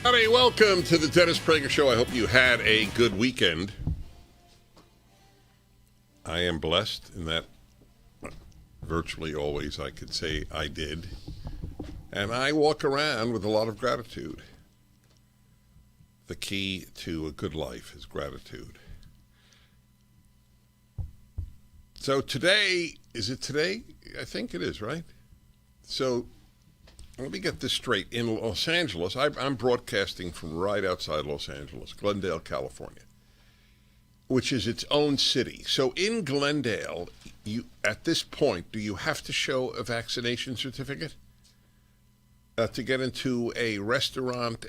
Howdy, welcome to the Dennis Prager Show. I hope you had a good weekend. I am blessed in that virtually always I could say I did. And I walk around with a lot of gratitude. The key to a good life is gratitude. So today, is it today? I think it is, right? So let me get this straight. In Los Angeles, I'm broadcasting from right outside Los Angeles, Glendale, California, which is its own city. So in Glendale, at this point, do you have to show a vaccination certificate to get into a restaurant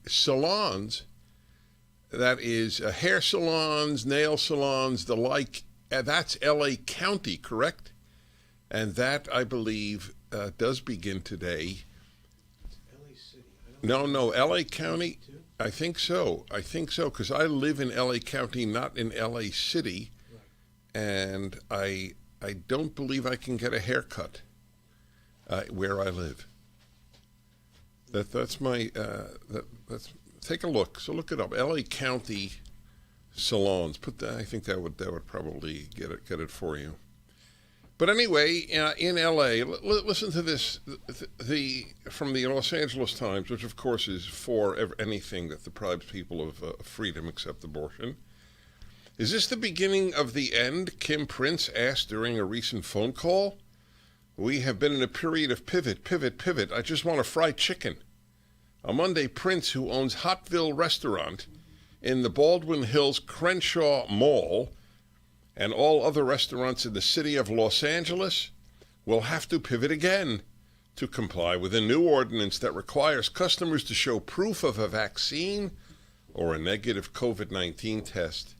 salons? That is hair salons, nail salons, the like. That's L.A. County, correct? And that, I believe, does begin today. L.A. City. No, L.A. County. I think so, because I live in L.A. County, not in L.A. City, right. And I don't believe I can get a haircut where I live. That's take a look. So look it up. L.A. County salons. I think that would probably get it for you. But anyway, in L.A., listen to this, from the Los Angeles Times, which of course is for anything that deprives people of freedom except abortion. Is this the beginning of the end? Kim Prince asked during a recent phone call. We have been in a period of pivot. I just want a fried chicken. On Monday, Prince, who owns Hotville Restaurant in the Baldwin Hills Crenshaw Mall, and all other restaurants in the city of Los Angeles, will have to pivot again to comply with a new ordinance that requires customers to show proof of a vaccine or a negative COVID-19 test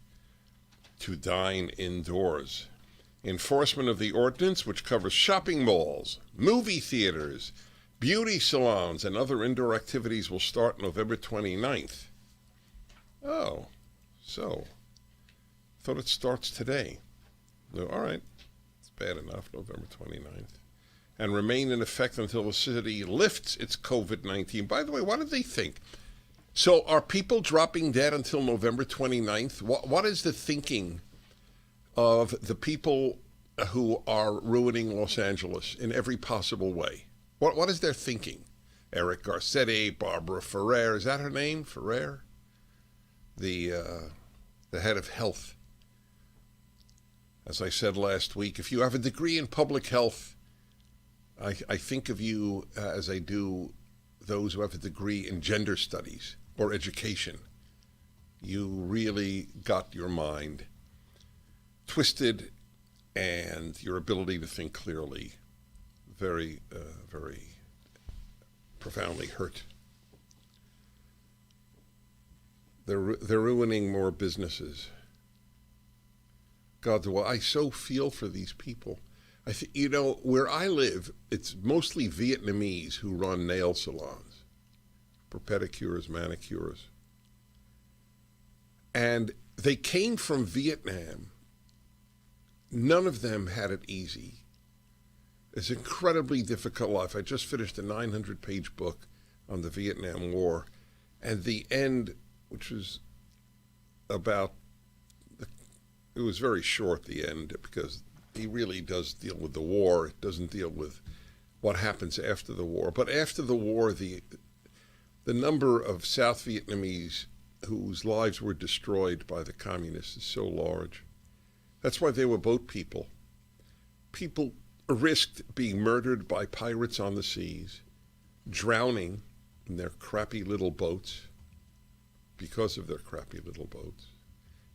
to dine indoors. Enforcement of the ordinance, which covers shopping malls, movie theaters, beauty salons, and other indoor activities, will start November 29th. Oh, so thought it starts today. No, all right. It's bad enough, November 29th. And remain in effect until the city lifts its COVID-19. By the way, what do they think? So are people dropping dead until November 29th? What is the thinking of the people who are ruining Los Angeles in every possible way? What is their thinking? Eric Garcetti, Barbara Ferrer, is that her name? Ferrer? The head of health. As I said last week, if you have a degree in public health, I think of you as I do those who have a degree in gender studies or education. You really got your mind twisted and your ability to think clearly very, very profoundly hurt. They're ruining more businesses. God, well, I so feel for these people. Where I live, it's mostly Vietnamese who run nail salons, for pedicures, manicures. And they came from Vietnam. None of them had it easy. It's an incredibly difficult life. I just finished a 900-page book on the Vietnam War, and the end, which was it was very short, the end, because he really does deal with the war. It doesn't deal with what happens after the war. But after the war, the number of South Vietnamese whose lives were destroyed by the communists is so large. That's why they were boat people. People risked being murdered by pirates on the seas, drowning in their crappy little boats because of their crappy little boats,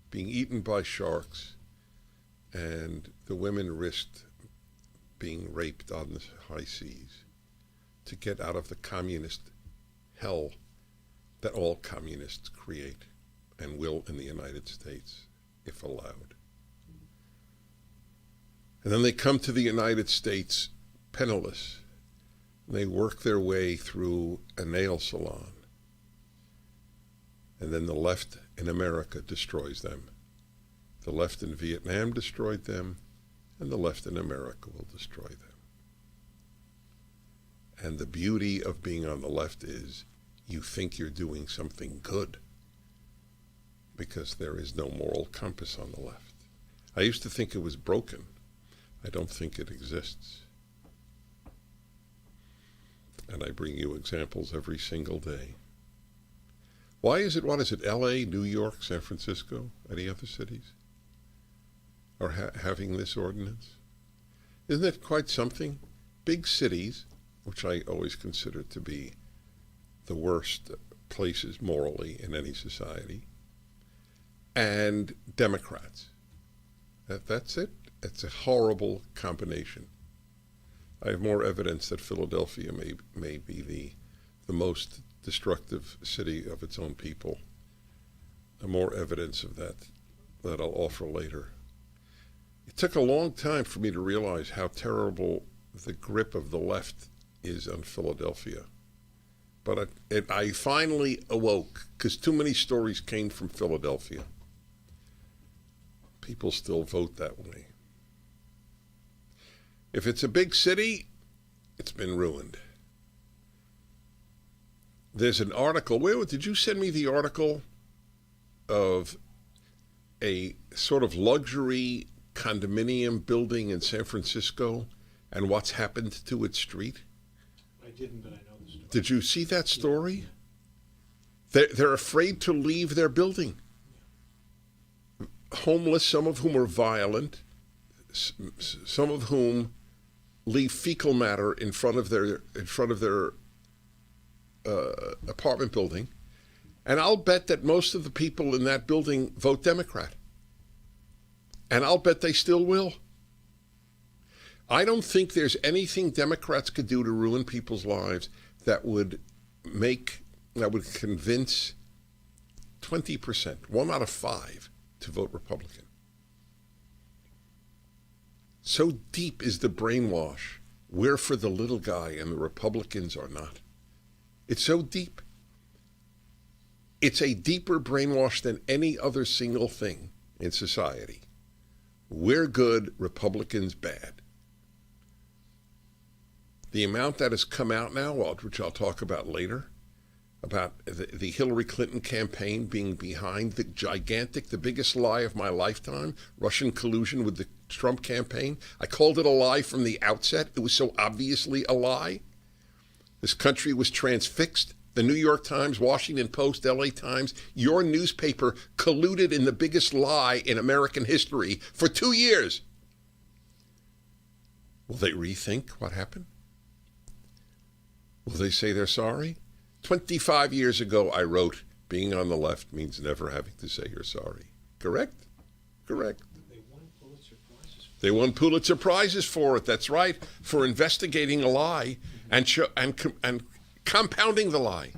being eaten by sharks, and the women risked being raped on the high seas to get out of the communist hell that all communists create and will in the United States, if allowed. And then they come to the United States penniless. They work their way through a nail salon. And then the left in America destroys them. The left in Vietnam destroyed them, and the left in America will destroy them. And the beauty of being on the left is you think you're doing something good because there is no moral compass on the left. I used to think it was broken. I don't think it exists. And I bring you examples every single day. Why is it, what is it, LA, New York, San Francisco, any other cities are having this ordinance? Isn't it quite something? Big cities, which I always consider to be the worst places morally in any society, and Democrats. That's it. It's a horrible combination. I have more evidence that Philadelphia may be the most destructive city of its own people. More evidence of that I'll offer later. It took a long time for me to realize how terrible the grip of the left is on Philadelphia. But I finally awoke, because too many stories came from Philadelphia. People still vote that way. If it's a big city, it's been ruined. There's an article. Where did you send me the article of a sort of luxury condominium building in San Francisco and what's happened to its street? I didn't, but I know the story. Did you see that story? They're afraid to leave their building. Homeless, some of whom are violent, some of whom leave fecal matter in front of their apartment building, and I'll bet that most of the people in that building vote Democrat, and I'll bet they still will. I don't think there's anything Democrats could do to ruin people's lives that would convince 20%, 1 out of 5, to vote Republican. So deep is the brainwash. We're for the little guy and the Republicans are not. It's so deep. It's a deeper brainwash than any other single thing in society. We're good, Republicans bad. The amount that has come out now, which I'll talk about later, about the Hillary Clinton campaign being behind the biggest lie of my lifetime, Russian collusion with the Trump campaign. I called it a lie from the outset. It was so obviously a lie. This country was transfixed. The New York Times, Washington Post, LA Times, your newspaper colluded in the biggest lie in American history for 2 years. Will they rethink what happened? Will they say they're sorry? 25 years ago, I wrote, being on the left means never having to say you're sorry. Correct? Correct. They won Pulitzer Prizes. They won Pulitzer Prizes for it. That's right, for investigating a lie and compounding the lie.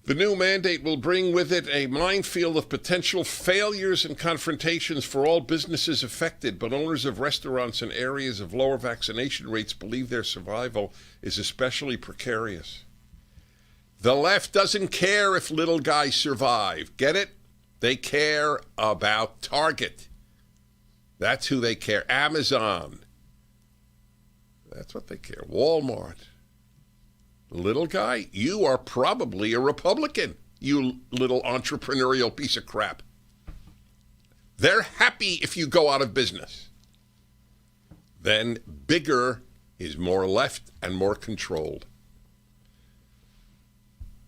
The new mandate will bring with it a minefield of potential failures and confrontations for all businesses affected, but owners of restaurants in areas of lower vaccination rates believe their survival is especially precarious. The left doesn't care if little guys survive. Get it? They care about Target. That's who they care. Amazon. That's what they care. Walmart. Little guy, you are probably a Republican, you little entrepreneurial piece of crap. They're happy if you go out of business. Then bigger is more left and more controlled.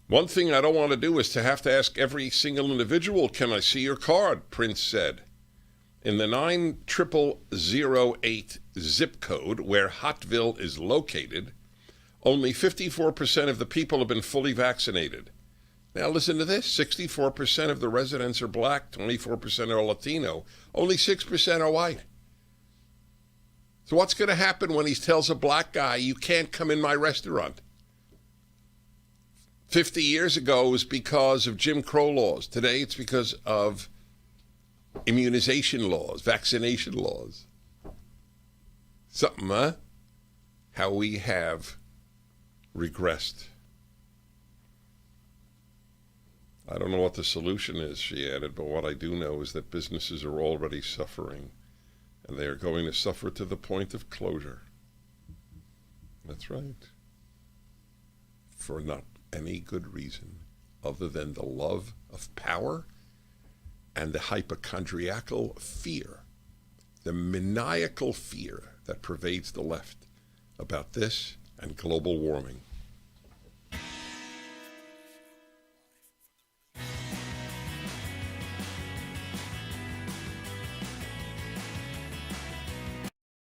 One thing I don't want to do is to have to ask every single individual, can I see your card? Prince said. In the 90008 zip code where Hotville is located, only 54% of the people have been fully vaccinated. Now listen to this. 64% of the residents are black, 24% are Latino, only 6% are white. So what's going to happen when he tells a black guy, you can't come in my restaurant? 50 years ago it was because of Jim Crow laws. Today it's because of immunization laws, vaccination laws. Something, huh? How we have regressed. I don't know what the solution is, she added, but what I do know is that businesses are already suffering And they are going to suffer to the point of closure. That's right. For not any good reason other than the love of power and the hypochondriacal fear, the maniacal fear that pervades the left about this and global warming.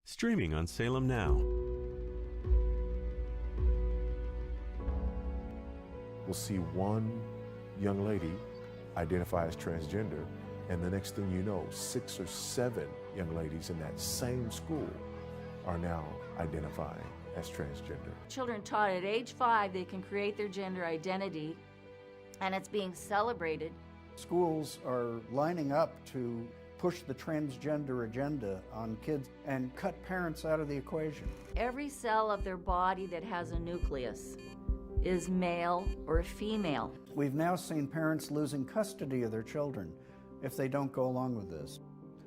Streaming on Salem Now. We'll see one young lady identify as transgender, and the next thing you know, 6 or 7 young ladies in that same school are now identifying as transgender. Children taught at age 5 they can create their gender identity, and it's being celebrated. Schools are lining up to push the transgender agenda on kids and cut parents out of the equation. Every cell of their body that has a nucleus is male or female. We've now seen parents losing custody of their children if they don't go along with this.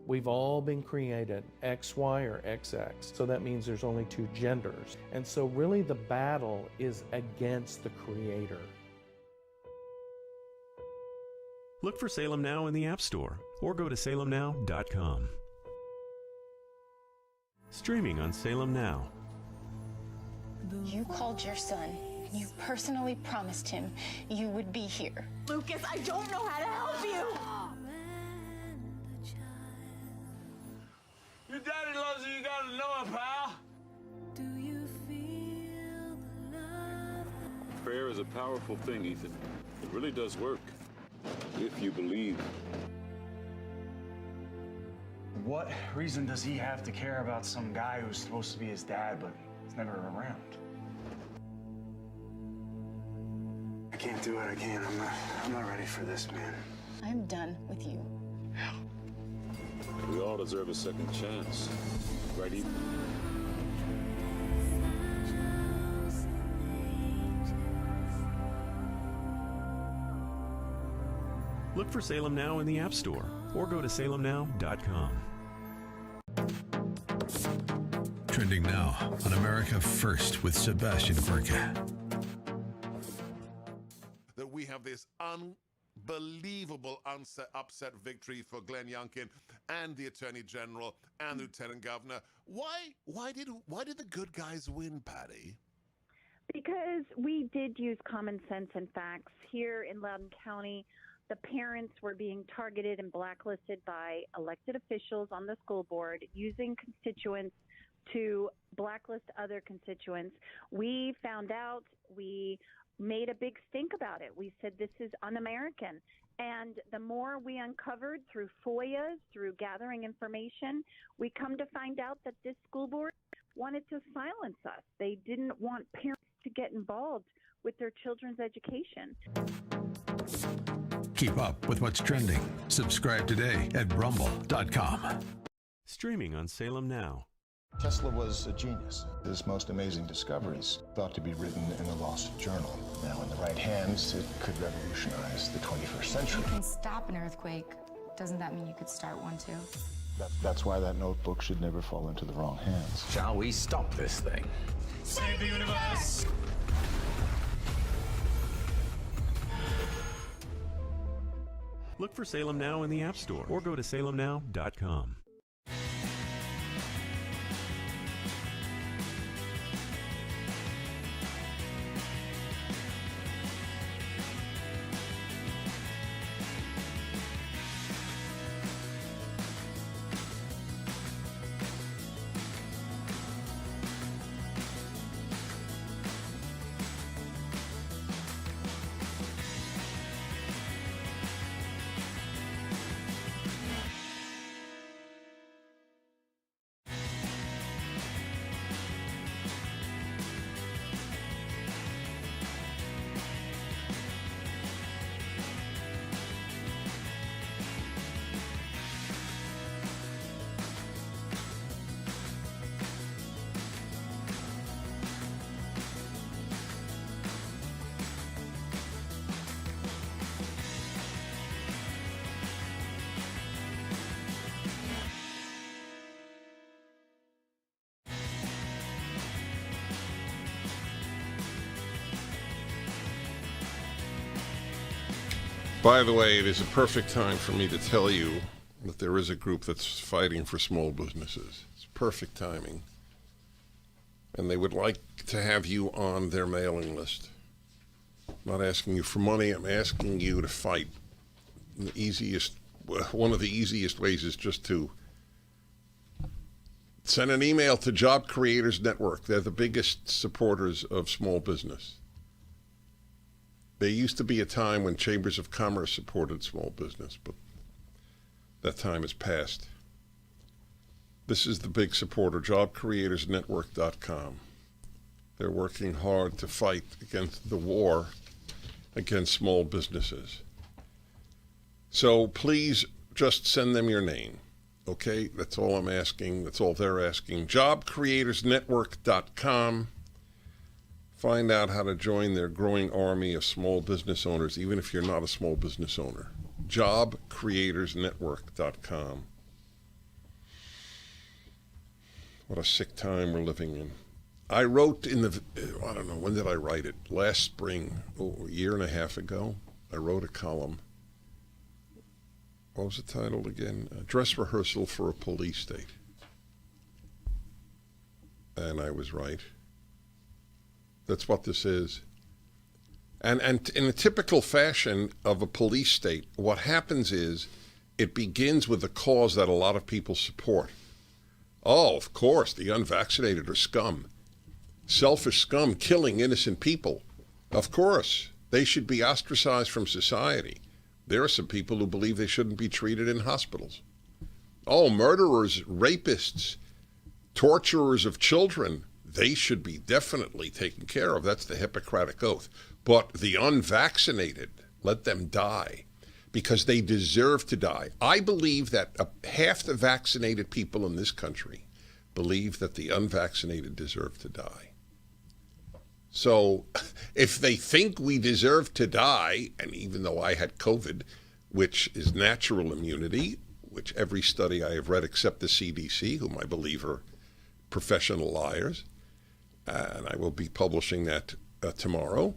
We've all been created XY or XX, so that means there's only 2 genders. And so really the battle is against the creator. Look for Salem Now in the App Store or go to salemnow.com. Streaming on Salem Now. You called your son. You personally promised him you would be here. Lucas, I don't know how to help you. Your daddy loves you, you gotta know it, pal. Do you feel the love? Prayer is a powerful thing, Ethan. It really does work, if you believe. What reason does he have to care about some guy who's supposed to be his dad, but he's never around? I can't do it again. I'm not ready for this, man. I'm done with you. We all deserve a second chance. Right, Ethan? Look for Salem Now in the App Store or go to salemnow.com. Trending now on America First with Sebastian Gorka. That we have this unbelievable upset victory for Glenn Youngkin and the Attorney General and the Lieutenant Governor. Why did the good guys win, Patty? Because we did use common sense and facts. Here in Loudoun County, the parents were being targeted and blacklisted by elected officials on the school board using constituents to blacklist other constituents. We found out, we made a big stink about it. We said this is un-American. And the more we uncovered through FOIAs, through gathering information, we come to find out that this school board wanted to silence us. They didn't want parents to get involved with their children's education. Keep up with what's trending. Subscribe today at rumble.com. Streaming on Salem Now. Tesla was a genius. His most amazing discoveries thought to be written in a lost journal. Now, in the right hands, it could revolutionize the 21st century. You can stop an earthquake. Doesn't that mean you could start one too? That's why that notebook should never fall into the wrong hands. Shall we stop this thing? Save the universe! Look for Salem Now in the App Store or go to salemnow.com. By the way, it is a perfect time for me to tell you that there is a group that's fighting for small businesses. It's perfect timing. And they would like to have you on their mailing list. I'm not asking you for money, I'm asking you to fight. One of the easiest ways is just to send an email to Job Creators Network. They're the biggest supporters of small business. There used to be a time when chambers of commerce supported small business, but that time has passed. This is the big supporter, jobcreatorsnetwork.com. They're working hard to fight against the war against small businesses. So please just send them your name, okay? That's all I'm asking. That's all they're asking. jobcreatorsnetwork.com. Find out how to join their growing army of small business owners, even if you're not a small business owner. jobcreatorsnetwork.com. What a sick time we're living in. I wrote I don't know, when did I write it? Last spring, a year and a half ago, I wrote a column. What was it titled again? Dress Rehearsal for a Police State. And I was right. That's what this is. And in a typical fashion of a police state, what happens is it begins with a cause that a lot of people support. Oh, of course, the unvaccinated are scum. Selfish scum killing innocent people. Of course, they should be ostracized from society. There are some people who believe they shouldn't be treated in hospitals. Oh, murderers, rapists, torturers of children, they should be definitely taken care of. That's the Hippocratic Oath. But the unvaccinated, let them die because they deserve to die. I believe that half the vaccinated people in this country believe that the unvaccinated deserve to die. So if they think we deserve to die, and even though I had COVID, which is natural immunity, which every study I have read except the CDC, whom I believe are professional liars, and I will be publishing that tomorrow,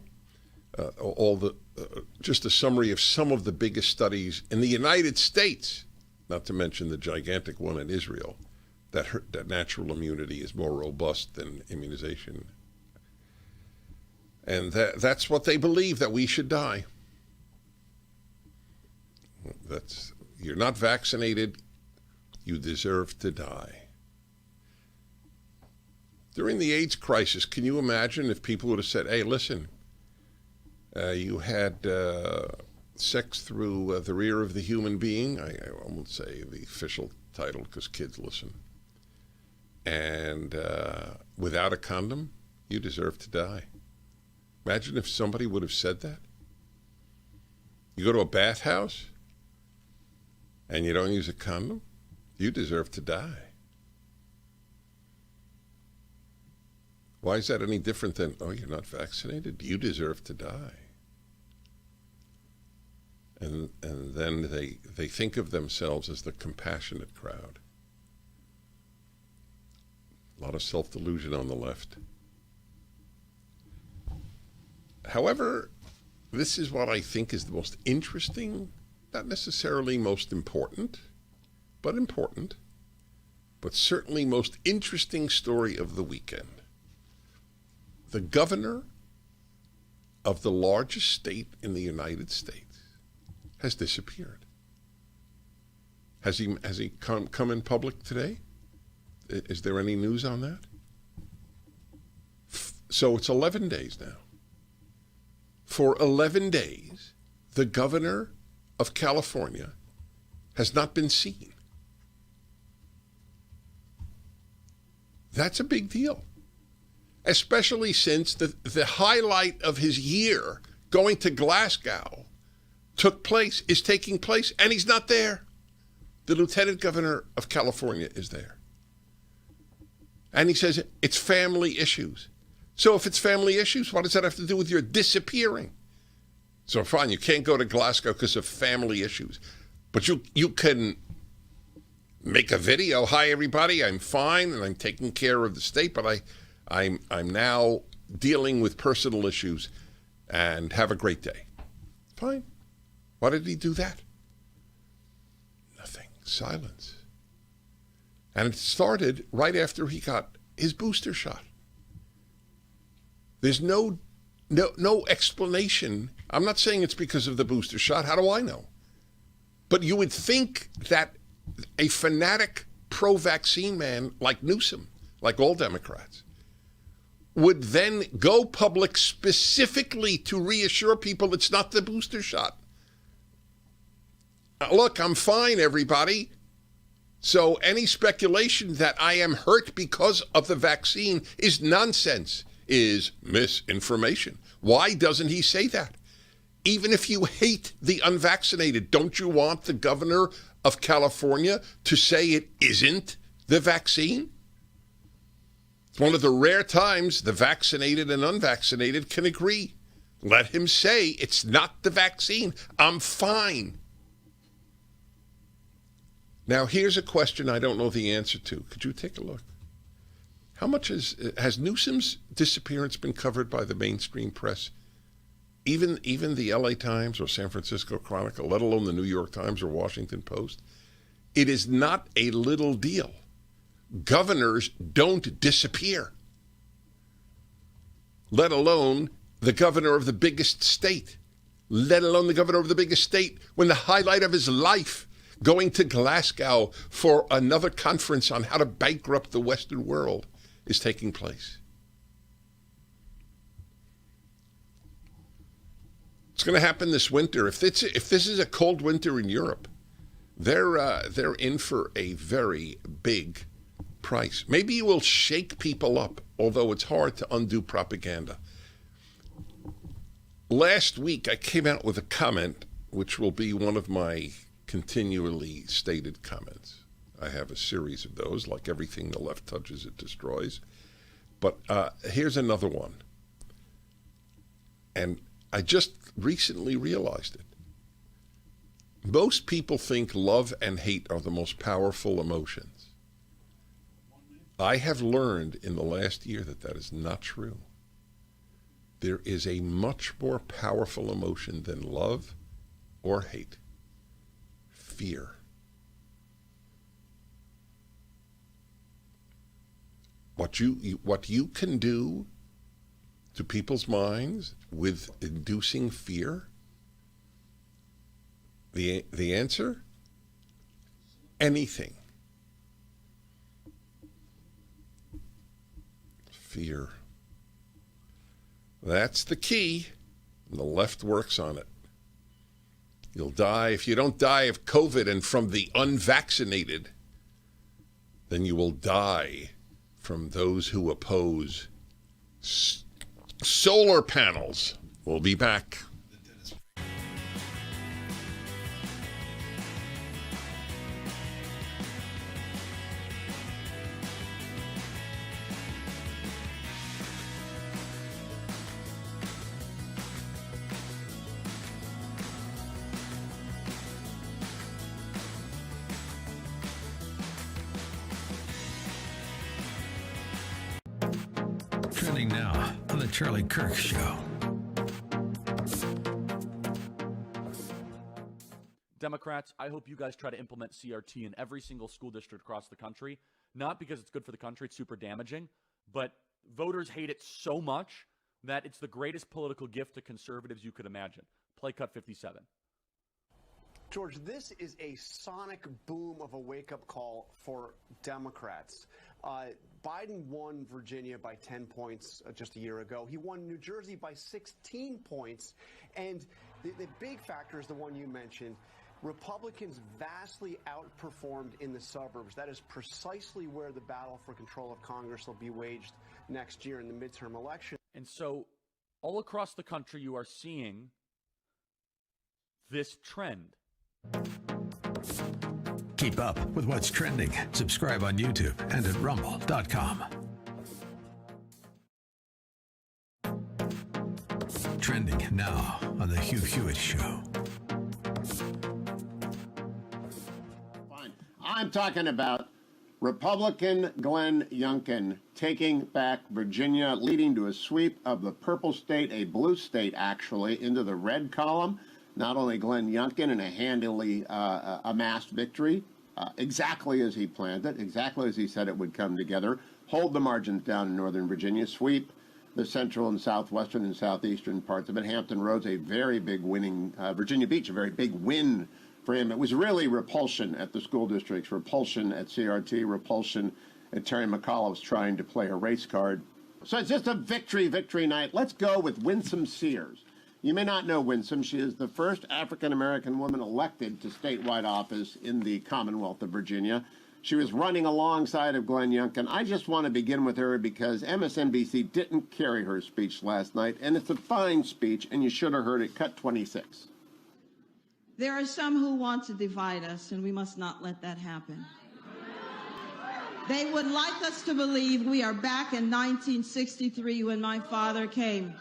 just a summary of some of the biggest studies in the United States, not to mention the gigantic one in Israel, that natural immunity is more robust than immunization. And that's what they believe, that we should die. You're not vaccinated, you deserve to die. During the AIDS crisis, can you imagine if people would have said, hey, listen, you had sex through the rear of the human being? I won't say the official title because kids listen. And without a condom, you deserve to die. Imagine if somebody would have said that. You go to a bathhouse and you don't use a condom, you deserve to die. Why is that any different than, oh, you're not vaccinated? You deserve to die. And then they think of themselves as the compassionate crowd. A lot of self-delusion on the left. However, this is what I think is the most interesting, not necessarily most important, but certainly most interesting story of the weekend. The governor of the largest state in the United States has disappeared. Has he come in public today? Is there any news on that? So it's 11 days now. For 11 days, the governor of California has not been seen. That's a big deal. Especially since the highlight of his year, going to Glasgow, is taking place, and he's not there. The lieutenant governor of California is there. And he says it's family issues. So if it's family issues, what does that have to do with your disappearing? So fine, you can't go to Glasgow because of family issues. But you can make a video. Hi, everybody, I'm fine, and I'm taking care of the state, but I'm now dealing with personal issues, and have a great day. Fine. Why did he do that? Nothing. Silence. And it started right after he got his booster shot. There's no explanation. I'm not saying it's because of the booster shot. How do I know? But you would think that a fanatic pro-vaccine man like Newsom, like all Democrats, would then go public specifically to reassure people it's not the booster shot. Look, I'm fine, everybody. So any speculation that I am hurt because of the vaccine is nonsense, is misinformation. Why doesn't he say that? Even if you hate the unvaccinated, don't you want the governor of California to say it isn't the vaccine? It's one of the rare times the vaccinated and unvaccinated can agree. Let him say it's not the vaccine. I'm fine. Now, here's a question I don't know the answer to. Could you take a look? How much has Newsom's disappearance been covered by the mainstream press? Even the LA Times or San Francisco Chronicle, let alone the New York Times or Washington Post? It is not a little deal. Governors don't disappear, let alone the governor of the biggest state, let alone the governor of the biggest state when the highlight of his life, going to Glasgow for another conference on how to bankrupt the Western world, is taking place. It's going to happen this winter. If this is a cold winter in Europe, they're in for a very big price. Maybe you will shake people up, although it's hard to undo propaganda. Last week, I came out with a comment, which will be one of my continually stated comments. I have a series of those, like everything the left touches, it destroys. But here's another one. And I just recently realized it. Most people think love and hate are the most powerful emotions. I have learned in the last year that that is not true. There is a much more powerful emotion than love or hate. Fear. What you can do to people's minds with inducing fear? The answer? Anything. Fear. That's the key, and the left works on it. You'll die. If you don't die of COVID and from the unvaccinated, then you will die from those who oppose solar panels. We'll be back. Trending now on the Charlie Kirk Show. Democrats, I hope you guys try to implement CRT in every single school district across the country, not because it's good for the country, it's super damaging, but voters hate it so much that it's the greatest political gift to conservatives you could imagine. Play cut 57. George, this is a sonic boom of a wake-up call for Democrats. Biden won Virginia by 10 points just a year ago. He won New Jersey by 16 points. And the big factor is the one you mentioned. Republicans vastly outperformed in the suburbs. That is precisely where the battle for control of Congress will be waged next year in the midterm election. And so all across the country, you are seeing this trend. Keep up with what's trending. Subscribe on YouTube and at rumble.com. Trending now on the Hugh Hewitt Show. Fine. I'm talking about Republican Glenn Youngkin taking back Virginia, leading to a sweep of the purple state, a blue state actually, into the red column. not only Glenn Youngkin in a handily amassed victory, exactly as he planned it, exactly as he said it would come together, hold the margins down in Northern Virginia, sweep the central and southwestern and southeastern parts of it. Hampton Roads, a very big winning, Virginia Beach, a very big win for him. It was really repulsion at the school districts, repulsion at CRT, repulsion at Terry McAuliffe's trying to play a race card. So it's just a victory night. Let's go with Winsome Sears. You may not know Winsome. She is the first African-American woman elected to statewide office in the Commonwealth of Virginia. She was running alongside of Glenn Youngkin. I just want to begin with her because MSNBC didn't carry her speech last night, and it's a fine speech, and you should have heard it. Cut 26. There are some who want to divide us, and we must not let that happen. They would like us to believe we are back in 1963 when my father came.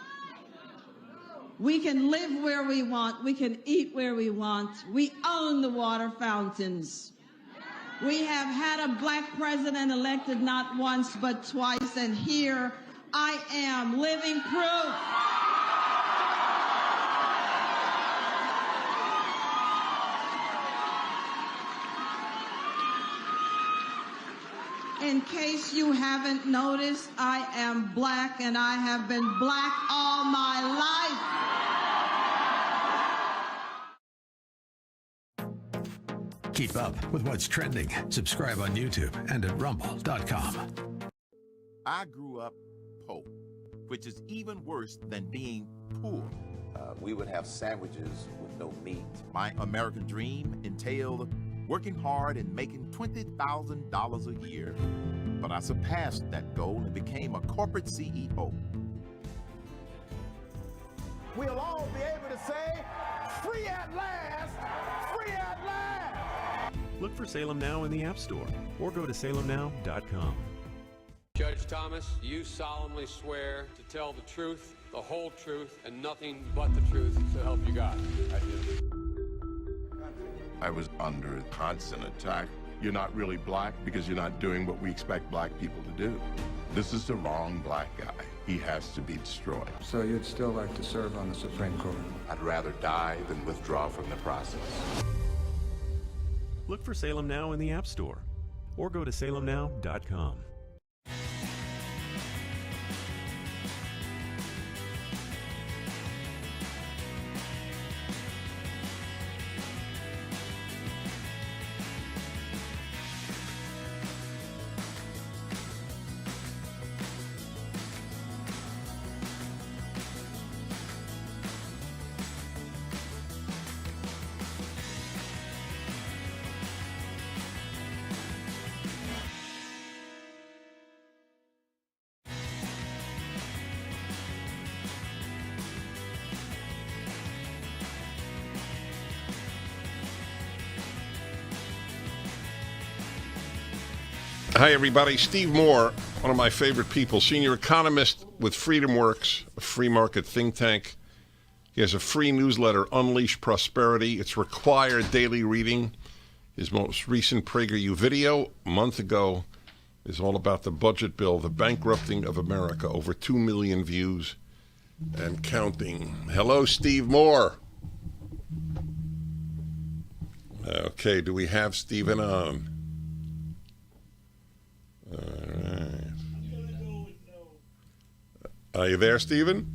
We can live where we want. We can eat where we want. We own the water fountains. We have had a black president elected not once but twice, and here I am, living proof. In case you haven't noticed, I am black, and I have been black all my life. Keep up with what's trending. Subscribe on YouTube and at rumble.com. I grew up poor, which is even worse than being poor. We would have sandwiches with no meat. My American dream entailed working hard and making $20,000 a year. But I surpassed that goal and became a corporate CEO. We'll all be able to say, free at last, free at last. Look for Salem Now in the App Store or go to salemnow.com. Judge Thomas, you solemnly swear to tell the truth, the whole truth, and nothing but the truth, so help you God. I do. I was under constant attack. You're not really black because you're not doing what we expect black people to do. This is the wrong black guy. He has to be destroyed. So you'd still like to serve on the Supreme Court? I'd rather die than withdraw from the process. Look for Salem Now in the App Store or go to salemnow.com. Hi, everybody. Steve Moore, one of my favorite people, senior economist with FreedomWorks, a free market think tank. He has a free newsletter, Unleash Prosperity. It's required daily reading. His most recent PragerU video, a month ago, is all about the budget bill, the bankrupting of America. Over 2 million views and counting. Hello, Steve Moore. Okay, do we have Stephen on? All right. Are you there, Stephen?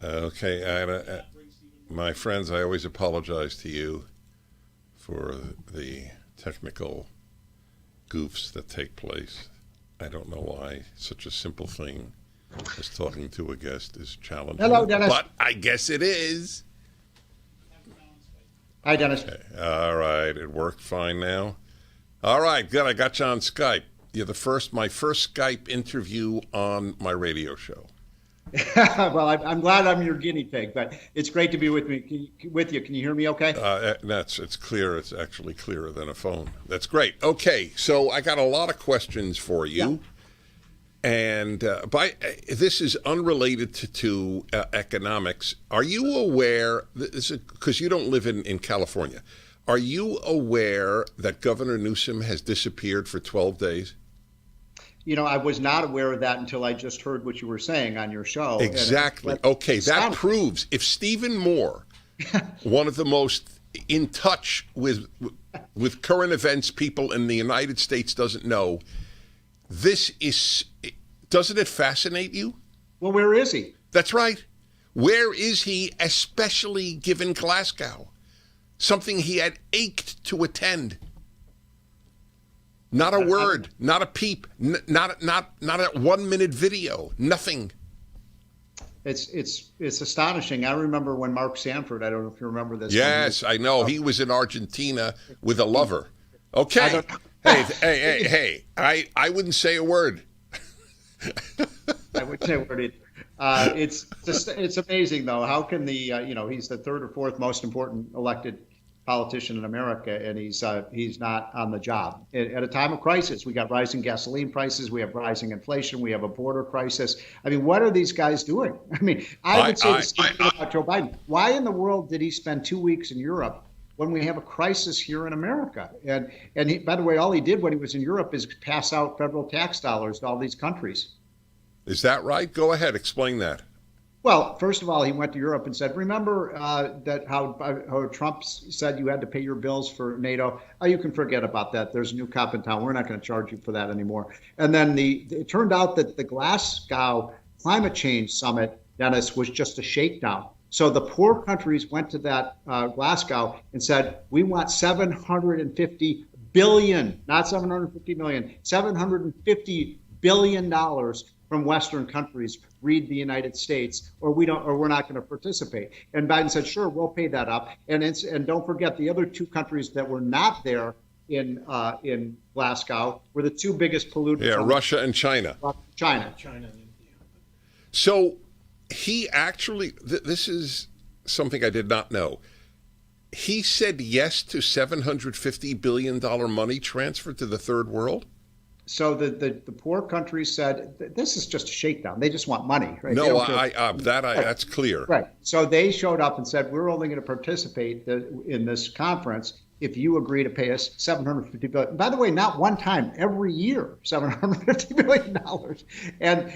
Okay, my friends, I always apologize to you for the technical goofs that take place. I don't know why such a simple thing as talking to a guest is challenging. Hello, Dennis. But I guess it is. Hi, Dennis. Okay. All right, it worked fine now. All right, good. I got you on Skype. You're my first Skype interview on my radio show. Well, I'm glad I'm your guinea pig, but it's great to be with you. Can you hear me okay? It's clear. It's actually clearer than a phone. That's great. Okay, so I got a lot of questions for you. Yeah. And this is unrelated to economics. Are you aware, because you don't live in California, are you aware that Governor Newsom has disappeared for 12 days? I was not aware of that until I just heard what you were saying on your show. Exactly. Okay, that proves if Stephen Moore, one of the most in touch with current events people in the United States, doesn't know, doesn't it fascinate you? Well, where is he? That's right. Where is he, especially given Glasgow? Something he had ached to attend. Not a word, not a peep, not a 1 minute video, nothing. It's astonishing. I remember when Mark Sanford, I don't know if you remember this. Yes, I know. He was in Argentina with a lover. Okay. Hey, I wouldn't say a word. I wouldn't say a word either. It's amazing, though. How can he's the third or fourth most important elected politician in America, and he's not on the job at a time of crisis. We got rising gasoline prices, we have rising inflation, we have a border crisis. I mean, what are these guys doing? I mean, I would say the same thing about Joe Biden. Why in the world did he spend 2 weeks in Europe when we have a crisis here in America? And he, by the way, all he did when he was in Europe is pass out federal tax dollars to all these countries. Is that right? Go ahead, explain that. Well, first of all, he went to Europe and said, remember that how Trump said you had to pay your bills for NATO? Oh, you can forget about that. There's a new cop in town. We're not going to charge you for that anymore. And then it turned out that the Glasgow Climate Change Summit, Dennis, was just a shakedown. So the poor countries went to that Glasgow and said, we want $750 billion, not 750 million, $750 billion from Western countries, read the United States, or we're not going to participate. And Biden said, sure, we'll pay that up. And don't forget the other two countries that were not there in Glasgow were the two biggest polluters. Yeah, Russia and China. China. So he actually, this is something I did not know. He said yes to $750 billion money transfer to the third world? So the poor countries said, this is just a shakedown. They just want money, right? No, that's clear. Right. So they showed up and said, we're only going to participate in this conference if you agree to pay us $750 billion. By the way, not one time, every year, $750 billion. And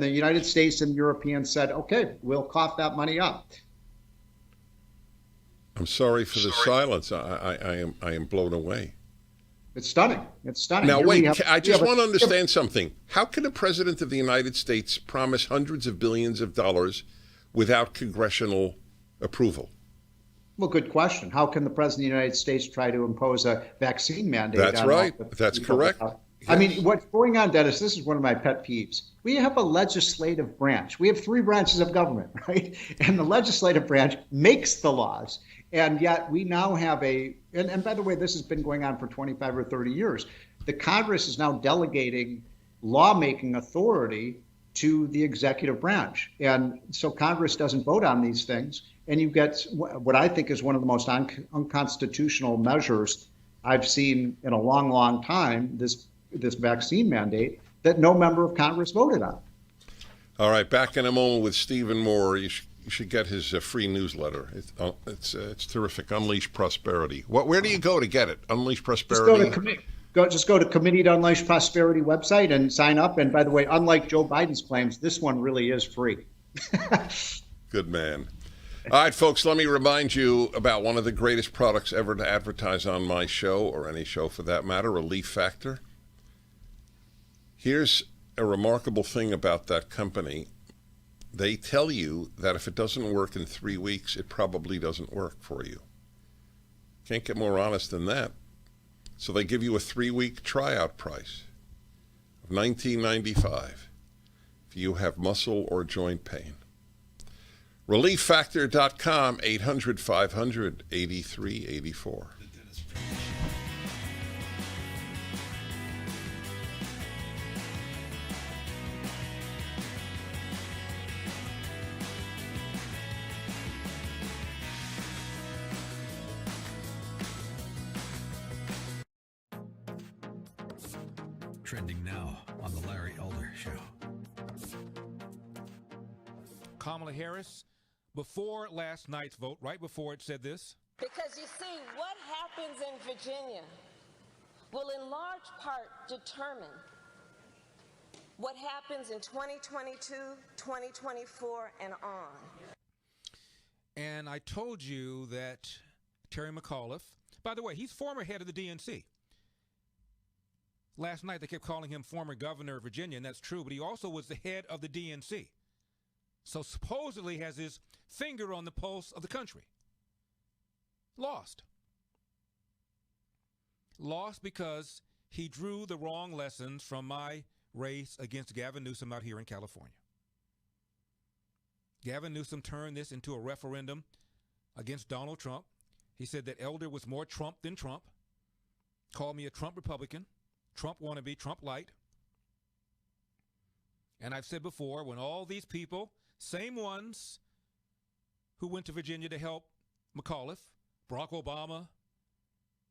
the United States and Europeans said, okay, we'll cough that money up. I'm sorry for the silence. I am blown away. It's stunning. It's stunning. Now, wait, I just want to understand something. How can a president of the United States promise hundreds of billions of dollars without congressional approval? Well, good question. How can the president of the United States try to impose a vaccine mandate? That's right. That's correct. I mean, what's going on, Dennis, this is one of my pet peeves. We have a legislative branch. We have three branches of government, right? And the legislative branch makes the laws. And yet we now have and by the way, this has been going on for 25 or 30 years. The Congress is now delegating lawmaking authority to the executive branch. And so Congress doesn't vote on these things. And you get what I think is one of the most unconstitutional measures I've seen in a long, long time, this vaccine mandate that no member of Congress voted on. All right, back in a moment with Stephen Moore. You should get his free newsletter. It's terrific. Unleash Prosperity. Where do you go to get it? Unleash Prosperity. Just go to Committee to Unleash Prosperity website and sign up. And by the way, unlike Joe Biden's claims, this one really is free. Good man. All right, folks, let me remind you about one of the greatest products ever to advertise on my show, or any show for that matter, Relief Factor. Here's a remarkable thing about that company. They tell you that if it doesn't work in 3 weeks, it probably doesn't work for you. Can't get more honest than that. So they give you a 3-week tryout price of $19.95 if you have muscle or joint pain. ReliefFactor.com, 800-500-8384. Trending now on the Larry Elder Show. Kamala Harris, before last night's vote, right before it said this. Because you see, what happens in Virginia will in large part determine what happens in 2022, 2024, and on. And I told you that Terry McAuliffe, by the way, he's former head of the DNC. Last night they kept calling him former governor of Virginia, and that's true, but he also was the head of the DNC. So supposedly has his finger on the pulse of the country. Lost. Lost because he drew the wrong lessons from my race against Gavin Newsom out here in California. Gavin Newsom turned this into a referendum against Donald Trump. He said that Elder was more Trump than Trump, called me a Trump Republican, Trump wannabe, Trump light. And I've said before, when all these people, same ones who went to Virginia to help McAuliffe, Barack Obama,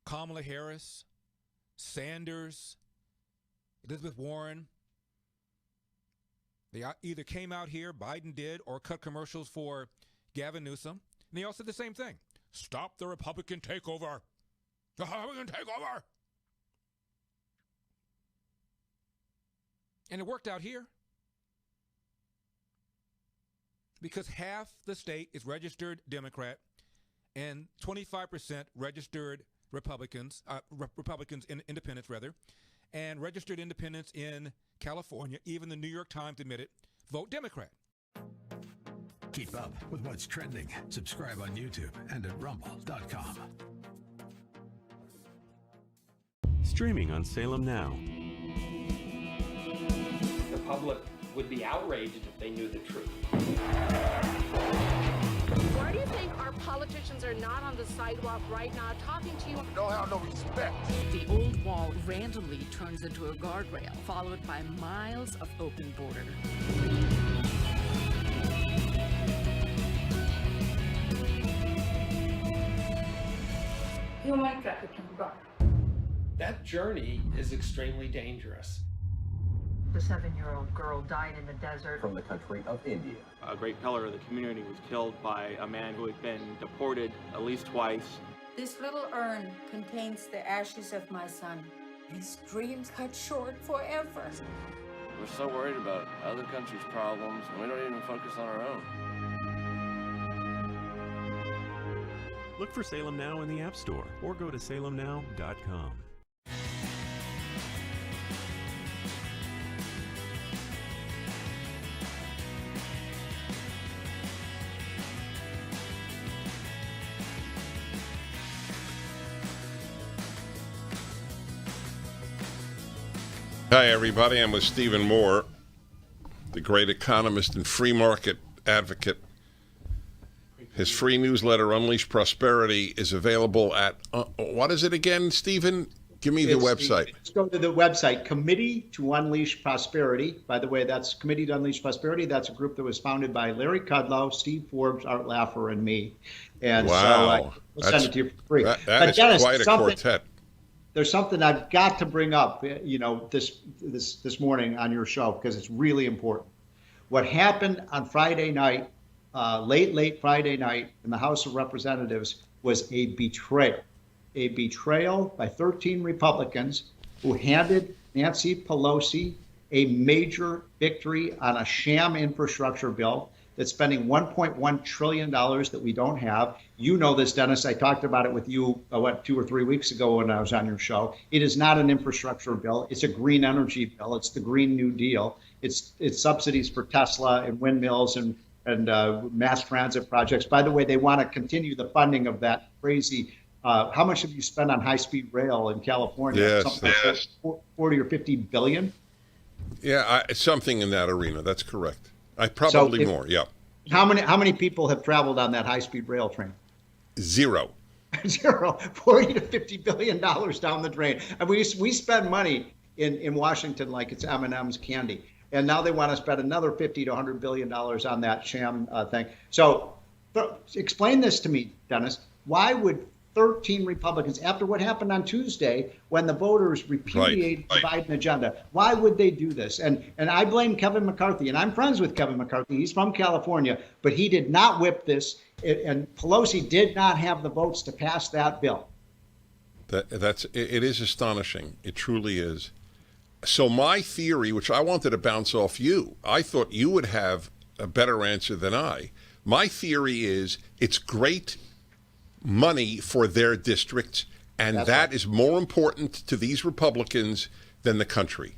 Kamala Harris, Sanders, Elizabeth Warren, they either came out here, Biden did, or cut commercials for Gavin Newsom. And they all said the same thing. Stop the Republican takeover. The Republican takeover. And it worked out here. Because half the state is registered Democrat and 25% registered Republicans, independents rather, and registered independents in California, even the New York Times admitted, vote Democrat. Keep up with what's trending. Subscribe on YouTube and at rumble.com. Streaming on Salem Now. The public would be outraged if they knew the truth. Why do you think our politicians are not on the sidewalk right now talking to you? Don't have no respect. The old wall randomly turns into a guardrail, followed by miles of open border. Human trafficking. That journey is extremely dangerous. The 7-year-old girl died in the desert. From the country of India. A great pillar of the community was killed by a man who had been deported at least twice. This little urn contains the ashes of my son. His dreams cut short forever. We're so worried about other countries' problems, and we don't even focus on our own. Look for Salem Now in the App Store or go to salemnow.com. Hi, everybody. I'm with Stephen Moore, the great economist and free market advocate. His free newsletter, Unleash Prosperity, is available at, what is it again, Stephen? Give me the website. Let's go to the website, Committee to Unleash Prosperity. By the way, that's Committee to Unleash Prosperity. That's a group that was founded by Larry Kudlow, Steve Forbes, Art Laffer, and me. And wow. So we'll send it to you for free. That is Dennis, quite a quartet. There's something I've got to bring up, this morning on your show, because it's really important. What happened on Friday night, late Friday night in the House of Representatives was a betrayal by 13 Republicans who handed Nancy Pelosi a major victory on a sham infrastructure bill that's spending $1.1 trillion that we don't have. You know this, Dennis. I talked about it with you, 2 or 3 weeks ago when I was on your show. It is not an infrastructure bill. It's a green energy bill. It's the Green New Deal. It's subsidies for Tesla and windmills and mass transit projects. By the way, they want to continue the funding of that crazy. How much have you spent on high-speed rail in California? Yes. 40 or 50 billion? Yeah, something in that arena. That's correct. Probably more, yeah. How many people have traveled on that high-speed rail train? Zero. 40 to $50 billion down the drain. And we spend money in Washington like it's M&M's candy. And now they want to spend another $50 to $100 billion on that sham thing. So explain this to me, Dennis. Why would 13 Republicans, after what happened on Tuesday, when the voters repudiated the Biden agenda, why would they do this? And I blame Kevin McCarthy, and I'm friends with Kevin McCarthy. He's from California, but he did not whip this, and Pelosi did not have the votes to pass that bill. It is astonishing. It truly is. So my theory, which I wanted to bounce off you, I thought you would have a better answer than I. My theory is it's great money for their districts, and that is more important to these Republicans than the country.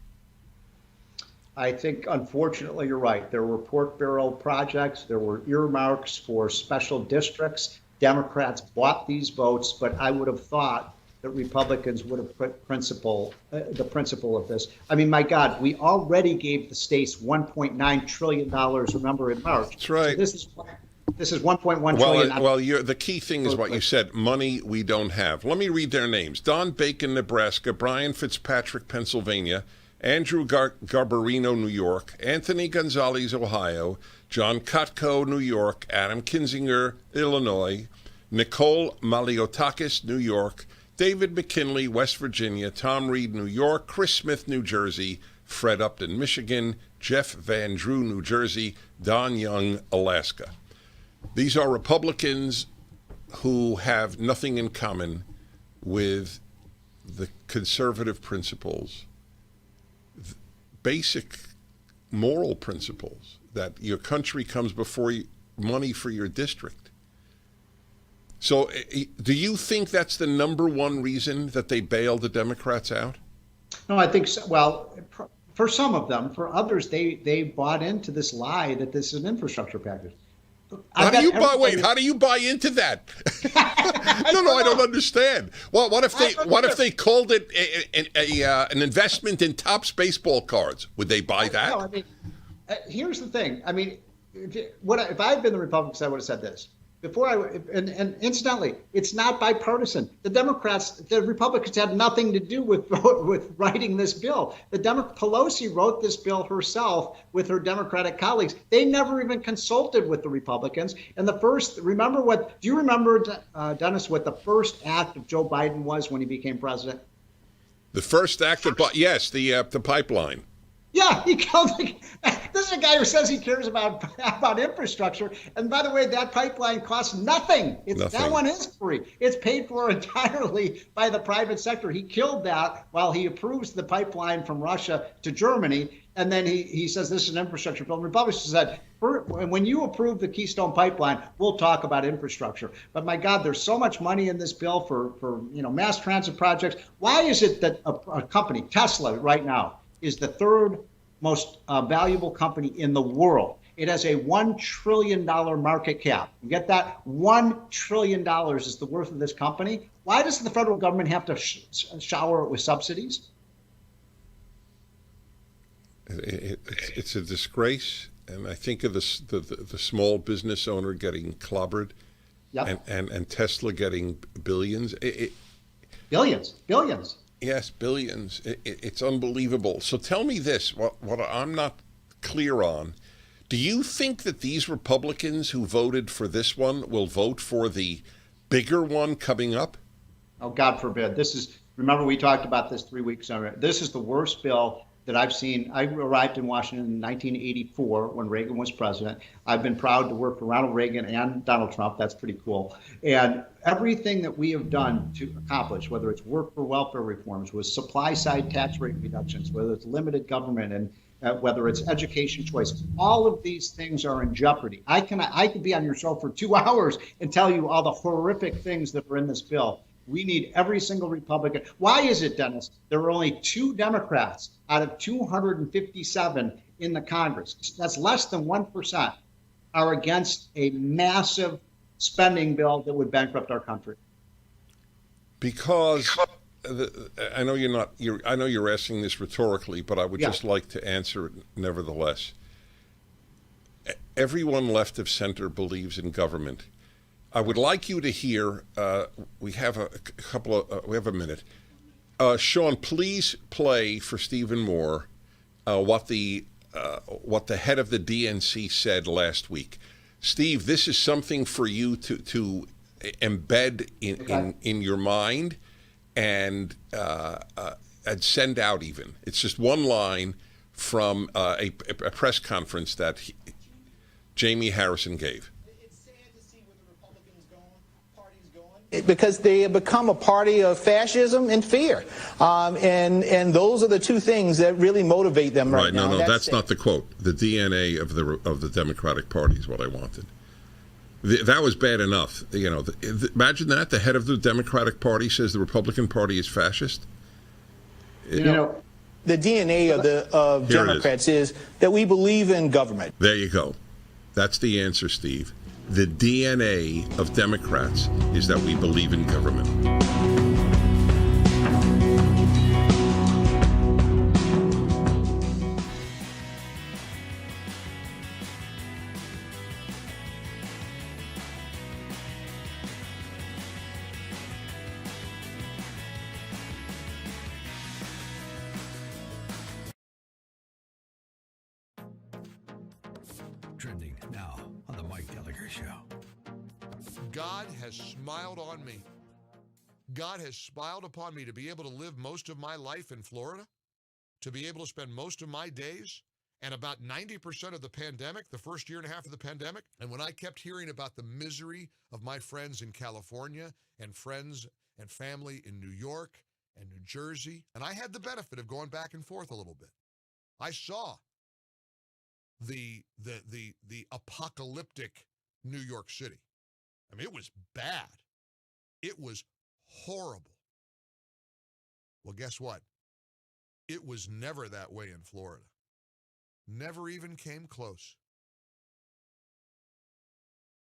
I think, unfortunately, you're right. There were pork barrel projects. There were earmarks for special districts. Democrats bought these votes, but I would have thought that Republicans would have put the principle of this. I mean, my God, we already gave the states $1.9 trillion, remember, in March. That's right. So this is 1.1 trillion. Well, the key thing is what you said, money we don't have. Let me read their names. Don Bacon, Nebraska, Brian Fitzpatrick, Pennsylvania, Andrew Garbarino, New York, Anthony Gonzalez, Ohio, John Kotko, New York, Adam Kinzinger, Illinois, Nicole Maliotakis, New York, David McKinley, West Virginia, Tom Reed, New York, Chris Smith, New Jersey, Fred Upton, Michigan, Jeff Van Drew, New Jersey, Don Young, Alaska. These are Republicans who have nothing in common with the conservative principles, basic moral principles, that your country comes before money for your district. So do you think that's the number one reason that they bailed the Democrats out? No, I think so. Well, for some of them. For others, they bought into this lie that this is an infrastructure package. How do you buy into that? No, I don't understand. Well, what if they called it an investment in Topps baseball cards? Would they buy that? No, I mean, here's the thing. I mean, if I had been the Republicans, I would have said this. And incidentally, it's not bipartisan. The Republicans had nothing to do with writing this bill. Pelosi wrote this bill herself with her Democratic colleagues. They never even consulted with the Republicans. And do you remember, Dennis, what the first act of Joe Biden was when he became president? The first act of, yes, the pipeline. Yeah, he killed. This is a guy who says he cares about infrastructure. And by the way, that pipeline costs nothing. That one is free. It's paid for entirely by the private sector. He killed that while he approves the pipeline from Russia to Germany. And then he says this is an infrastructure bill. And Republicans said, when you approve the Keystone Pipeline, we'll talk about infrastructure. But my God, there's so much money in this bill for mass transit projects. Why is it that a company, Tesla, right now, is the third most valuable company in the world? It has a $1 trillion market cap. You get that? $1 trillion is the worth of this company. Why does the federal government have to shower it with subsidies? It's a disgrace, and I think of the small business owner getting clobbered, and Tesla getting billions. Billions. Yes, billions. It's unbelievable. So tell me this, what I'm not clear on. Do you think that these Republicans who voted for this one will vote for the bigger one coming up? Oh, God forbid. Remember we talked about this 3 weeks ago. This is the worst bill that I've seen. I arrived in Washington in 1984 when Reagan was president. I've been proud to work for Ronald Reagan and Donald Trump. That's pretty cool. And everything that we have done to accomplish, whether it's work for welfare reforms, with supply side tax rate reductions, whether it's limited government, and whether it's education choice, all of these things are in jeopardy. I could be on your show for 2 hours and tell you all the horrific things that are in this bill. We need every single Republican. Why is it, Dennis, there are only 2 Democrats out of 257 in the Congress, that's less than 1%, are against a massive spending bill that would bankrupt our country? Because I know you're asking this rhetorically, but I would just like to answer it nevertheless. Everyone left of center believes in government. I would like you to hear. We have a minute. Sean, please play for Stephen Moore what the head of the DNC said last week. Steve, this is something for you to embed in your mind and send out. Even it's just one line from a press conference that Jamie Harrison gave. Because they have become a party of fascism and fear. And those are the two things that really motivate them right now. No, that's not the quote. The DNA of the Democratic Party is what I wanted. That was bad enough. You know, imagine that. The head of the Democratic Party says the Republican Party is fascist. You know, the DNA of Democrats is that we believe in government. There you go. That's the answer, Steve. The DNA of Democrats is that we believe in government. Trending now on the Mike Gallagher Show. God has smiled on me. God has smiled upon me to be able to live most of my life in Florida, to be able to spend most of my days and about 90% of the pandemic, the first year and a half of the pandemic. And when I kept hearing about the misery of my friends in California and friends and family in New York and New Jersey, and I had the benefit of going back and forth a little bit, I saw the apocalyptic New York City. I mean, it was bad. It was horrible. Well, guess what? It was never that way in Florida. Never even came close.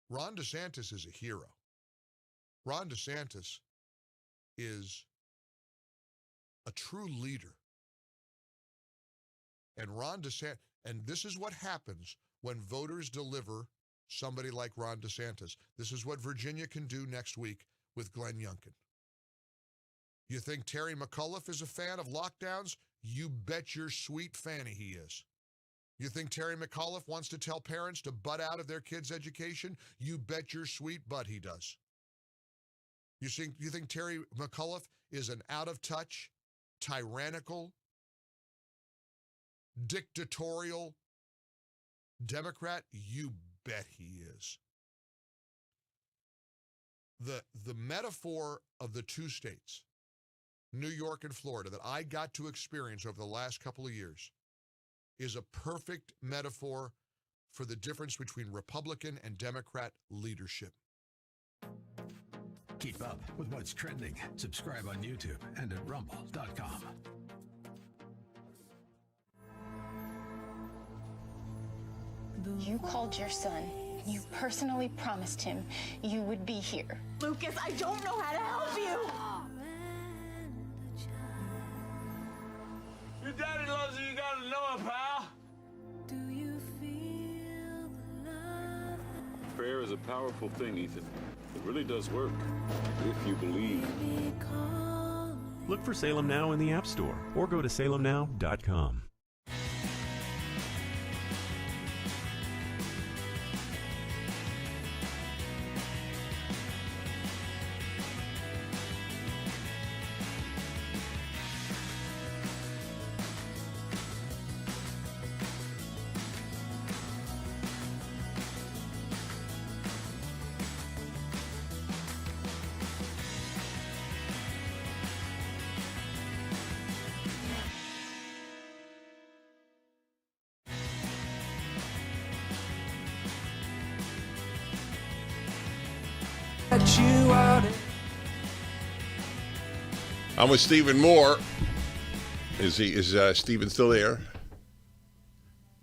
Ron DeSantis is a hero. Ron DeSantis is a true leader. And Ron DeSantis, and this is what happens when voters deliver somebody like Ron DeSantis. This is what Virginia can do next week with Glenn Youngkin. You think Terry McAuliffe is a fan of lockdowns? You bet your sweet fanny he is. You think Terry McAuliffe wants to tell parents to butt out of their kids' education? You bet your sweet butt he does. You think Terry McAuliffe is an out-of-touch, tyrannical, dictatorial Democrat? You bet he is. The metaphor of the two states, New York and Florida, that I got to experience over the last couple of years is a perfect metaphor for the difference between Republican and Democrat leadership. Keep up with what's trending. Subscribe on YouTube and at rumble.com. You called your son. You personally promised him you would be here. Lucas, I don't know how to help you. Your daddy loves you, you gotta know it, pal. Do you feel the love? Prayer is a powerful thing, Ethan. It really does work, if you believe. Look for Salem Now in the App Store or go to salemnow.com. I'm with Stephen Moore. Is Stephen still there?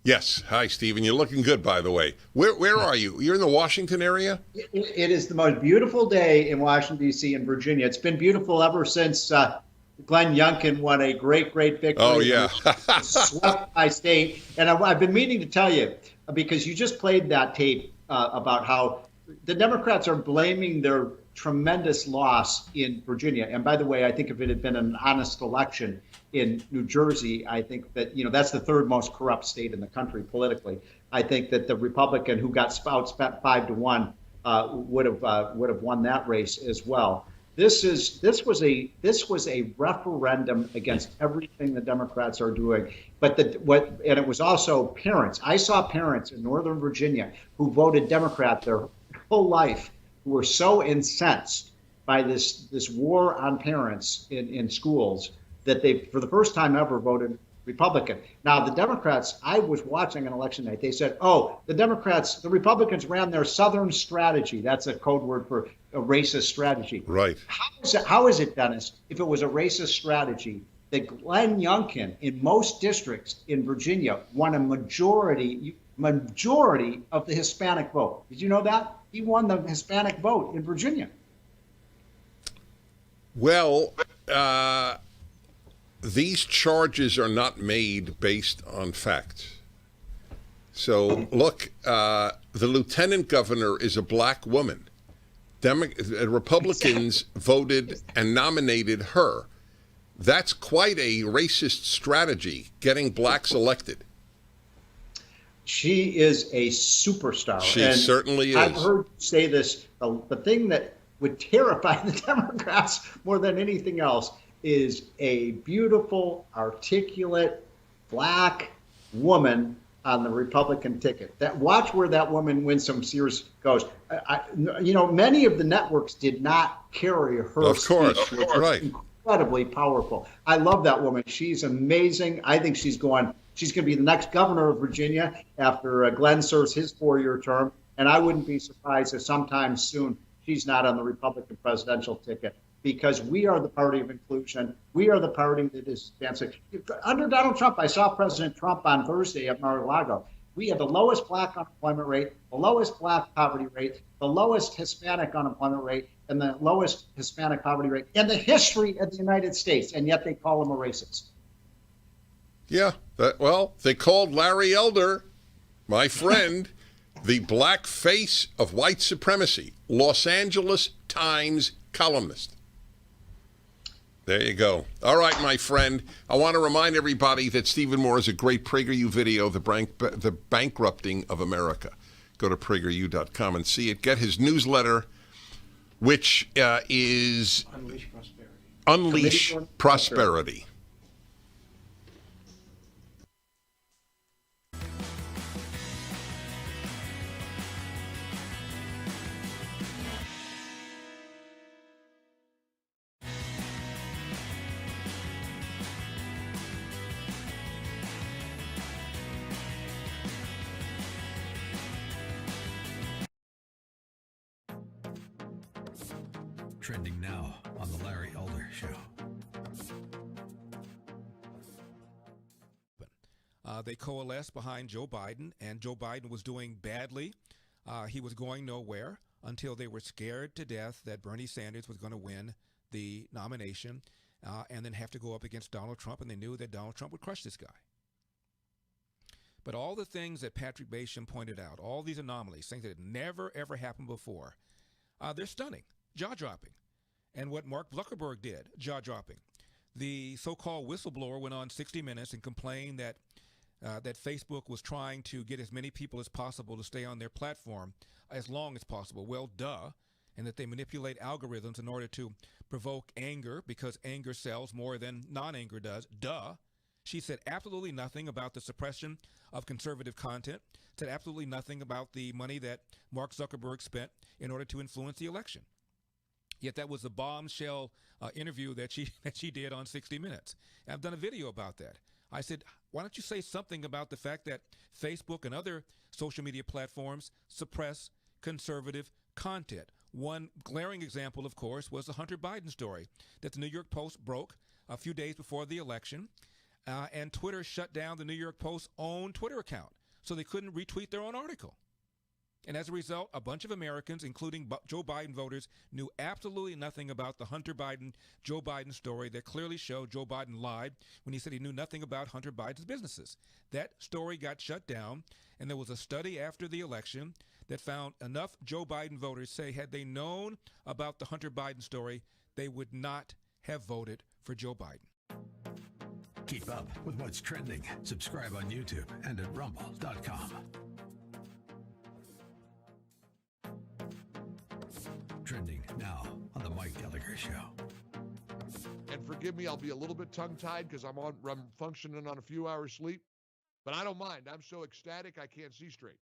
Yes. Hi, Stephen. You're looking good, by the way. Where are you? You're in the Washington area? It is the most beautiful day in Washington, D.C. and Virginia. It's been beautiful ever since Glenn Youngkin won a great victory. Oh, yeah. Swept my state. And I've been meaning to tell you, because you just played that tape about how the Democrats are blaming their tremendous loss in Virginia. And by the way, I think if it had been an honest election in New Jersey, I think that, that's the third most corrupt state in the country politically. I think that the Republican who got outspent 5-1 would have won that race as well. This was a referendum against everything the Democrats are doing. But and it was also parents. I saw parents in Northern Virginia who voted Democrat their whole life, who were so incensed by this war on parents in schools that they, for the first time ever, voted Republican. Now, the Democrats, I was watching on election night, they said, oh, the Republicans ran their Southern strategy. That's a code word for a racist strategy. Right. How is it, Dennis, if it was a racist strategy, that Glenn Youngkin in most districts in Virginia won a majority of the Hispanic vote? Did you know that? He won the Hispanic vote in Virginia. Well, these charges are not made based on facts. So, look, the lieutenant governor is a black woman. Republicans voted and nominated her. That's quite a racist strategy, getting blacks elected. She is a superstar. She certainly is. I've heard you say this, the thing that would terrify the Democrats more than anything else is a beautiful, articulate, black woman on the Republican ticket. Watch where that woman, Winsome Sears, goes. Many of the networks did not carry her speech, which was incredibly powerful. I love that woman. She's amazing. I think she's going to be the next governor of Virginia after Glenn serves his 4-year term. And I wouldn't be surprised if sometime soon she's not on the Republican presidential ticket, because we are the party of inclusion. We are the party that is advancing. Under Donald Trump, I saw President Trump on Thursday at Mar-a-Lago. We had the lowest black unemployment rate, the lowest black poverty rate, the lowest Hispanic unemployment rate, and the lowest Hispanic poverty rate in the history of the United States, and yet they call him a racist. Yeah, they called Larry Elder, my friend, the black face of white supremacy, Los Angeles Times columnist. There you go. All right, my friend. I want to remind everybody that Stephen Moore has a great PragerU video, The Bankrupting of America. Go to PragerU.com and see it. Get his newsletter, which is Unleash Prosperity. Unleash Prosperity. Trending now on The Larry Elder Show. They coalesced behind Joe Biden, and Joe Biden was doing badly. He was going nowhere until they were scared to death that Bernie Sanders was going to win the nomination and then have to go up against Donald Trump, and they knew that Donald Trump would crush this guy. But all the things that Patrick Basham pointed out, all these anomalies, things that had never, ever happened before, they're stunning. Jaw-dropping. And what Mark Zuckerberg did, jaw-dropping. The so-called whistleblower went on 60 Minutes and complained that that Facebook was trying to get as many people as possible to stay on their platform as long as possible. Well, duh. And that they manipulate algorithms in order to provoke anger because anger sells more than non-anger does. Duh. She said absolutely nothing about the suppression of conservative content, said absolutely nothing about the money that Mark Zuckerberg spent in order to influence the election. Yet that was the bombshell interview that she did on 60 Minutes. And I've done a video about that. I said, why don't you say something about the fact that Facebook and other social media platforms suppress conservative content? One glaring example, of course, was the Hunter Biden story that the New York Post broke a few days before the election, and Twitter shut down the New York Post's own Twitter account, so they couldn't retweet their own article. And as a result, a bunch of Americans, including Joe Biden voters, knew absolutely nothing about the Hunter Biden-Joe Biden story that clearly showed Joe Biden lied when he said he knew nothing about Hunter Biden's businesses. That story got shut down, and there was a study after the election that found enough Joe Biden voters say had they known about the Hunter Biden story, they would not have voted for Joe Biden. Keep up with what's trending. Subscribe on YouTube and at rumble.com. Trending now on the Mike Gallagher Show. And forgive me, I'll be a little bit tongue-tied because I'm functioning on a few hours sleep, but I don't mind. I'm so ecstatic I can't see straight.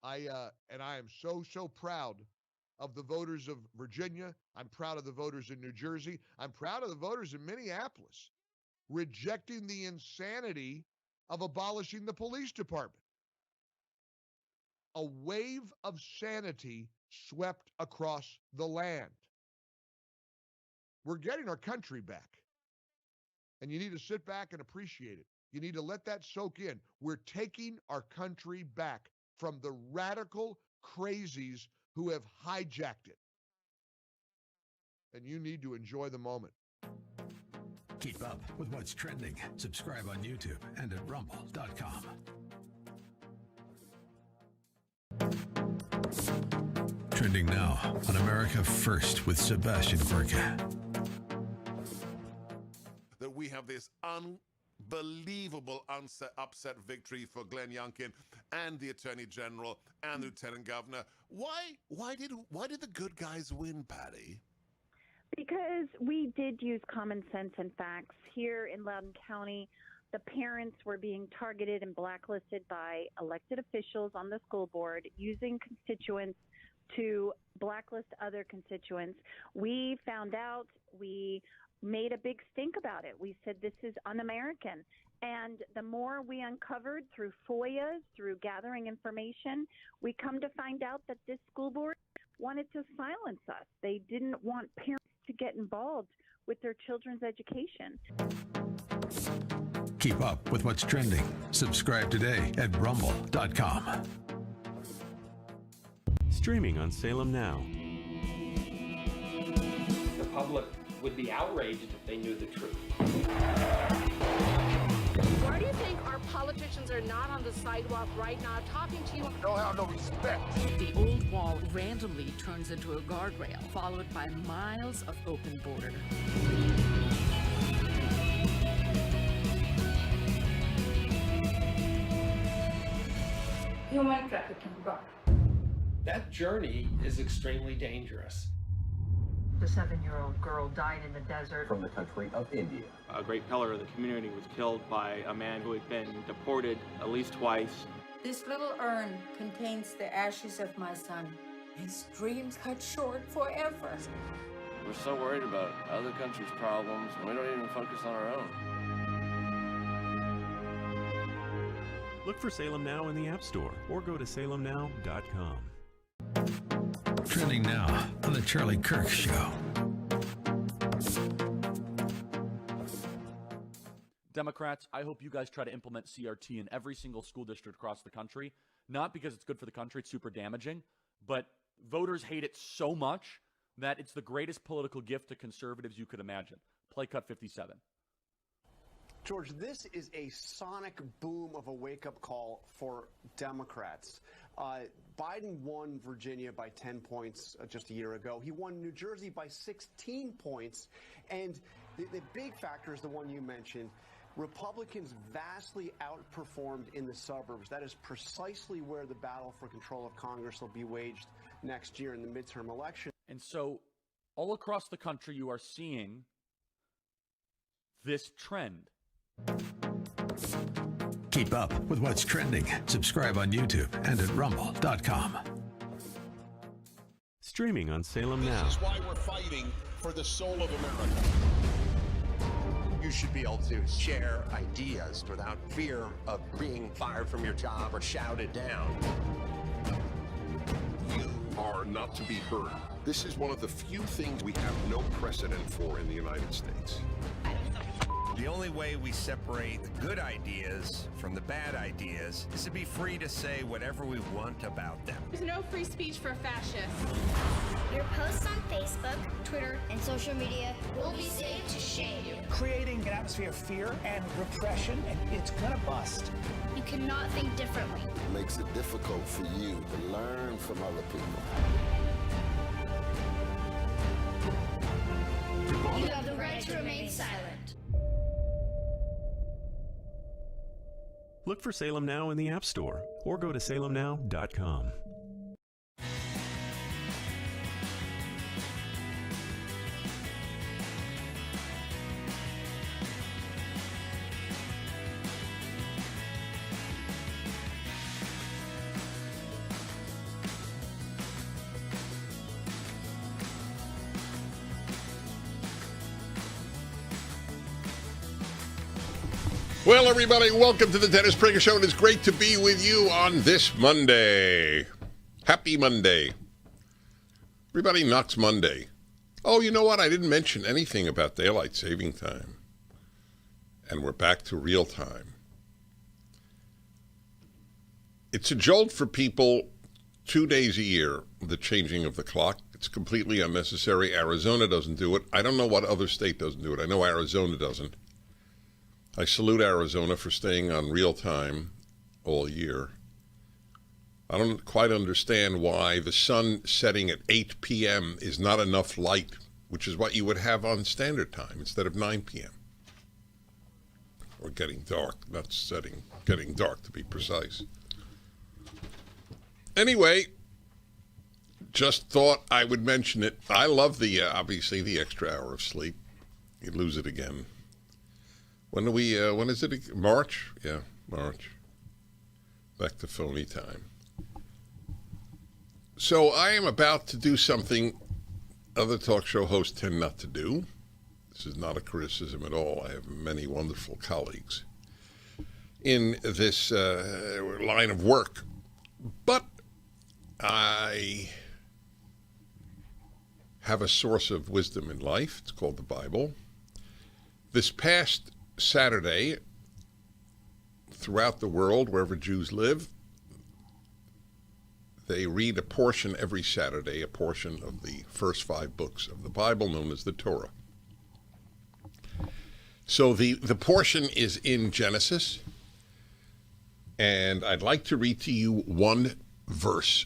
I am so proud of the voters of Virginia. I'm proud of the voters in New Jersey. I'm proud of the voters in Minneapolis rejecting the insanity of abolishing the police department. A wave of sanity swept across the land. We're getting our country back. And you need to sit back and appreciate it. You need to let that soak in. We're taking our country back from the radical crazies who have hijacked it. And you need to enjoy the moment. Keep up with what's trending. Subscribe on YouTube and at rumble.com. Trending now on America First with Sebastian Gorka. That we have this unbelievable upset victory for Glenn Youngkin and the Attorney General and the Lieutenant Governor. Why did the good guys win, Patty? Because we did use common sense and facts. Here in Loudoun County, the parents were being targeted and blacklisted by elected officials on the school board using constituents to blacklist other constituents. We found out, we made a big stink about it. We said this is un-American. And the more we uncovered through FOIAs, through gathering information, we come to find out that this school board wanted to silence us. They didn't want parents to get involved with their children's education. Keep up with what's trending. Subscribe today at rumble.com. Streaming on Salem Now. The public would be outraged if they knew the truth. Why do you think our politicians are not on the sidewalk right now talking to you? Don't have no respect. The old wall randomly turns into a guardrail, followed by miles of open border. Human trafficking gone. That journey is extremely dangerous. The 7-year-old girl died in the desert. From the country of India. A great pillar of the community was killed by a man who had been deported at least twice. This little urn contains the ashes of my son. His dreams cut short forever. We're so worried about other countries' problems, and we don't even focus on our own. Look for Salem Now in the App Store or go to salemnow.com. Trending now on the Charlie Kirk Show. Democrats, I hope you guys try to implement CRT in every single school district across the country. Not because it's good for the country, it's super damaging, but voters hate it so much that it's the greatest political gift to conservatives you could imagine. Play cut 57. George, this is a sonic boom of a wake-up call for Democrats. Biden won Virginia by 10 points just a year ago. He won New Jersey by 16 points. And the big factor is the one you mentioned. Republicans vastly outperformed in the suburbs. That is precisely where the battle for control of Congress will be waged next year in the midterm election. And so all across the country, you are seeing this trend. Keep up with what's trending. Subscribe on YouTube and at rumble.com. Streaming on Salem Now. This is why we're fighting for the soul of America. You should be able to share ideas without fear of being fired from your job or shouted down. You are not to be heard. This is one of the few things we have no precedent for in the United States. The only way we separate the good ideas from the bad ideas is to be free to say whatever we want about them. There's no free speech for fascists. Your posts on Facebook, Twitter, and social media will be saved to shame you. Creating an atmosphere of fear and repression, and it's gonna bust. You cannot think differently. It makes it difficult for you to learn from other people. You have the right to remain silent. Look for Salem Now in the App Store or go to salemnow.com. Well, everybody, welcome to the Dennis Prager Show. It is great to be with you on this Monday. Happy Monday. Everybody knocks Monday. Oh, you know what? I didn't mention anything about daylight saving time. And we're back to real time. It's a jolt for people 2 days a year, the changing of the clock. It's completely unnecessary. Arizona doesn't do it. I don't know what other state doesn't do it. I know Arizona doesn't. I salute Arizona for staying on real time all year. I don't quite understand why the sun setting at 8 p.m. is not enough light, which is what you would have on standard time instead of 9 p.m. Or getting dark, not setting, getting dark to be precise. Anyway, just thought I would mention it. I love obviously the extra hour of sleep. You lose it again. When is it? March? Yeah, March. Back to phony time. So I am about to do something other talk show hosts tend not to do. This is not a criticism at all. I have many wonderful colleagues in this line of work. But I have a source of wisdom in life. It's called the Bible. This past Saturday, throughout the world, wherever Jews live, they read a portion every Saturday, a portion of the first 5 books of the Bible, known as the Torah. So the portion is in Genesis, and I'd like to read to you one verse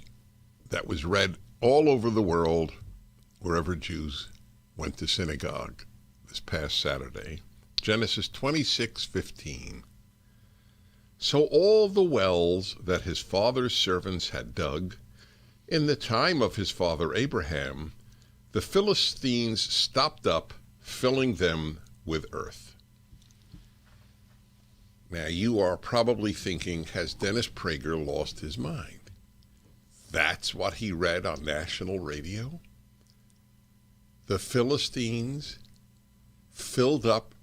that was read all over the world, wherever Jews went to synagogue this past Saturday. Genesis 26:15. So all the wells that his father's servants had dug in the time of his father Abraham, the Philistines stopped up, filling them with earth. Now you are probably thinking, has Dennis Prager lost his mind? That's what he read on national radio? The Philistines filled up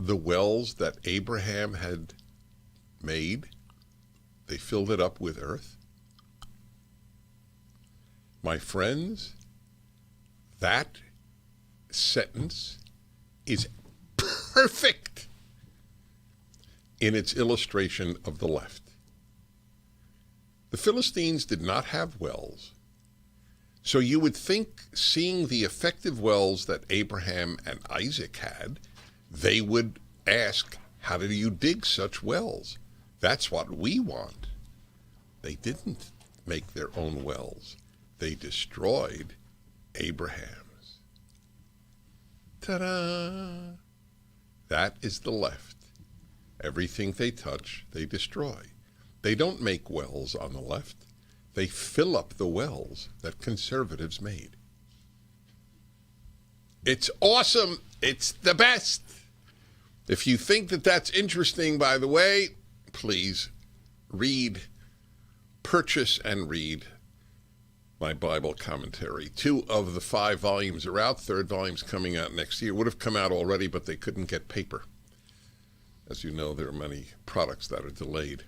the wells that Abraham had made. They filled it up with earth. My friends, that sentence is perfect in its illustration of the left. The Philistines did not have wells. So you would think, seeing the effective wells that Abraham and Isaac had, they would ask, how do you dig such wells? That's what we want. They didn't make their own wells. They destroyed Abraham's. Ta-da! That is the left. Everything they touch, they destroy. They don't make wells on the left. They fill up the wells that conservatives made. It's awesome. It's the best. If you think that that's interesting, by the way, please purchase and read my Bible commentary. 2 of the 5 volumes are out. 3rd volume's coming out next year. Would have come out already, but they couldn't get paper. As you know, there are many products that are delayed.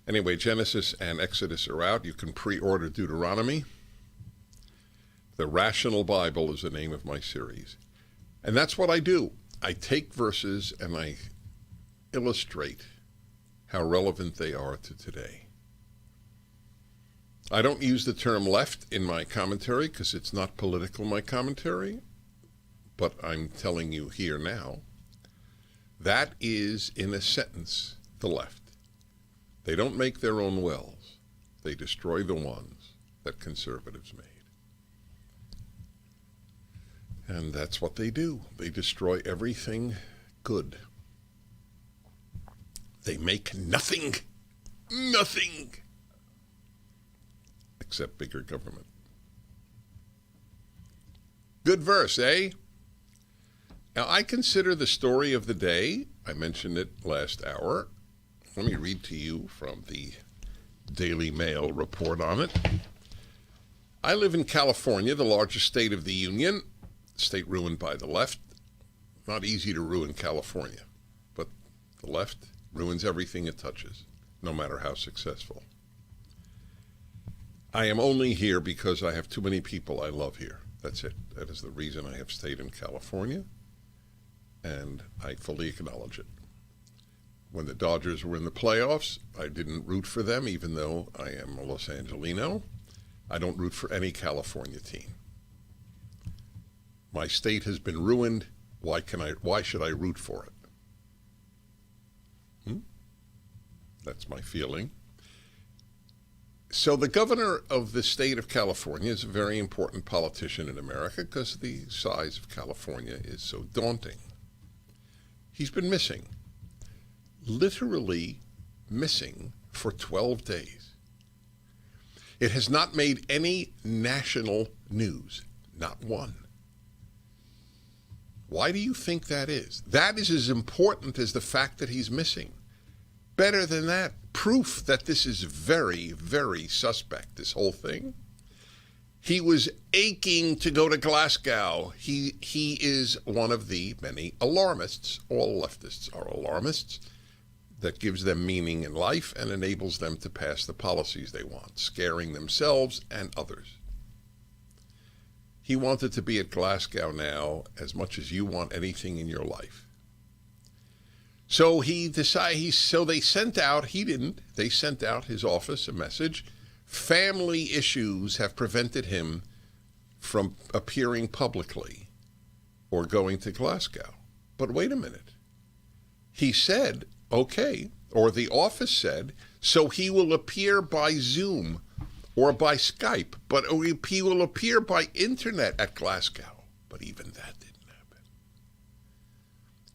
Anyway, Genesis and Exodus are out. You can pre-order Deuteronomy. The Rational Bible is the name of my series. And that's what I do. I take verses and I illustrate how relevant they are to today. I don't use the term left in my commentary because it's not political, my commentary, but I'm telling you here now, that is, in a sentence, the left. They don't make their own wells. They destroy the ones that conservatives made. And that's what they do. They destroy everything good. They make nothing, except bigger government. Good verse, eh? Now, I consider the story of the day, I mentioned it last hour. Let me read to you from the Daily Mail report on it. I live in California, the largest state of the Union. State ruined by the left. Not easy to ruin California, but The left ruins everything it touches, no matter how successful. I am only here because I have too many people I love here. That's it. That is the reason I have stayed in California, and I fully acknowledge it. When the Dodgers were in the playoffs, I didn't root for them, even though I am a Los Angelino. I don't root for any California team. My state has been ruined. Why should I root for it? That's my feeling. So the governor of the state of California is a very important politician in America because the size of California is so daunting. He's been missing, literally missing for 12 days. It has not made any national news, not one. Why do you think that is? That is as important as the fact that he's missing. Better than that, proof that this is very, very suspect, this whole thing. He was aching to go to Glasgow. He is one of the many alarmists. All leftists are alarmists. That gives them meaning in life and enables them to pass the policies they want, scaring themselves and others. He wanted to be at Glasgow now as much as you want anything in your life. So they sent out, they sent out his office a message. Family issues have prevented him from appearing publicly or going to Glasgow. But wait a minute. He said, okay, or the office said, so he will appear by Zoom or by Skype, but he will appear by internet at Glasgow. But even that didn't happen.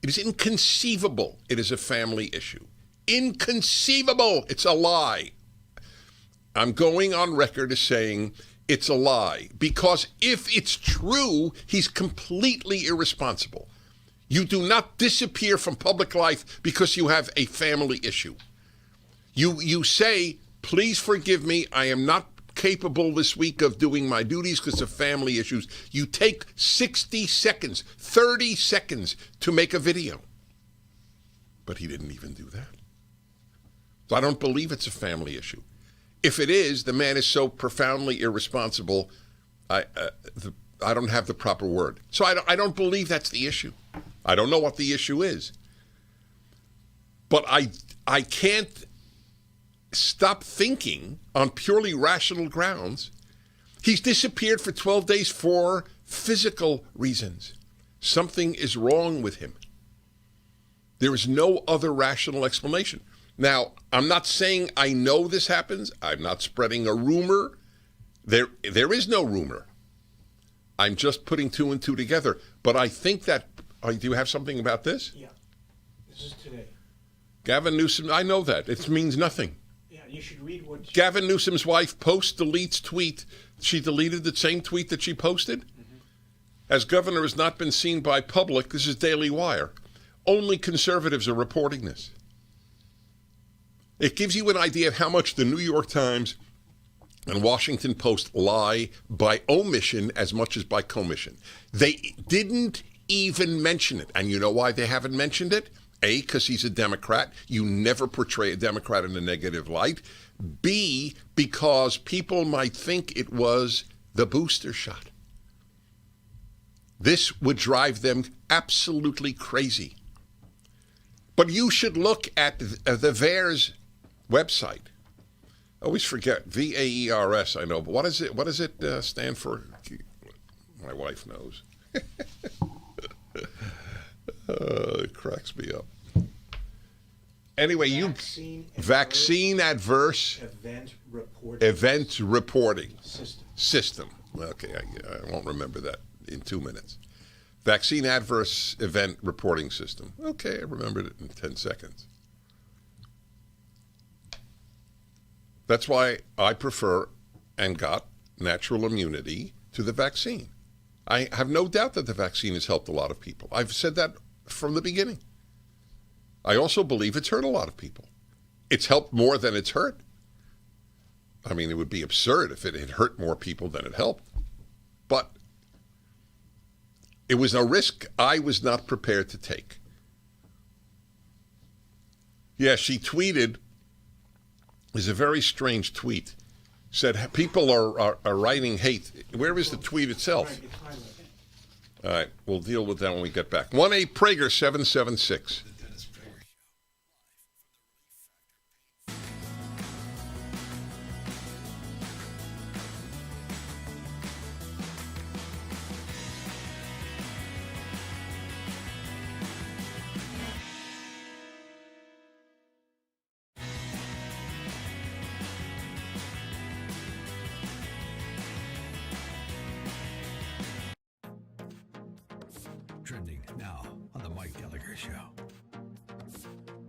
It is inconceivable it is a family issue. Inconceivable. It's a lie. I'm going on record as saying it's a lie, because if it's true, he's completely irresponsible. You do not disappear from public life because you have a family issue. You say, please forgive me, I am not capable this week of doing my duties because of family issues. You take 60 seconds, 30 seconds to make a video. But he didn't even do that. So I don't believe it's a family issue. If it is, the man is so profoundly irresponsible, I don't have the proper word. So I don't believe that's the issue. I don't know what the issue is. But I can't stop thinking on purely rational grounds. He's disappeared for 12 days for physical reasons. Something is wrong with him. There is no other rational explanation. Now, I'm not saying I know this happens. I'm not spreading a rumor. There is no rumor. I'm just putting two and two together. But I think that, do you have something about this? Yeah. This is today. Gavin Newsom, I know that. It means nothing. Yeah, you should read what... Gavin Newsom's wife deletes tweet. She deleted the same tweet that she posted. As governor has not been seen by public, this is Daily Wire. Only conservatives are reporting this. It gives you an idea of how much the New York Times and Washington Post lie by omission as much as by commission. They didn't even mention it. And you know why they haven't mentioned it? A, because he's a Democrat. You never portray a Democrat in a negative light. B, because people might think it was the booster shot. This would drive them absolutely crazy. But you should look at the VAERS website. I always forget, VAERS, I know, but what does it stand for? My wife knows. It cracks me up. Anyway, vaccine adverse event reporting system. Okay, I won't remember that in 2 minutes. Vaccine adverse event reporting system. Okay, I remembered it in 10 seconds. That's why I prefer and got natural immunity to the vaccine. I have no doubt that the vaccine has helped a lot of people. I've said that from the beginning. I also believe it's hurt a lot of people. It's helped more than it's hurt. I mean, it would be absurd if it had hurt more people than it helped. But it was a risk I was not prepared to take. Yeah, she tweeted, it's a very strange tweet, said people are writing hate. Where is the tweet itself? All right, we'll deal with that when we get back. 1-8-Prager 776. Trending now on the Mike Gallagher Show.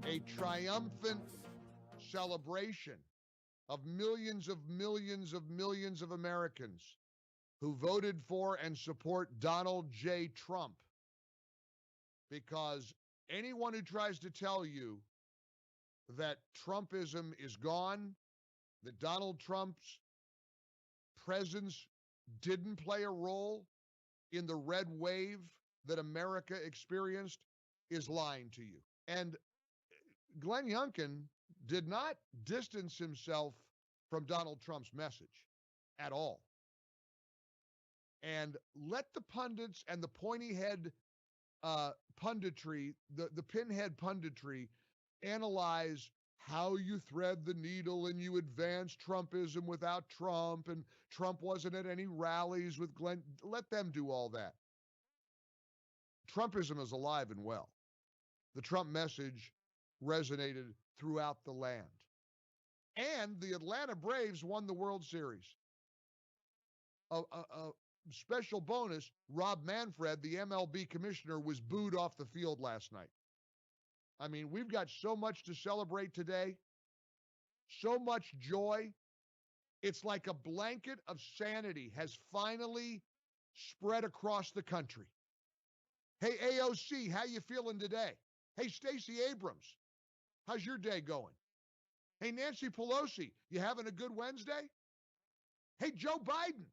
A triumphant celebration of millions of Americans who voted for and support Donald J. Trump. Because anyone who tries to tell you that Trumpism is gone, that Donald Trump's presence didn't play a role in the red wave that America experienced is lying to you. And Glenn Youngkin did not distance himself from Donald Trump's message at all. And let the pundits and the pointy head punditry, the pinhead punditry, analyze how you thread the needle and you advance Trumpism without Trump, and Trump wasn't at any rallies with Glenn. Let them do all that. Trumpism is alive and well. The Trump message resonated throughout the land. And the Atlanta Braves won the World Series. A special bonus, Rob Manfred, the MLB commissioner, was booed off the field last night. I mean, we've got so much to celebrate today, so much joy. It's like a blanket of sanity has finally spread across the country. Hey, AOC, how you feeling today? Hey, Stacey Abrams, how's your day going? Hey, Nancy Pelosi, you having a good Wednesday? Hey, Joe Biden,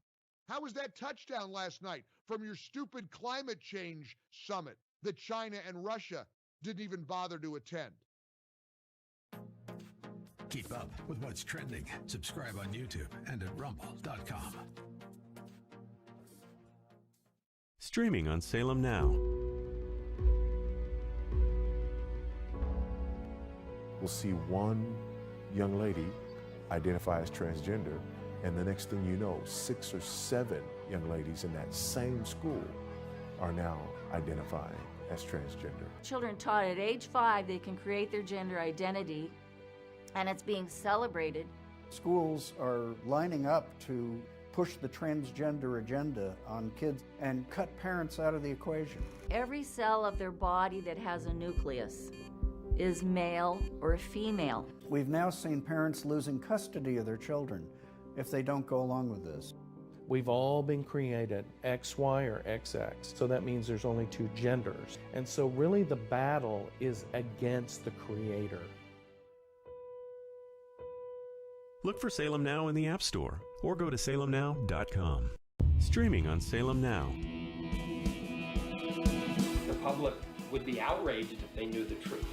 how was that touchdown last night from your stupid climate change summit that China and Russia didn't even bother to attend? Keep up with what's trending. Subscribe on YouTube and at rumble.com. Streaming on Salem Now. We'll see one young lady identify as transgender, and the next thing you know, 6 or 7 young ladies in that same school are now identifying as transgender. Children taught at age 5 they can create their gender identity, and it's being celebrated. Schools are lining up to push the transgender agenda on kids and cut parents out of the equation. Every cell of their body that has a nucleus is male or female. We've now seen parents losing custody of their children if they don't go along with this. We've all been created XY or XX, so that means there's only 2 genders. And so really the battle is against the creator. Look for Salem Now in the App Store or go to salemnow.com. Streaming on Salem Now. The public would be outraged if they knew the truth.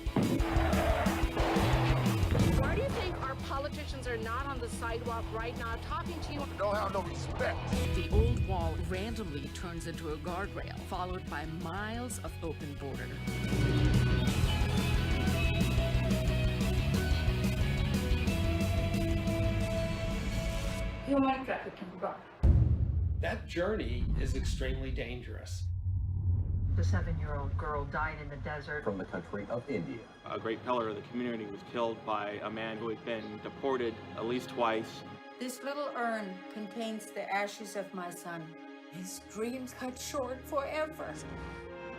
Why do you think our politicians are not on the sidewalk right now talking to you? Don't have no respect. The old wall randomly turns into a guardrail, followed by miles of open border. Human trafficking. That journey is extremely dangerous. The 7-year-old girl died in the desert. From the country of India. A great pillar of the community was killed by a man who had been deported at least twice. This little urn contains the ashes of my son. His dreams cut short forever.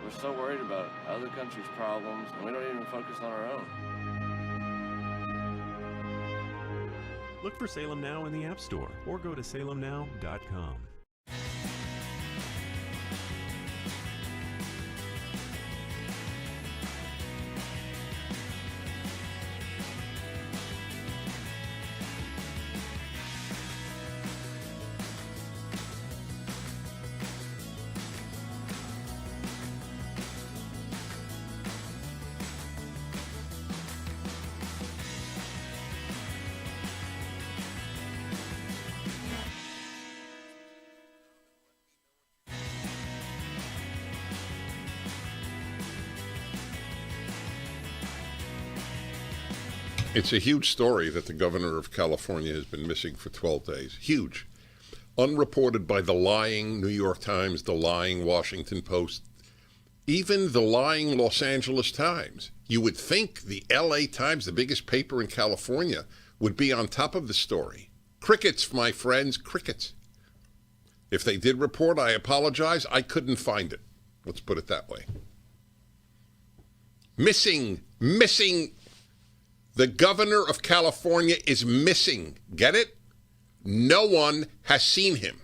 We're so worried about other countries' problems, and we don't even focus on our own. Look for Salem Now in the App Store or go to salemnow.com. It's a huge story that the governor of California has been missing for 12 days. Huge. Unreported by the lying New York Times, the lying Washington Post, even the lying Los Angeles Times. You would think the LA Times, the biggest paper in California, would be on top of the story. Crickets, my friends, crickets. If they did report, I apologize. I couldn't find it. Let's put it that way. Missing. The governor of California is missing. Get it? No one has seen him,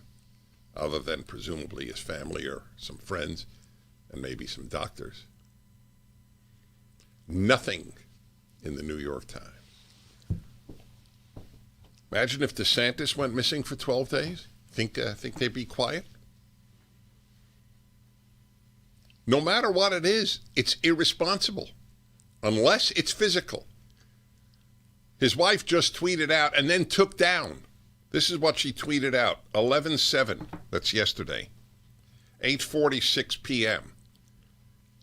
other than presumably his family or some friends and maybe some doctors. Nothing in the New York Times. Imagine if DeSantis went missing for 12 days. Think they'd be quiet? No matter what it is, it's irresponsible, unless it's physical. His wife just tweeted out and then took down. This is what she tweeted out, 11/7, that's yesterday, 8:46 p.m.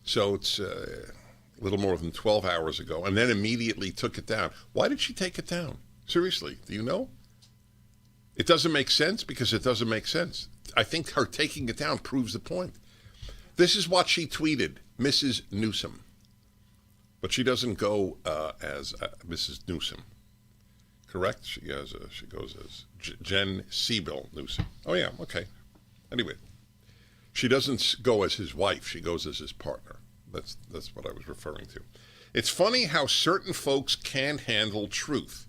So it's a little more than 12 hours ago, and then immediately took it down. Why did she take it down? Seriously, do you know? It doesn't make sense because it doesn't make sense. I think her taking it down proves the point. This is what she tweeted, Mrs. Newsom. But she doesn't go as Mrs. Newsom. Correct? She goes as Jen Siebel Newsom. Oh, yeah, okay. Anyway, she doesn't go as his wife. She goes as his partner. That's what I was referring to. It's funny how certain folks can't handle truth.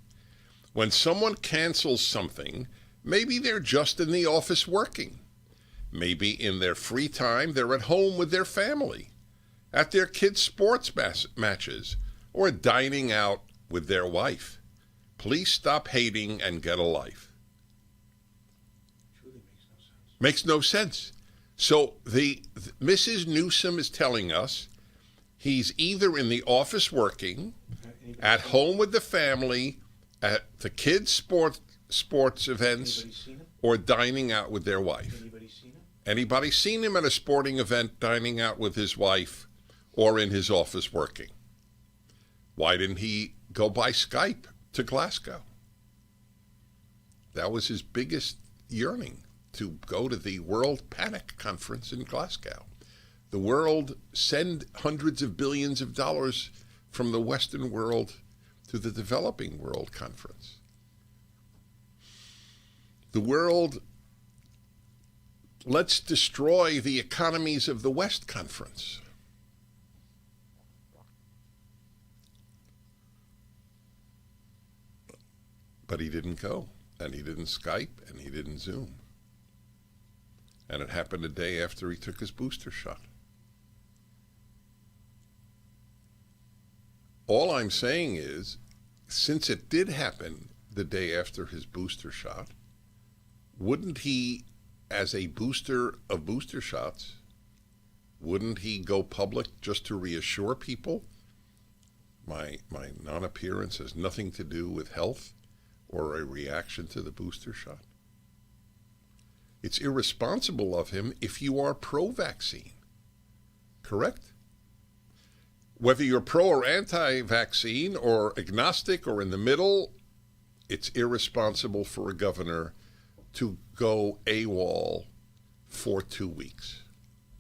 When someone cancels something, maybe they're just in the office working. Maybe in their free time, they're at home with their family, at their kids' sports matches, or dining out with their wife. Please stop hating and get a life. Truly makes no sense. Makes no sense. So Mrs. Newsom is telling us he's either in the office working, at home with the family, at the kids' sports events, or dining out with their wife. Anybody seen him at a sporting event dining out with his wife or in his office working? Why didn't he go by Skype to Glasgow? That was his biggest yearning, to go to the World Panic Conference in Glasgow. The world send hundreds of billions of dollars from the Western world to the developing world conference. The world, let's destroy the economies of the West conference. But he didn't go, and he didn't Skype, and he didn't Zoom. And it happened a day after he took his booster shot. All I'm saying is, since it did happen the day after his booster shot, wouldn't he, as a booster of booster shots, wouldn't he go public just to reassure people my non-appearance has nothing to do with health or a reaction to the booster shot? It's irresponsible of him if you are pro-vaccine, correct? Whether you're pro or anti-vaccine or agnostic or in the middle, it's irresponsible for a governor to go AWOL for 2 weeks.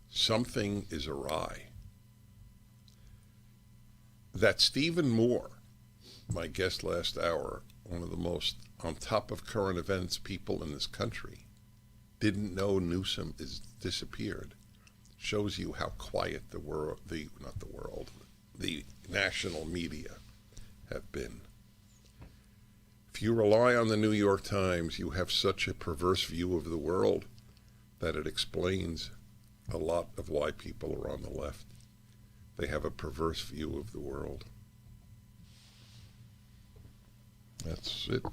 Something is awry. That Stephen Moore, my guest last hour, one of the most on top of current events people in this country, didn't know Newsom is disappeared, shows you how quiet the national media have been. If you rely on the New York Times, you have such a perverse view of the world that it explains a lot of why people are on the left. They have a perverse view of the world. That's it.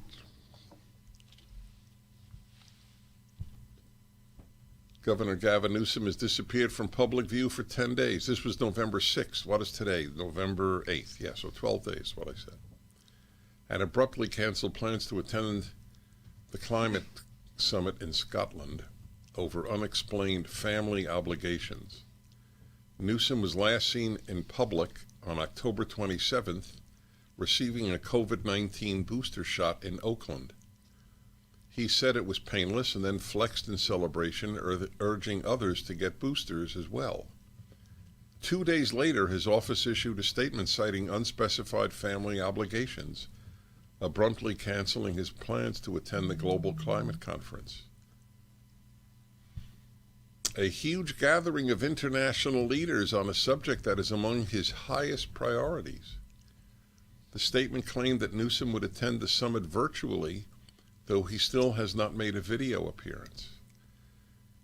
Governor Gavin Newsom has disappeared from public view for 10 days. This was November 6th. What is today? November 8th. Yeah, so 12 days, what I said. And abruptly canceled plans to attend the climate summit in Scotland over unexplained family obligations. Newsom was last seen in public on October 27th receiving a COVID-19 booster shot in Oakland. He said it was painless and then flexed in celebration, urging others to get boosters as well. 2 days later, his office issued a statement citing unspecified family obligations, abruptly canceling his plans to attend the global climate conference. A huge gathering of international leaders on a subject that is among his highest priorities. The statement claimed that Newsom would attend the summit virtually, though he still has not made a video appearance.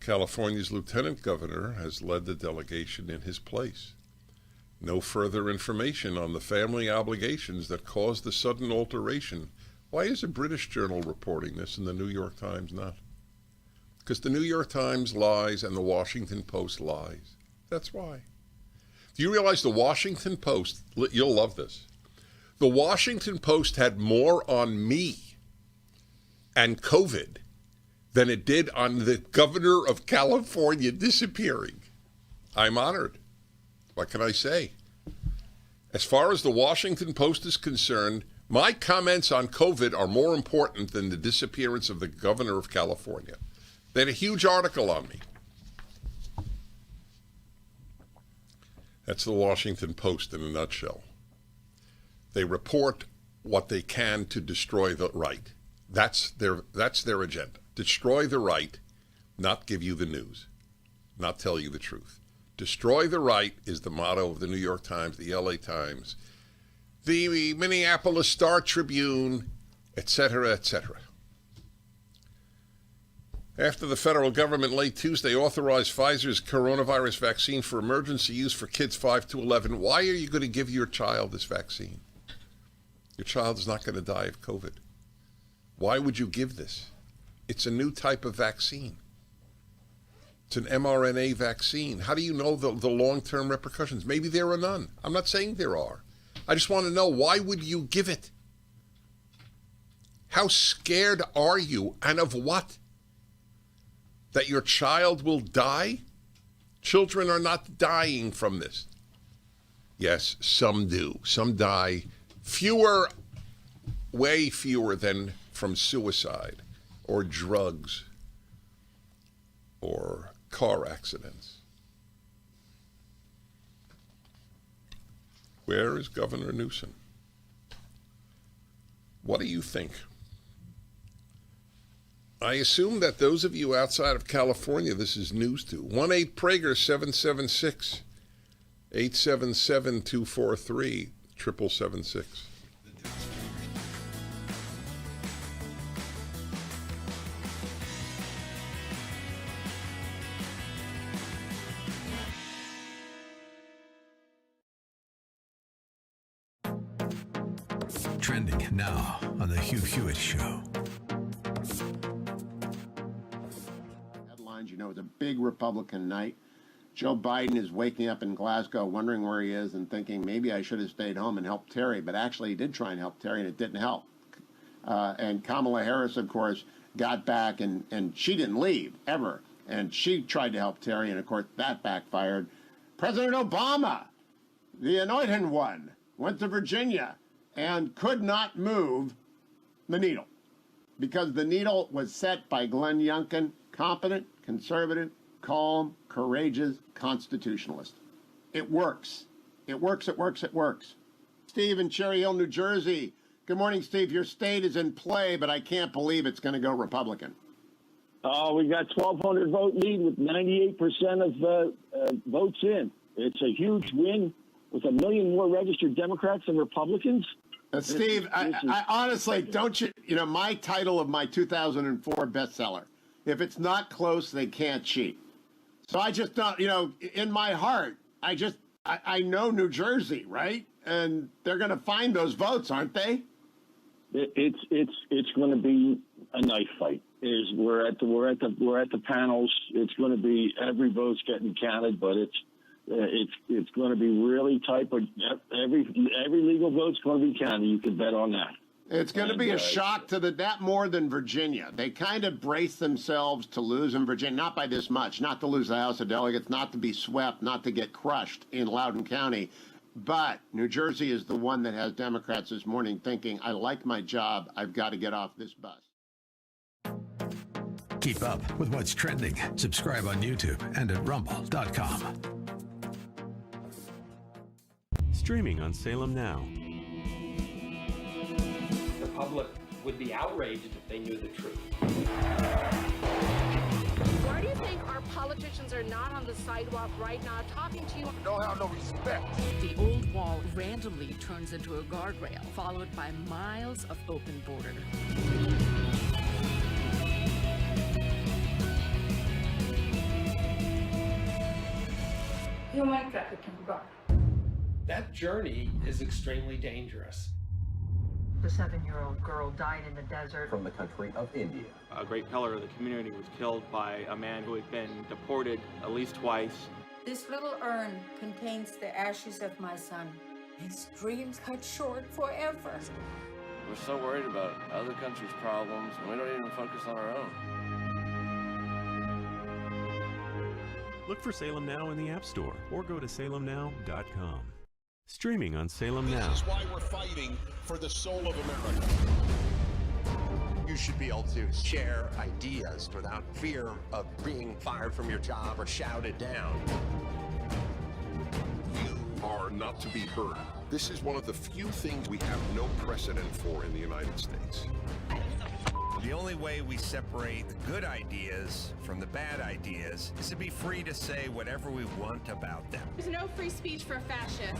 California's lieutenant governor has led the delegation in his place. No further information on the family obligations that caused the sudden alteration. Why is a British journal reporting this and the New York Times not? Because the New York Times lies and the Washington Post lies. That's why. Do you realize the Washington Post, you'll love this, the Washington Post had more on me and COVID than it did on the governor of California disappearing. I'm honored. What can I say? As far as the Washington Post is concerned, my comments on COVID are more important than the disappearance of the governor of California. They had a huge article on me. That's the Washington Post in a nutshell. They report what they can to destroy the right. That's their agenda. Destroy the right, not give you the news, not tell you the truth. Destroy the right is the motto of the New York Times, the LA Times, the Minneapolis Star Tribune, etc., etc. After the federal government late Tuesday authorized Pfizer's coronavirus vaccine for emergency use for kids 5 to 11, why are you going to give your child this vaccine? Your child is not going to die of COVID. Why would you give this? It's a new type of vaccine. It's an mRNA vaccine. How do you know the long-term repercussions? Maybe there are none. I'm not saying there are. I just want to know, why would you give it? How scared are you, and of what? That your child will die? Children are not dying from this. Yes, some do. Some die. Fewer, way fewer than from suicide or drugs or car accidents. Where is Governor Newsom? What do you think? I assume that those of you outside of California, this is news to. 1-8-PRAGER 776 877-243 776. Trending now on the Hugh Hewitt Show. Headlines, you know, it's a big Republican night. Joe Biden is waking up in Glasgow, wondering where he is and thinking, maybe I should have stayed home and helped Terry. But actually, he did try and help Terry, and it didn't help. And Kamala Harris, of course, got back, and she didn't leave, ever. And she tried to help Terry, and, of course, that backfired. President Obama, the anointed one, went to Virginia and could not move the needle because the needle was set by Glenn Youngkin, competent, conservative, calm, courageous constitutionalist. It works. It works, it works, it works. Steve in Cherry Hill, New Jersey. Good morning, Steve. Your state is in play, but I can't believe it's going to go Republican. Oh, we got 1,200 vote lead with 98% of votes in. It's a huge win with 1 million more registered Democrats than Republicans. Steve, I honestly, don't you know, my title of my 2004 bestseller, if it's not close, they can't cheat. So I just don't, you know, in my heart, I know New Jersey, right? And they're going to find those votes, aren't they? It's going to be a knife fight. We're at the panels. It's going to be every vote's getting counted, but it's going to be really tight. But every legal vote's going to be counted. You can bet on that. It's going to be a shock to that more than Virginia. They kind of brace themselves to lose in Virginia, not by this much, not to lose the House of Delegates, not to be swept, not to get crushed in Loudoun County. But New Jersey is the one that has Democrats this morning thinking, I like my job, I've got to get off this bus. Keep up with what's trending. Subscribe on YouTube and at rumble.com. Streaming on Salem Now. The public would be outraged if they knew the truth. Why do you think our politicians are not on the sidewalk right now talking to you? Don't have no respect. The old wall randomly turns into a guardrail, followed by miles of open border. Human trafficking brought. That journey is extremely dangerous. The 7-year-old girl died in the desert. From the country of India. A great pillar of the community was killed by a man who had been deported at least twice. This little urn contains the ashes of my son. His dreams cut short forever. We're so worried about other countries' problems, and we don't even focus on our own. Look for Salem Now in the App Store or go to salemnow.com. Streaming on Salem Now. This is why we're fighting for the soul of America. You should be able to share ideas without fear of being fired from your job or shouted down. You are not to be heard. This is one of the few things we have no precedent for in the United States. The only way we separate the good ideas from the bad ideas is to be free to say whatever we want about them. There's no free speech for fascists.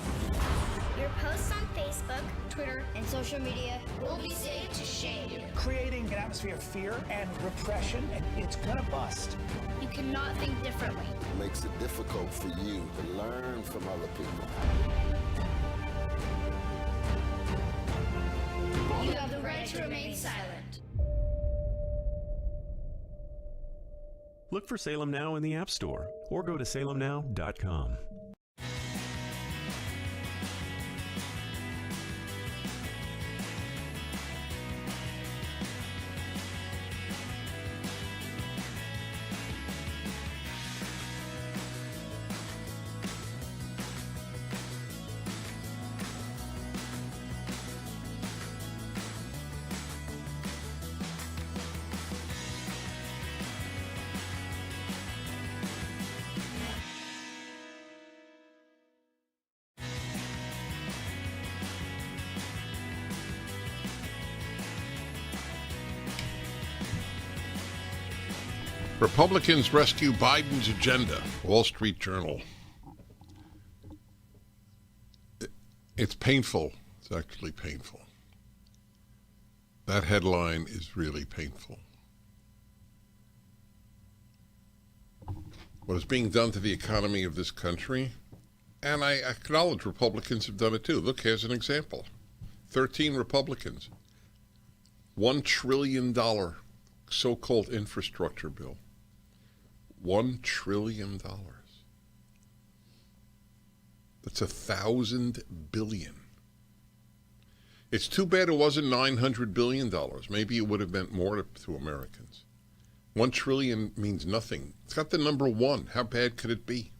Your posts on Facebook, Twitter, and social media will be saved to shame. Creating an atmosphere of fear and repression, and it's gonna bust. You cannot think differently. It makes it difficult for you to learn from other people. You have the right to remain silent. Look for Salem Now in the App Store or go to salemnow.com. Republicans rescue Biden's agenda. Wall Street Journal. It's painful. It's actually painful. That headline is really painful. What is being done to the economy of this country, and I acknowledge Republicans have done it too. Look, here's an example. 13 Republicans. $1 trillion so-called infrastructure bill. $1 trillion. That's 1,000 billion. It's too bad it wasn't $900 billion. Maybe it would have meant more to Americans. 1 trillion means nothing. It's got the number 1. How bad could it be?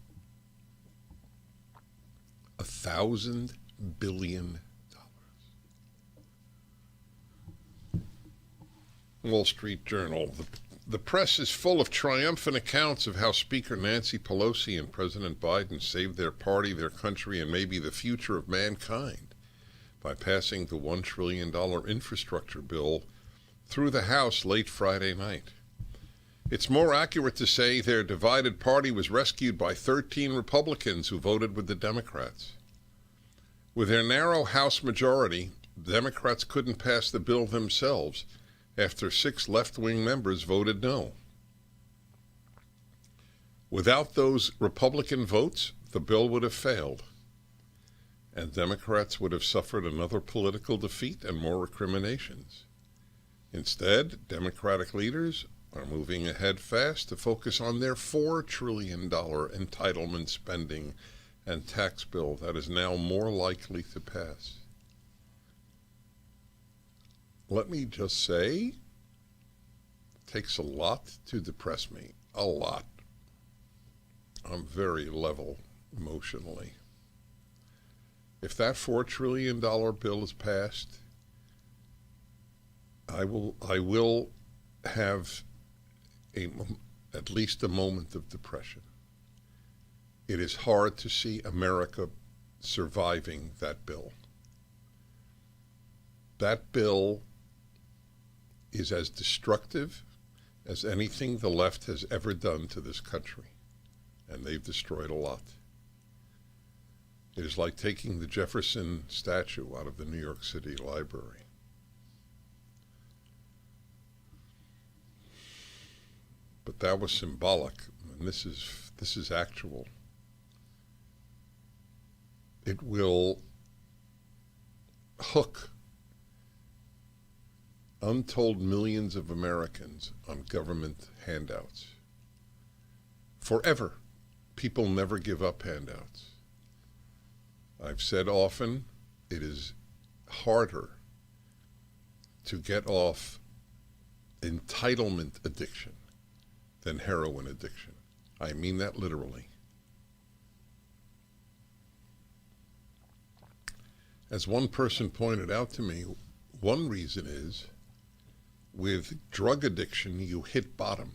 1,000 billion. Wall Street Journal. The press is full of triumphant accounts of how Speaker Nancy Pelosi and President Biden saved their party, their country, and maybe the future of mankind by passing the $1 trillion infrastructure bill through the House late Friday night. It's more accurate to say their divided party was rescued by 13 Republicans who voted with the Democrats. With their narrow House majority, Democrats couldn't pass the bill themselves after 6 left-wing members voted no. Without those Republican votes, the bill would have failed, and Democrats would have suffered another political defeat and more recriminations. Instead, Democratic leaders are moving ahead fast to focus on their $4 trillion entitlement spending and tax bill that is now more likely to pass. Let me just say, it takes a lot to depress me. A lot. I'm very level emotionally. If that $4 trillion bill is passed, I will have at least a moment of depression. It is hard to see America surviving that bill. That bill is as destructive as anything the left has ever done to this country, and they've destroyed a lot. It is like taking the Jefferson statue out of the New York City Library. But that was symbolic, and this is actual. It will hook untold millions of Americans on government handouts. Forever. People never give up handouts. I've said often, it is harder to get off entitlement addiction than heroin addiction. I mean that literally. As one person pointed out to me, one reason is with drug addiction, you hit bottom.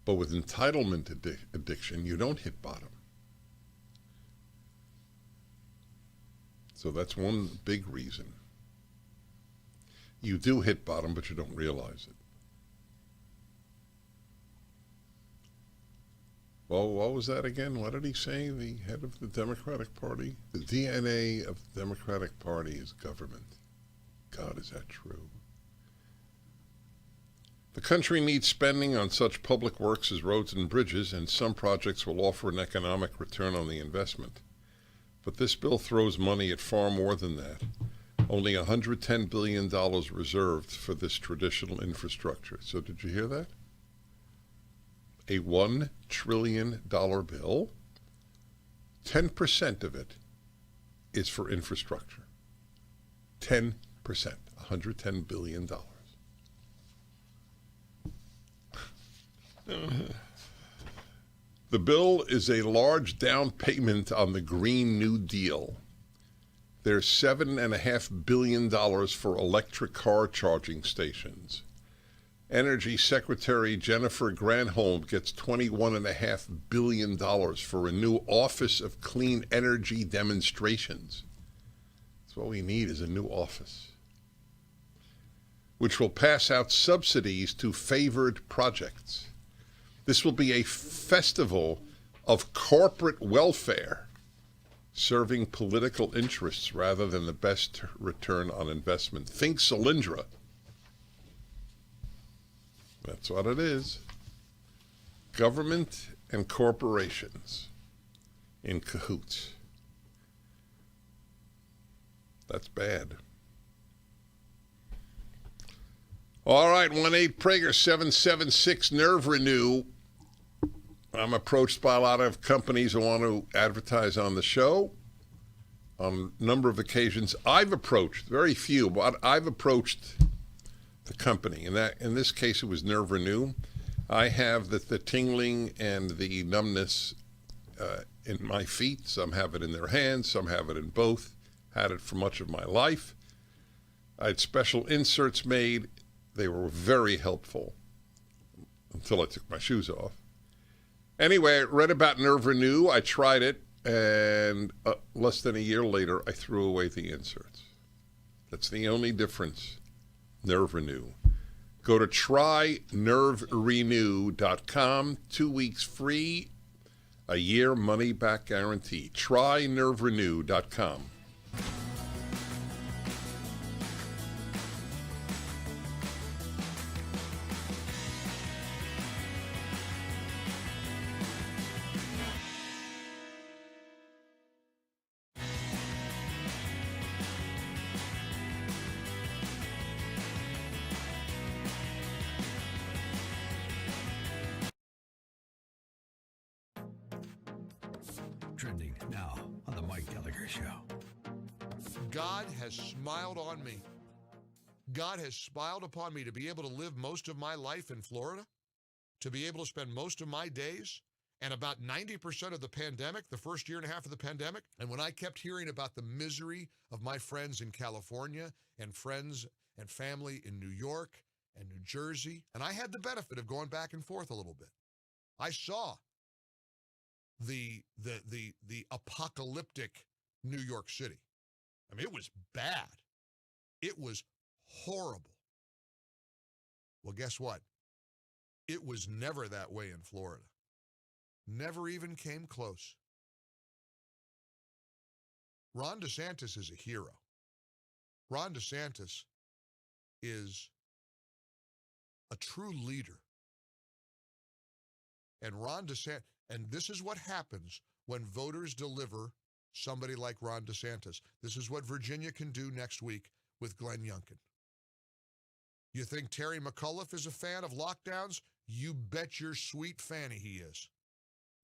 But with entitlement addiction, you don't hit bottom. So that's one big reason. You do hit bottom, but you don't realize it. Well, what was that again? What did he say, the head of the Democratic Party? The DNA of the Democratic Party is government. God, is that true? The country needs spending on such public works as roads and bridges, and some projects will offer an economic return on the investment. But this bill throws money at far more than that. Only $110 billion reserved for this traditional infrastructure. So did you hear that? A $1 trillion bill, 10% of it is for infrastructure. 10%, $110 billion. The bill is a large down payment on the Green New Deal. There's $7.5 billion for electric car charging stations. Energy Secretary Jennifer Granholm gets $21.5 billion for a new Office of Clean Energy demonstrations. That's what we need, is a new office, which will pass out subsidies to favored projects. This will be a festival of corporate welfare, serving political interests rather than the best return on investment. Think Solyndra. That's what it is. Government and corporations in cahoots. That's bad. All right, 1-8-PRAGER 776 Nerve Renew. I'm approached by a lot of companies who want to advertise on the show. On a number of occasions, I've approached, very few, but I've approached the company. And that, in this case, it was Nerve Renew. I have the tingling and the numbness in my feet. Some have it in their hands, some have it in both. Had it for much of my life. I had special inserts made. They were very helpful until I took my shoes off. Anyway, I read about Nerve Renew. I tried it, and less than a year later, I threw away the inserts. That's the only difference. Nerve Renew. Go to trynerverenew.com. 2 weeks free, a year money-back guarantee. Trynerverenew.com. Trending now on the Mike Gallagher Show. God has smiled on me. God has smiled upon me to be able to live most of my life in Florida, to be able to spend most of my days and about 90% of the pandemic, the first year and a half of the pandemic. And when I kept hearing about the misery of my friends in California and friends and family in New York and New Jersey, and I had the benefit of going back and forth a little bit, I saw the apocalyptic New York City. I mean, it was bad. It was horrible. Well, guess what? It was never that way in Florida. Never even came close. Ron DeSantis is a hero. Ron DeSantis is a true leader. And Ron DeSantis, and this is what happens when voters deliver somebody like Ron DeSantis. This is what Virginia can do next week with Glenn Youngkin. You think Terry McAuliffe is a fan of lockdowns? You bet your sweet fanny he is.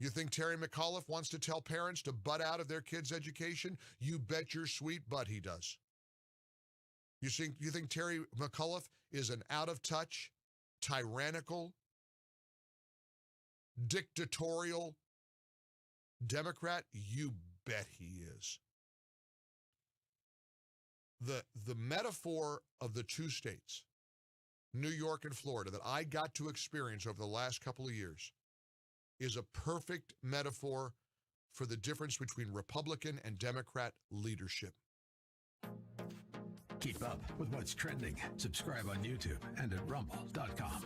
You think Terry McAuliffe wants to tell parents to butt out of their kids' education? You bet your sweet butt he does. You think Terry McAuliffe is an out-of-touch, tyrannical, dictatorial Democrat? You bet he is. The metaphor of the two states, New York and Florida, that I got to experience over the last couple of years is a perfect metaphor for the difference between Republican and Democrat leadership. Keep up with what's trending. Subscribe on YouTube and at rumble.com.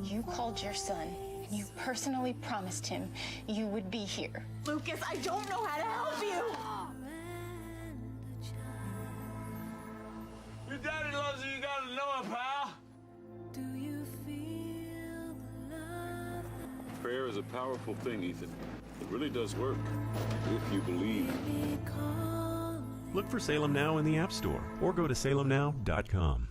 You called your son. You personally promised him you would be here. Lucas, I don't know how to help you. Your daddy loves you, you gotta know it, pal. Do you feel the love? Prayer is a powerful thing, Ethan. It really does work, if you believe. Look for Salem Now in the App Store or go to salemnow.com.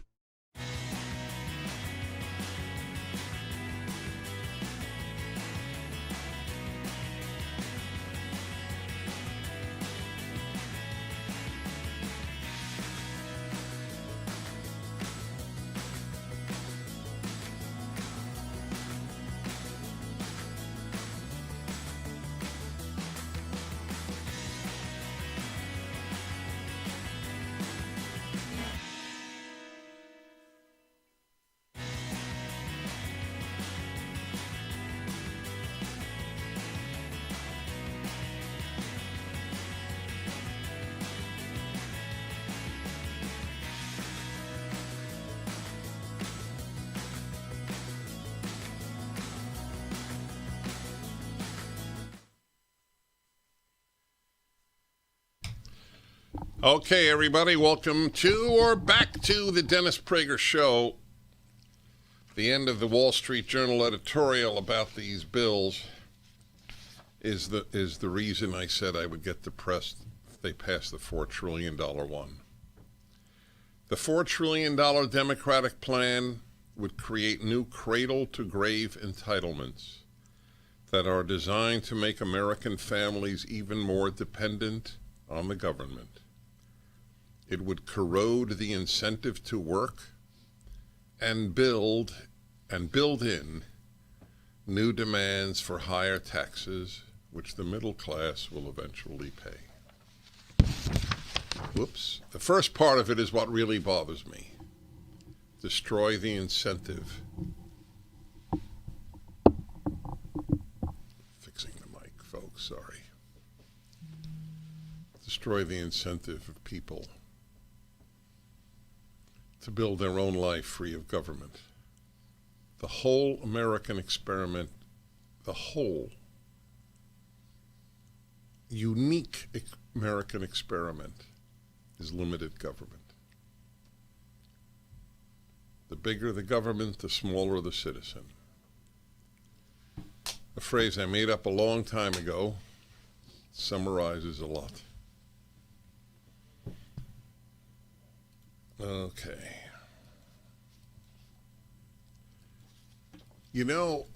Okay, everybody, welcome to or back to the Dennis Prager Show. The end of the Wall Street Journal editorial about these bills is the reason I said I would get depressed if they passed the $4 trillion one. The $4 trillion Democratic plan would create new cradle-to-grave entitlements that are designed to make American families even more dependent on the government. It would corrode the incentive to work and build in new demands for higher taxes, which the middle class will eventually pay. Whoops. The first part of it is what really bothers me. Destroy the incentive. Fixing the mic, folks, sorry. Destroy the incentive of people to build their own life free of government. The whole American experiment, the whole unique American experiment is limited government. The bigger the government, the smaller the citizen. A phrase I made up a long time ago summarizes a lot. Okay. You know,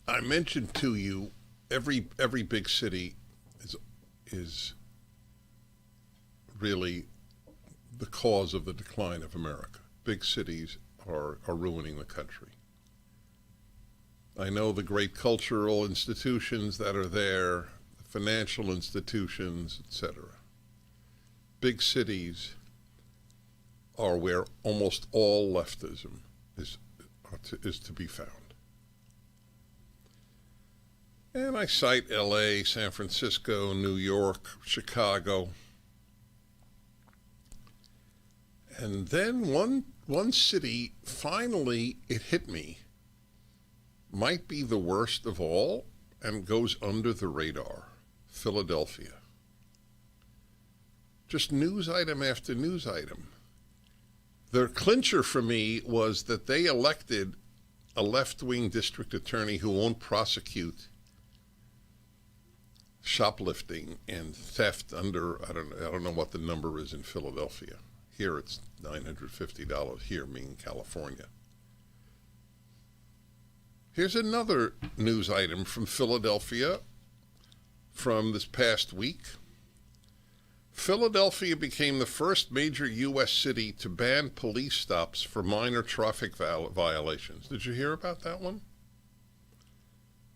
I mentioned to you every big city is really the cause of the decline of America. Big cities are ruining the country. I know the great cultural institutions that are there, the financial institutions, etc. Big cities are where almost all leftism is to be found. And I cite LA, San Francisco, New York, Chicago. And then one city, finally, it hit me, might be the worst of all and goes under the radar, Philadelphia. Just news item after news item. The clincher for me was that they elected a left-wing district attorney who won't prosecute shoplifting and theft under, I don't know what the number is in Philadelphia. Here it's $950, here meaning California. Here's another news item from Philadelphia from this past week. Philadelphia became the first major U.S. city to ban police stops for minor traffic violations. Did you hear about that one?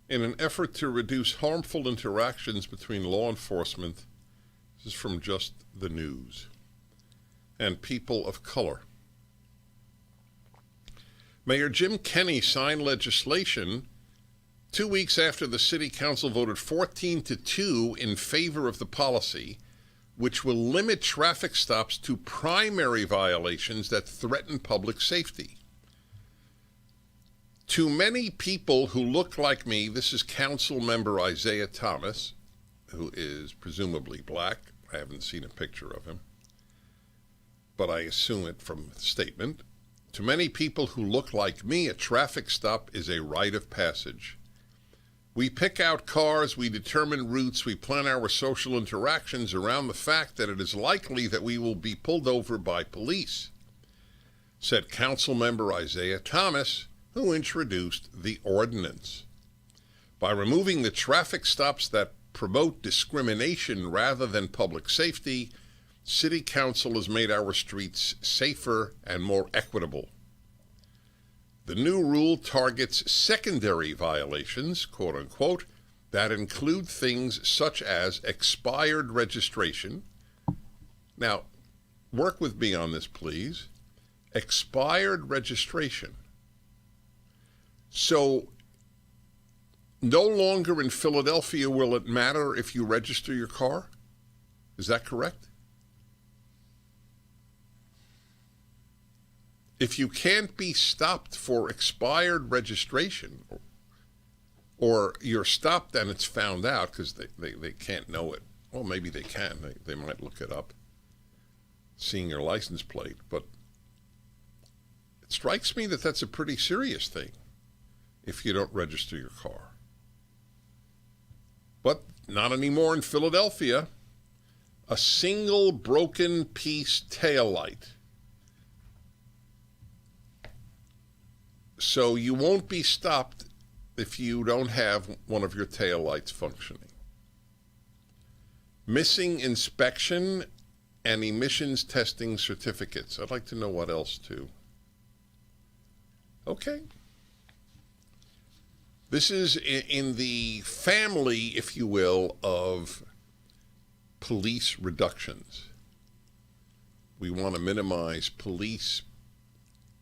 In an effort to reduce harmful interactions between law enforcement, this is from Just the News, and people of color. Mayor Jim Kenney signed legislation 2 weeks after the city council voted 14-2 in favor of the policy, which will limit traffic stops to primary violations that threaten public safety. To many people who look like me, this is council member Isaiah Thomas, who is presumably black. I haven't seen a picture of him, but I assume it from the statement. To many people who look like me, a traffic stop is a rite of passage. We pick out cars, we determine routes, we plan our social interactions around the fact that it is likely that we will be pulled over by police, said council member Isaiah Thomas, who introduced the ordinance. By removing the traffic stops that promote discrimination rather than public safety, City Council has made our streets safer and more equitable. The new rule targets secondary violations, quote unquote, that include things such as expired registration. Now, work with me on this, please. Expired registration. So, no longer in Philadelphia will it matter if you register your car? Is that correct? If you can't be stopped for expired registration, or you're stopped and it's found out because they can't know it. Well, maybe they can. They might look it up, seeing your license plate. But it strikes me that that's a pretty serious thing if you don't register your car. But not anymore in Philadelphia. A single broken piece taillight. So you won't be stopped if you don't have one of your taillights functioning. Missing inspection and emissions testing certificates. I'd like to know what else too. Okay. This is in the family, if you will, of police reductions. We want to minimize police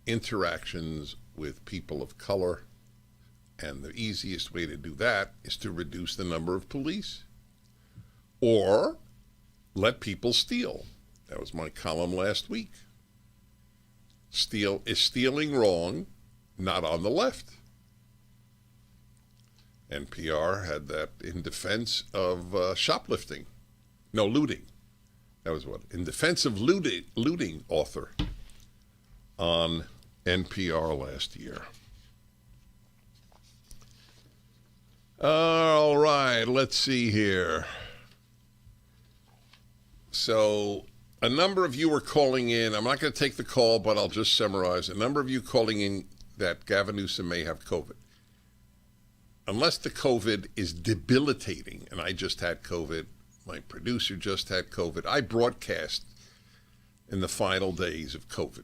interactions with people of color, and the easiest way to do that is to reduce the number of police or let people steal. That was my column last week. Is stealing wrong? Not on the left. NPR had that in defense of shoplifting. No, looting. That was what? In defense of looting author on NPR last year. All right, let's see here. So a number of you were calling in. I'm not going to take the call, but I'll just summarize. A number of you calling in that Gavin Newsom may have COVID. Unless the COVID is debilitating, and I just had COVID, my producer just had COVID, I broadcast in the final days of COVID.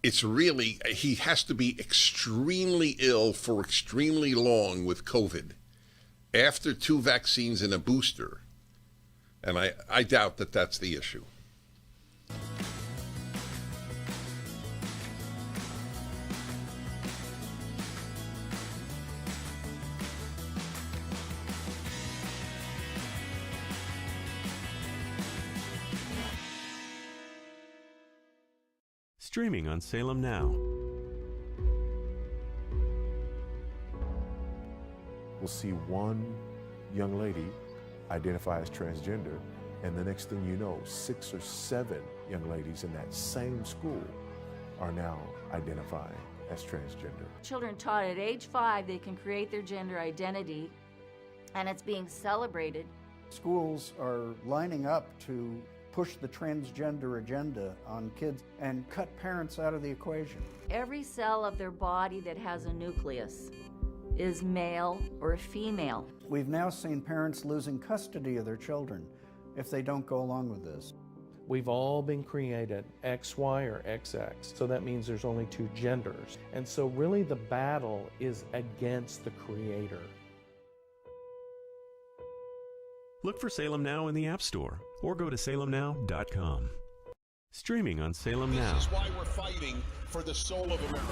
it's really, he has to be extremely ill for extremely long with COVID after 2 vaccines and a booster. And I doubt that that's the issue. Streaming on Salem Now. We'll see one young lady identify as transgender, and the next thing you know, 6 or 7 young ladies in that same school are now identifying as transgender. Children taught at age 5 they can create their gender identity, and it's being celebrated. Schools are lining up to push the transgender agenda on kids and cut parents out of the equation. Every cell of their body that has a nucleus is male or female. We've now seen parents losing custody of their children if they don't go along with this. We've all been created XY or XX, so that means there's only 2 genders. And so really the battle is against the creator. Look for Salem Now in the App Store or go to salemnow.com. Streaming on Salem Now. This is why we're fighting for the soul of America.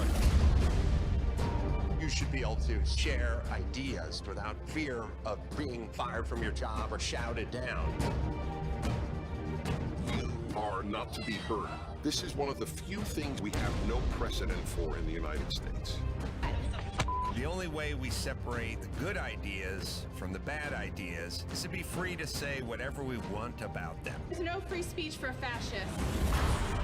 You should be able to share ideas without fear of being fired from your job or shouted down. You are not to be heard. This is one of the few things we have no precedent for in the United States. The only way we separate the good ideas from the bad ideas is to be free to say whatever we want about them. There's no free speech for fascists.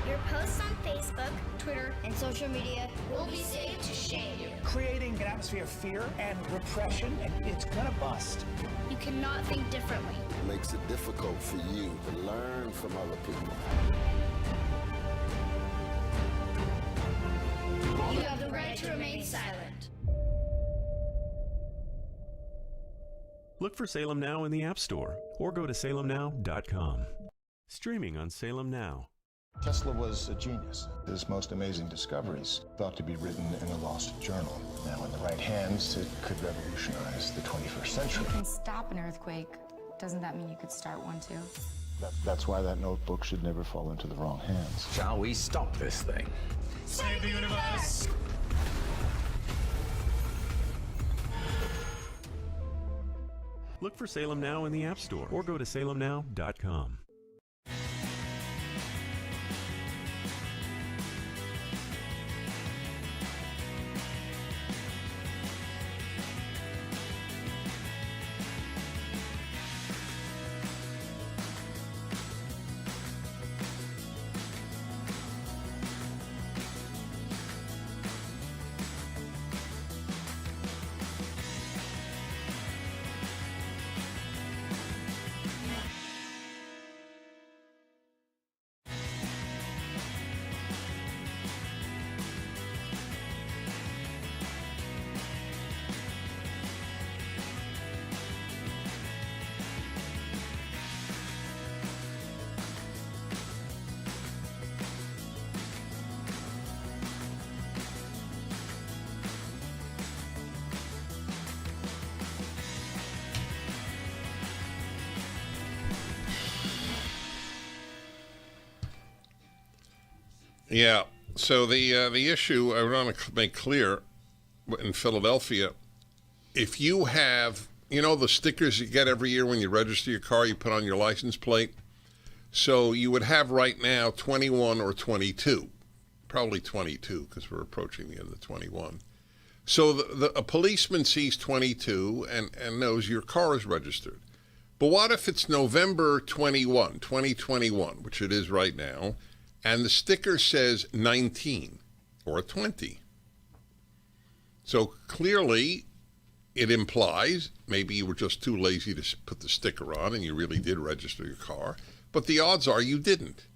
Your posts on Facebook, Twitter, and social media will be saved to shame. Creating an atmosphere of fear and repression, and it's gonna bust. You cannot think differently. It makes it difficult for you to learn from other people. You have the right to remain silent. Look for Salem Now in the App Store or go to salemnow.com. Streaming on Salem Now. Tesla was a genius. His most amazing discoveries thought to be written in a lost journal. Now, in the right hands, it could revolutionize the 21st century. You can stop an earthquake. Doesn't that mean you could start one too? That's why that notebook should never fall into the wrong hands. Shall we stop this thing? Save the universe! Look for Salem Now in the App Store or go to salemnow.com. Yeah. So the issue I want to make clear in Philadelphia, if you have, you know, the stickers you get every year when you register your car, you put on your license plate. So you would have right now 21 or 22, probably 22 because we're approaching the end of 21. So a policeman sees 22 and knows your car is registered. But what if it's November 21, 2021, which it is right now, and the sticker says 19 or 20? So clearly it implies maybe you were just too lazy to put the sticker on and you really did register your car, but the odds are you didn't.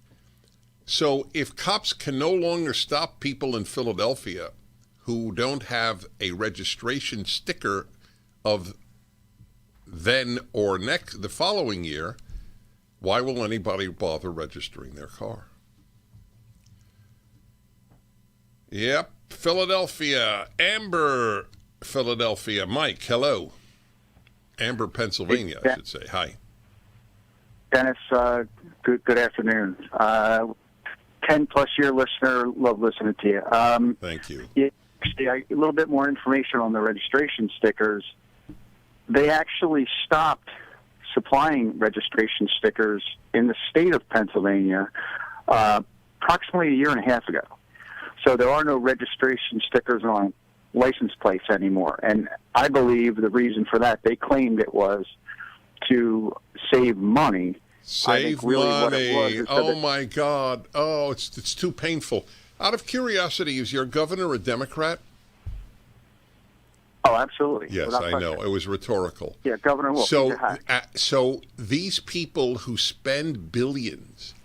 So if cops can no longer stop people in Philadelphia who don't have a registration sticker of then or the following year, why will anybody bother registering their car? Yep, Philadelphia. Amber, Philadelphia. Mike, hello. Amber, Pennsylvania, I should say. Hi. Dennis, good afternoon. 10-plus year listener, love listening to you. Thank you. A little bit more information on the registration stickers. They actually stopped supplying registration stickers in the state of Pennsylvania approximately a year and a half ago. So there are no registration stickers on license plates anymore. And I believe the reason for that, they claimed it was to save money. Save money. Oh, my God. Oh, it's too painful. Out of curiosity, is your governor a Democrat? Oh, absolutely. Yes, I know. It was rhetorical. Yeah, Governor Wolf. So these people who spend billions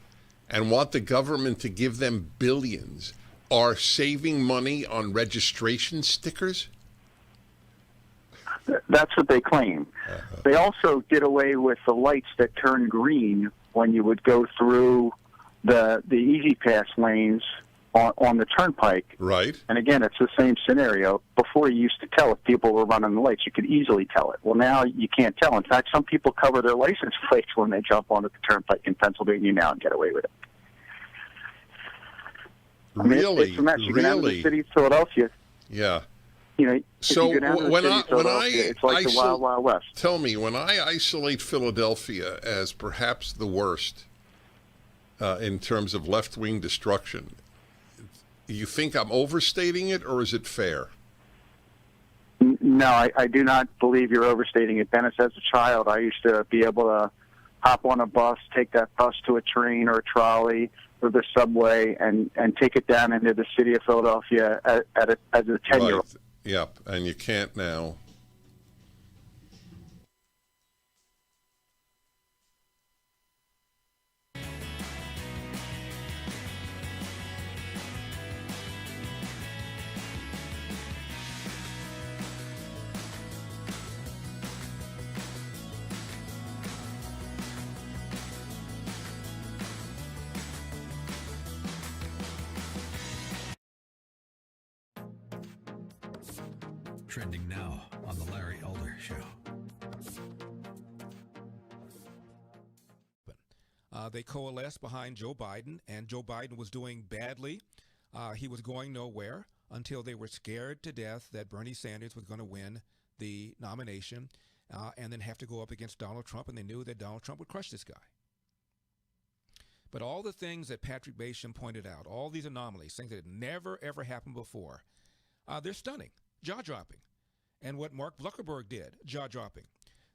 and want the government to give them billions are saving money on registration stickers? That's what they claim. They also did away with the lights that turn green when you would go through the Easy Pass lanes on the turnpike. Right. And again, it's the same scenario. Before, you used to tell if people were running the lights. You could easily tell it. Well, now you can't tell. In fact, some people cover their license plates when they jump onto the turnpike in Pennsylvania now and get away with it. Really? It's a mess. You go down to Really? the city of Philadelphia. Yeah. You know, So if you go down to the when city I of Philadelphia, it's like the Wild Wild West. Tell me, when I isolate Philadelphia as perhaps the worst in terms of left-wing destruction, you think I'm overstating it, or is it fair? No, I do not believe you're overstating it, Dennis. As a child, I used to be able to hop on a bus, take that bus to a train or a trolley or the subway, and take it down into the city of Philadelphia as a 10-year-old. Right. Yep, and you can't now. Trending now on The Larry Elder Show. They coalesced behind Joe Biden, and Joe Biden was doing badly. He was going nowhere until they were scared to death that Bernie Sanders was going to win the nomination and then have to go up against Donald Trump, and they knew that Donald Trump would crush this guy. But all the things that Patrick Basham pointed out, all these anomalies, things that had never, ever happened before, they're stunning, jaw-dropping. And what Mark Zuckerberg did, jaw-dropping.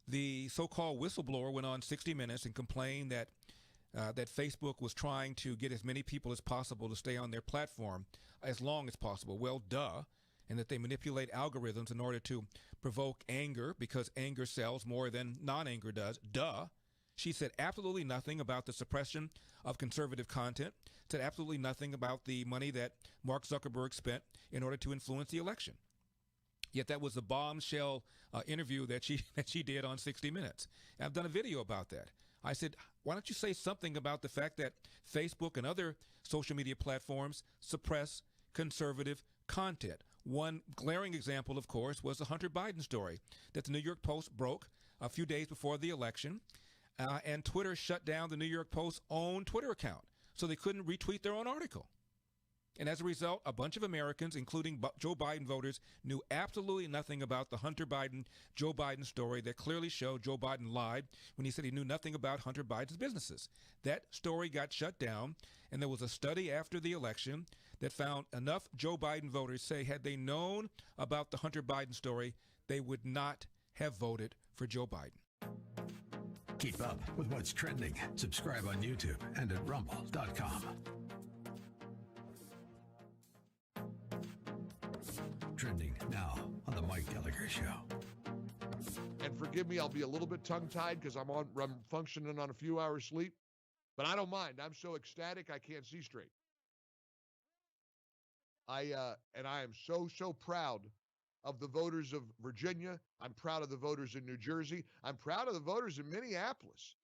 The so-called whistleblower went on 60 Minutes and complained that Facebook was trying to get as many people as possible to stay on their platform as long as possible. Well, duh. And that they manipulate algorithms in order to provoke anger because anger sells more than non-anger does. Duh. She said absolutely nothing about the suppression of conservative content, said absolutely nothing about the money that Mark Zuckerberg spent in order to influence the election. Yet that was the bombshell interview that she did on 60 Minutes. And I've done a video about that. I said, why don't you say something about the fact that Facebook and other social media platforms suppress conservative content? One glaring example, of course, was the Hunter Biden story that the New York Post broke a few days before the election, and Twitter shut down the New York Post's own Twitter account, so they couldn't retweet their own article. And as a result, a bunch of Americans, including Joe Biden voters, knew absolutely nothing about the Hunter Biden-Joe Biden story that clearly showed Joe Biden lied when he said he knew nothing about Hunter Biden's businesses. That story got shut down, and there was a study after the election that found enough Joe Biden voters say had they known about the Hunter Biden story, they would not have voted for Joe Biden. Keep up with what's trending. Subscribe on YouTube and at rumble.com. Trending now on the Mike Gallagher Show. And forgive me, I'll be a little bit tongue-tied because I'm functioning on a few hours sleep, but I don't mind. I'm so ecstatic I can't see straight. I am so proud of the voters of Virginia. I'm proud of the voters in New Jersey. I'm proud of the voters in Minneapolis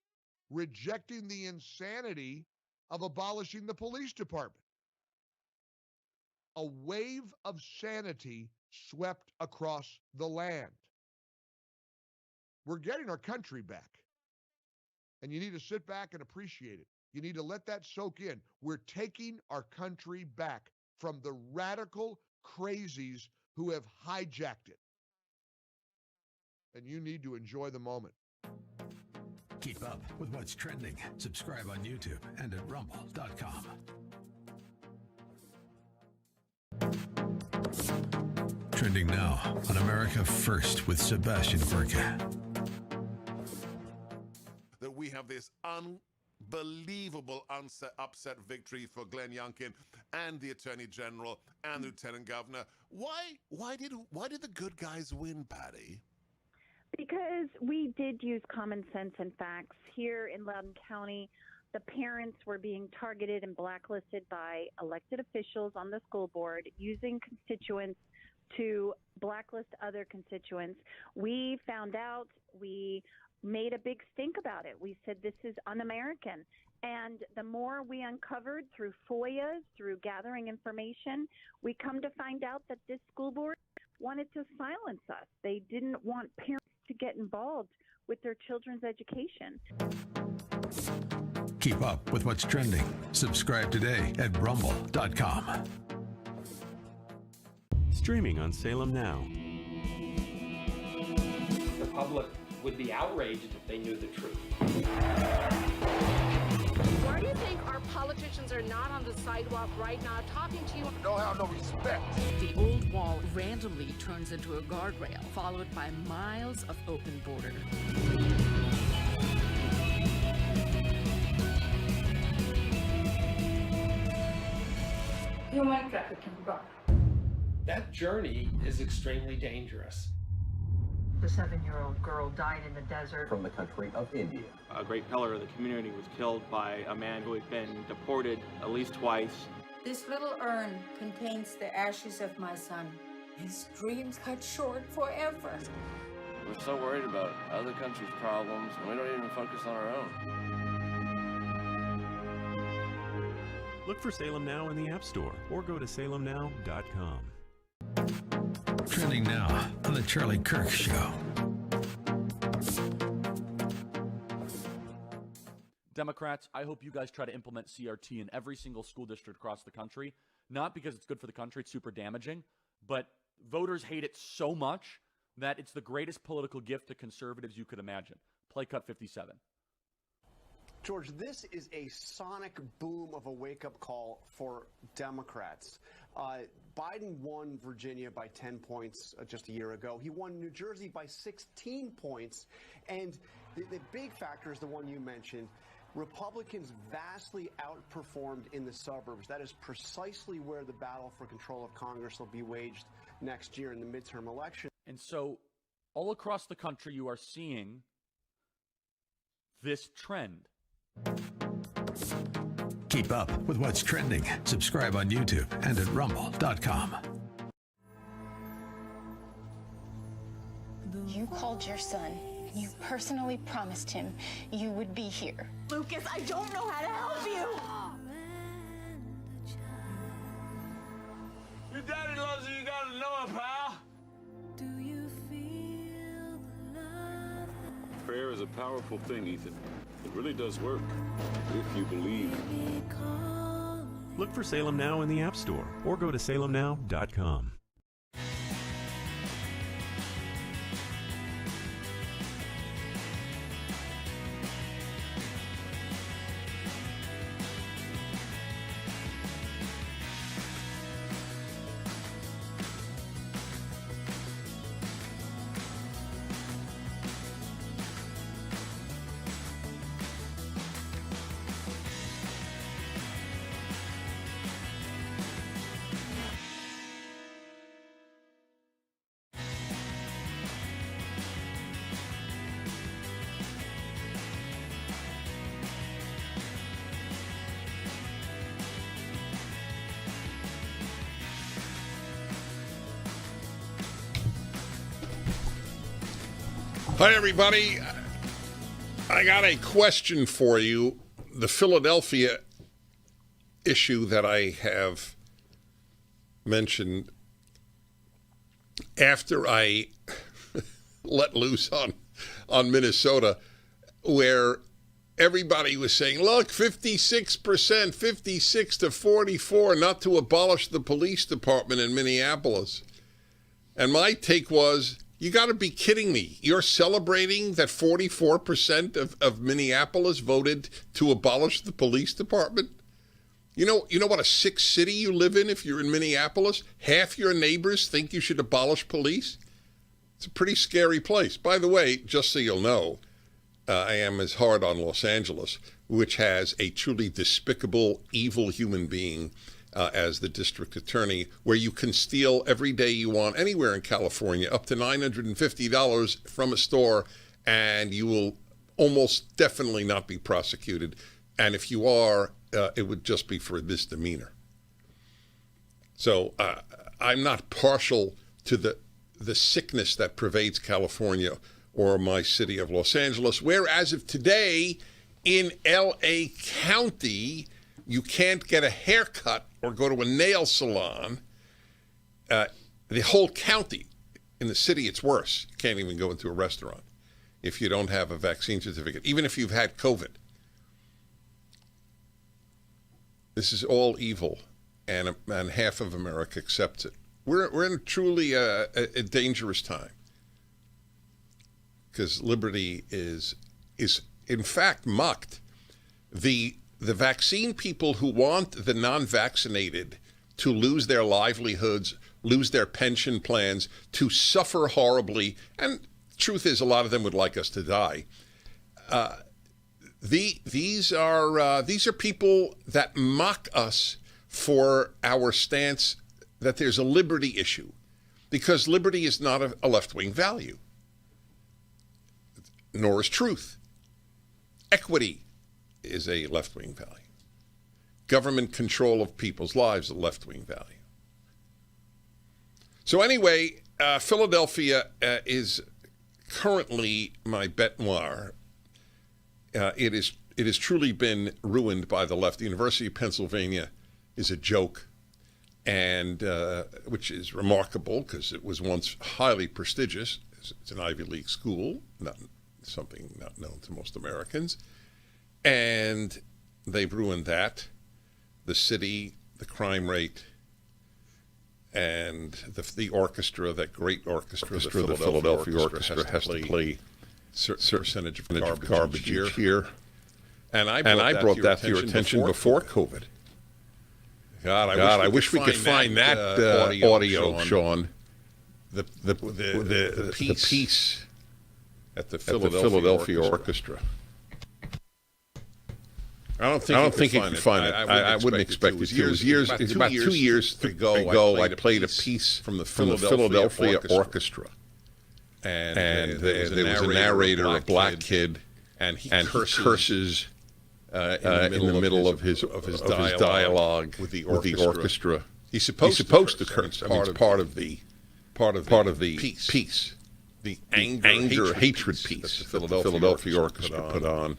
rejecting the insanity of abolishing the police department. a wave of sanity swept across the land. We're getting our country back. And you need to sit back and appreciate it. You need to let that soak in. We're taking our country back from the radical crazies who have hijacked it. And you need to enjoy the moment. Keep up with what's trending. Subscribe on YouTube and at rumble.com. Trending now on America First with Sebastian Gorka. That we have this unbelievable upset victory for Glenn Youngkin and the Attorney General and the Lieutenant Governor. Why did the good guys win, Patty? Because we did use common sense and facts. Here in Loudoun County, the parents were being targeted and blacklisted by elected officials on the school board, using constituents to blacklist other constituents. We found out, we made a big stink about it. We said this is un-American. And the more we uncovered through FOIAs, through gathering information, we come to find out that this school board wanted to silence us. They didn't want parents to get involved with their children's education. Keep up with what's trending. Subscribe today at rumble.com. Streaming on Salem Now. The public would be outraged if they knew the truth. Why do you think our politicians are not on the sidewalk right now talking to you? Don't have no respect. The old wall randomly turns into a guardrail, followed by miles of open border. Human trafficking. That journey is extremely dangerous. The 7-year-old girl died in the desert. From the country of India. A great pillar of the community was killed by a man who had been deported at least twice. This little urn contains the ashes of my son. His dreams cut short forever. We're so worried about other countries' problems, and we don't even focus on our own. Look for Salem Now in the App Store or go to salemnow.com. Trending now on The Charlie Kirk Show. Democrats, I hope you guys try to implement CRT in every single school district across the country. Not because it's good for the country, it's super damaging, but voters hate it so much that it's the greatest political gift to conservatives you could imagine. Play cut 57. George, this is a sonic boom of a wake-up call for Democrats. Biden won Virginia by 10 points just a year ago. He won New Jersey by 16 points. And the big factor is the one you mentioned. Republicans vastly outperformed in the suburbs. That is precisely where the battle for control of Congress will be waged next year in the midterm election. And so all across the country, you are seeing this trend. Keep up with what's trending. Subscribe on YouTube and at rumble.com. You called your son. You personally promised him you would be here. Lucas, I don't know how to help you. Your daddy loves you, you gotta know it, pal. Do you feel the love? Prayer is a powerful thing, Ethan. It really does work, if you believe. Look for Salem Now in the App Store or go to salemnow.com. Hi, everybody. I got a question for you. The Philadelphia issue that I have mention after I let loose on Minnesota, where everybody was saying, look, 56%, 56 to 44, not to abolish the police department in Minneapolis. And my take was, you got to be kidding me. You're celebrating that 44% of Minneapolis voted to abolish the police department? You know what a sick city you live in if you're in Minneapolis? Half your neighbors think you should abolish police? It's a pretty scary place. By the way, just so you'll know, I am as hard on Los Angeles, which has a truly despicable, evil human being as the district attorney, where you can steal every day you want anywhere in California, up to $950 from a store, and you will almost definitely not be prosecuted. And if you are, it would just be for a misdemeanor. So I'm not partial to the sickness that pervades California or my city of Los Angeles, where as of today in L.A. County, you can't get a haircut or go to a nail salon. The whole county. In the city, it's worse. You can't even go into a restaurant if you don't have a vaccine certificate, even if you've had COVID. This is all evil, and half of America accepts it. We're in truly a dangerous time, because liberty is in fact mocked. The vaccine people who want the non-vaccinated to lose their livelihoods, lose their pension plans, to suffer horribly, and the truth is a lot of them would like us to die. These are people that mock us for our stance that there's a liberty issue, because liberty is not a left-wing value, nor is truth. Equity is a left-wing value. Government control of people's lives is a left-wing value. So anyway, Philadelphia is currently my bête noire. It has truly been ruined by the left. The University of Pennsylvania is a joke, and which is remarkable because it was once highly prestigious. It's an Ivy League school, something not known to most Americans, and they've ruined that. The city, the crime rate, and the orchestra, that great orchestra, the Philadelphia Orchestra has to play certain percentage of garbage each year. And I brought that to your attention before COVID. God, I wish we could find that audio, Sean. The piece at the Philadelphia Orchestra. I don't think you could find it. I wouldn't expect it. It was about 2 years ago. I played a piece from the Philadelphia Orchestra. And there was a narrator, a black kid, and he curses in the middle of his dialogue with the orchestra. He's supposed to curse. I mean, it's part of the piece, the anger hatred piece that the Philadelphia Orchestra put on.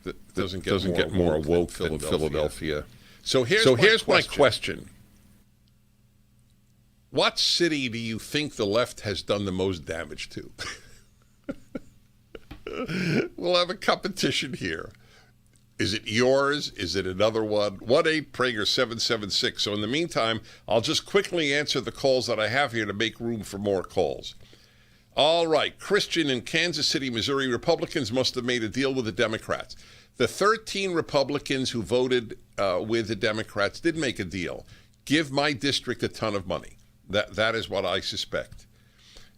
That doesn't get more woke than Philadelphia. So here's my question. What city do you think the left has done the most damage to? We'll have a competition here. Is it yours? Is it another one? 1-8-PRAGER-776. So in the meantime, I'll just quickly answer the calls that I have here to make room for more calls. All right. Christian in Kansas City, Missouri. Republicans must have made a deal with the Democrats. The 13 Republicans who voted with the Democrats did make a deal. Give my district a ton of money. That is what I suspect.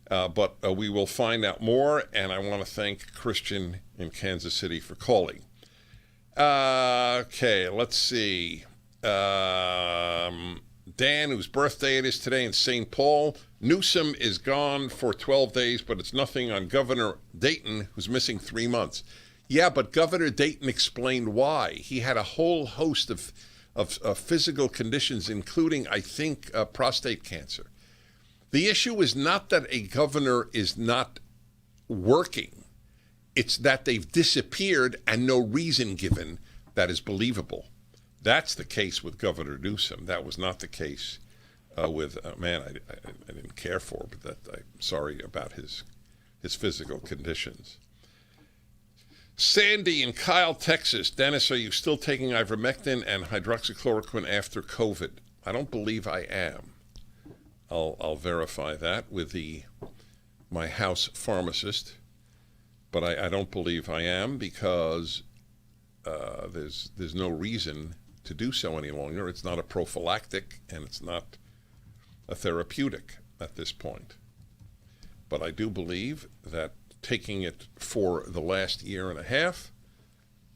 But we will find out more, and I want to thank Christian in Kansas City for calling. Okay, let's see. Dan, whose birthday it is today in St. Paul. Newsom is gone for 12 days, but it's nothing on Governor Dayton, who's missing 3 months. Yeah, but Governor Dayton explained why. He had a whole host of physical conditions, including, I think, prostate cancer. The issue is not that a governor is not working. It's that they've disappeared and no reason given that is believable. That's the case with Governor Newsom. That was not the case with a man I didn't care for, but that I'm sorry about his physical conditions. Sandy in Kyle, Texas. Dennis, are you still taking ivermectin and hydroxychloroquine after COVID? I don't believe I am. I'll verify that with my house pharmacist, but I don't believe I am because there's no reason to do so any longer. It's not a prophylactic and it's not a therapeutic at this point. But I do believe that taking it for the last year and a half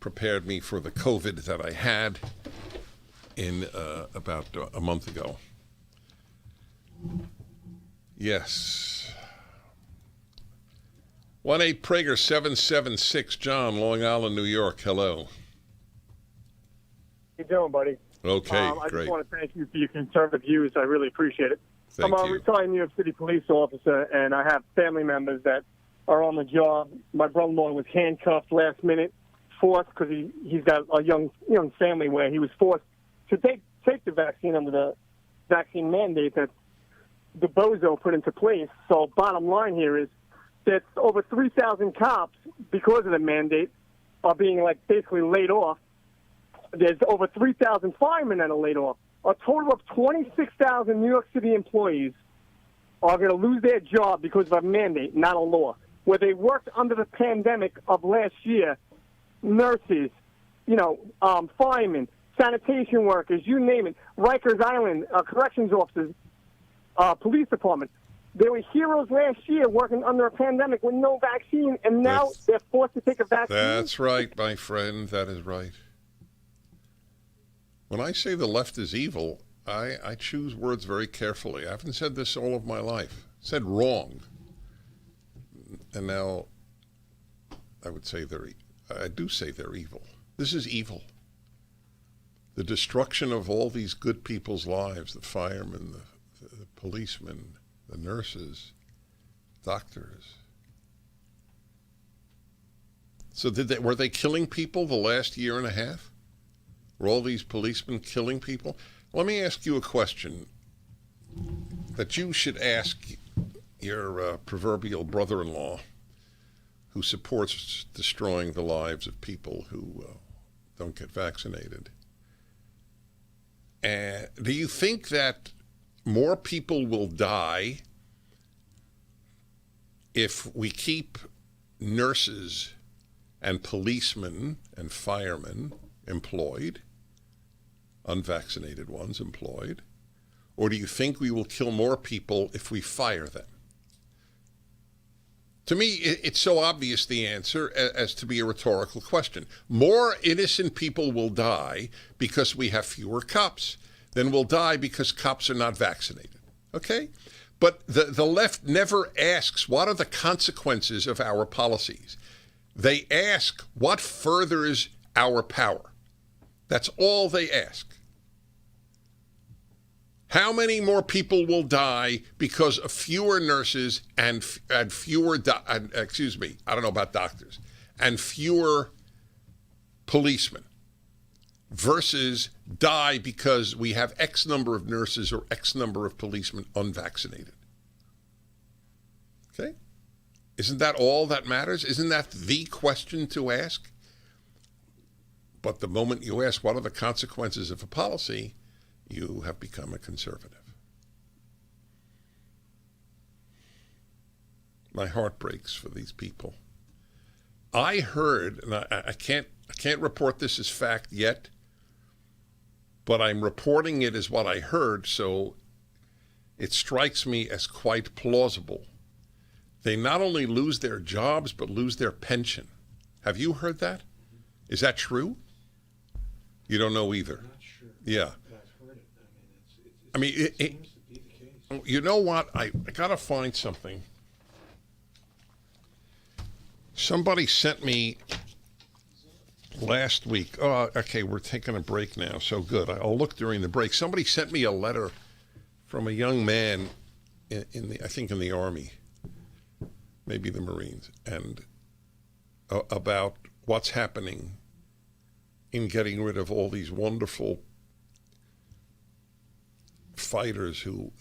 prepared me for the COVID that I had in about a month ago. Yes. 1-8 Prager 776, John, Long Island, New York. Hello. How you doing, buddy? Okay, I great. just want to thank you for your conservative views. I really appreciate it. Thank I'm a you. retired New York City police officer, and I have family members that are on the job. My brother-in-law was handcuffed last minute, forced because he's got a young family where he was forced to take the vaccine under the vaccine mandate that the bozo put into place. So bottom line here is that over 3,000 cops, because of the mandate, are being basically laid off. There's over 3,000 firemen that are laid off. A total of 26,000 New York City employees are going to lose their job because of a mandate, not a law. Where they worked under the pandemic of last year, nurses, firemen, sanitation workers, you name it, Rikers Island, corrections officers, police department. They were heroes last year working under a pandemic with no vaccine, and now they're forced to take a vaccine. That's right, my friend. That is right. When I say the left is evil, I choose words very carefully. I haven't said this all of my life. I said wrong. And now I would say I do say they're evil. This is evil. The destruction of all these good people's lives, the firemen, the policemen, the nurses, doctors. So were they killing people the last year and a half? Were all these policemen killing people? Let me ask you a question that you should ask your proverbial brother-in-law who supports destroying the lives of people who don't get vaccinated. Do you think that more people will die if we keep nurses and policemen and firemen employed, unvaccinated ones employed, or do you think we will kill more people if we fire them? To me, it's so obvious the answer as to be a rhetorical question. More innocent people will die because we have fewer cops than will die because cops are not vaccinated. Okay? But the left never asks, what are the consequences of our policies? They ask, what furthers our power? That's all they ask. How many more people will die because of fewer nurses and fewer, I don't know about doctors, and fewer policemen versus die because we have X number of nurses or X number of policemen unvaccinated? Okay? Isn't that all that matters? Isn't that the question to ask? But the moment you ask what are the consequences of a policy, you have become a conservative. My heart breaks for these people. I heard, and I can't report this as fact yet, but I'm reporting it as what I heard, so it strikes me as quite plausible. They not only lose their jobs, but lose their pension. Have you heard that? Is that true? You don't know either. I'm not sure. Yeah. But I've heard it. It seems to be the case. You know what? I got to find something. Somebody sent me last week. Oh, okay, we're taking a break now. So good. I'll look during the break. Somebody sent me a letter from a young man in the Army, maybe the Marines, and about what's happening in getting rid of all these wonderful fighters who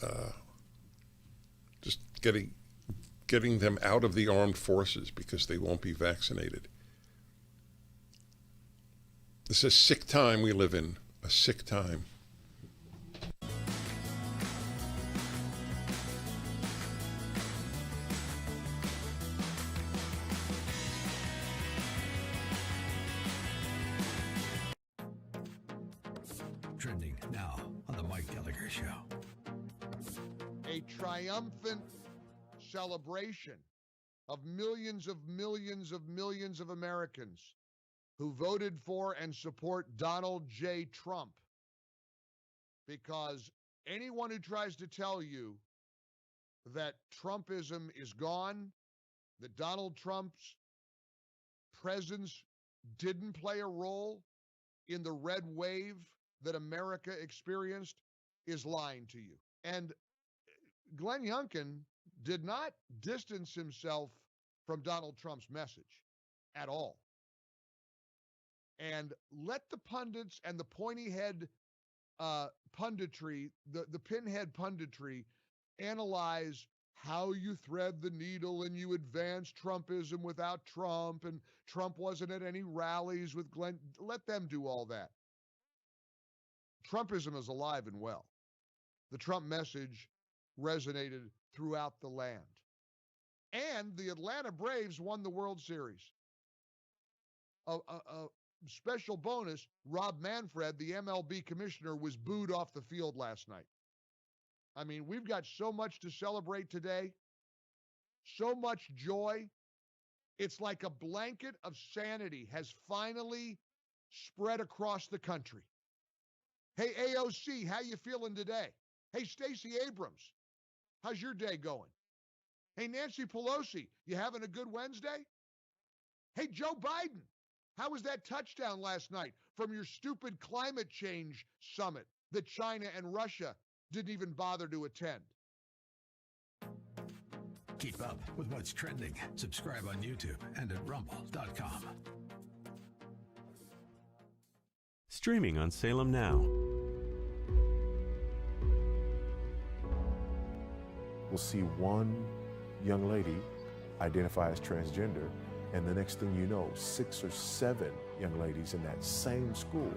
just getting them out of the armed forces because they won't be vaccinated. This is a sick time we live in, a sick time. Trending now on the Mike Gallagher Show. A triumphant celebration of millions of Americans who voted for and support Donald J. Trump. Because anyone who tries to tell you that Trumpism is gone, that Donald Trump's presence didn't play a role in the red wave that America experienced, is lying to you. And Glenn Youngkin did not distance himself from Donald Trump's message at all. And let the pundits and the pointy head punditry, the pinhead punditry, analyze how you thread the needle and you advance Trumpism without Trump, and Trump wasn't at any rallies with Glenn. Let them do all that. Trumpism is alive and well. The Trump message resonated throughout the land. And the Atlanta Braves won the World Series. A special bonus, Rob Manfred, the MLB commissioner, was booed off the field last night. I mean, we've got so much to celebrate today, so much joy. It's like a blanket of sanity has finally spread across the country. Hey, AOC, how you feeling today? Hey, Stacey Abrams, how's your day going? Hey, Nancy Pelosi, you having a good Wednesday? Hey, Joe Biden, how was that touchdown last night from your stupid climate change summit that China and Russia didn't even bother to attend? Keep up with what's trending. Subscribe on YouTube and at rumble.com. Streaming on Salem Now. We'll see one young lady identify as transgender, and the next thing you know, 6 or 7 young ladies in that same school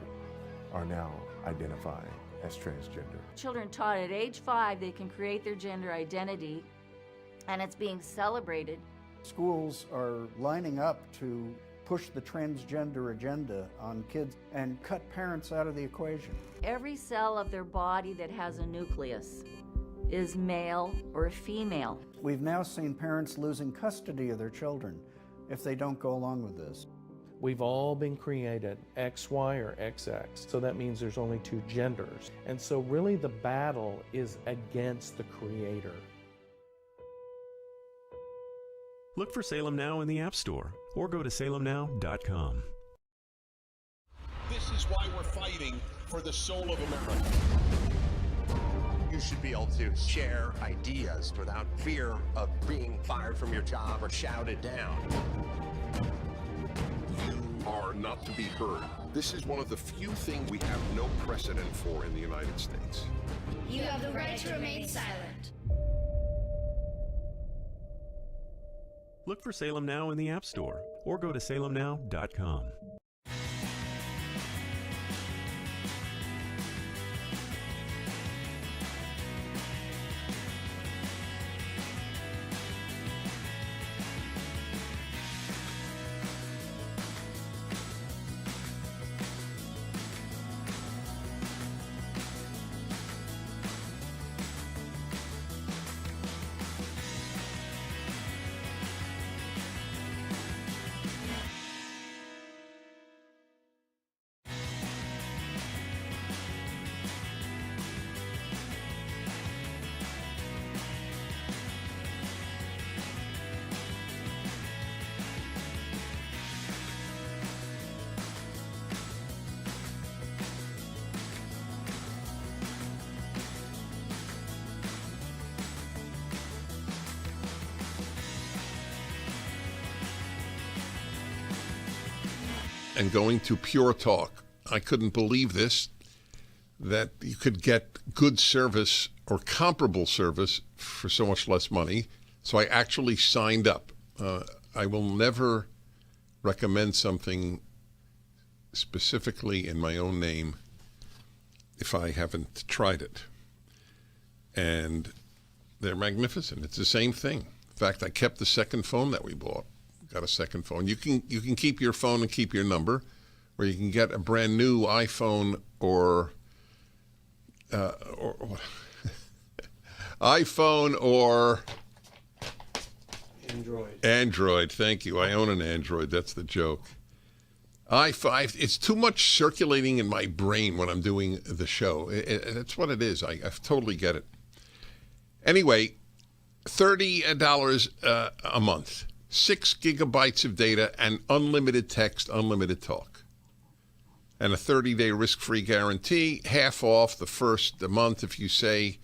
are now identifying as transgender. Children taught at age 5 they can create their gender identity, and it's being celebrated. Schools are lining up to push the transgender agenda on kids and cut parents out of the equation. Every cell of their body that has a nucleus is male or female. We've now seen parents losing custody of their children if they don't go along with this. We've all been created XY or XX, so that means there's only 2 genders. And so really the battle is against the creator. Look for Salem Now in the App Store or go to salemnow.com. This is why we're fighting for the soul of America. You should be able to share ideas without fear of being fired from your job or shouted down. You are not to be heard. This is one of the few things we have no precedent for in the United States. You have the right to remain silent. Look for Salem Now in the App Store or go to salemnow.com. And going to Pure Talk. I couldn't believe this. that you could get good service or comparable service for so much less money. So I actually signed up. I will never recommend something specifically in my own name if I haven't tried it. And they're magnificent. It's the same thing. In fact, I kept the second phone that we bought. Got a second phone. You can keep your phone and keep your number, or you can get a brand new iPhone or iPhone or Android. Thank you. I own an Android. That's the joke. i5. It's too much circulating in my brain when I'm doing the show. That's what it is. I totally get it. Anyway, $30 a month, 6 gigabytes of data, and unlimited text, unlimited talk, and a 30-day risk-free guarantee. Half off the first month if you say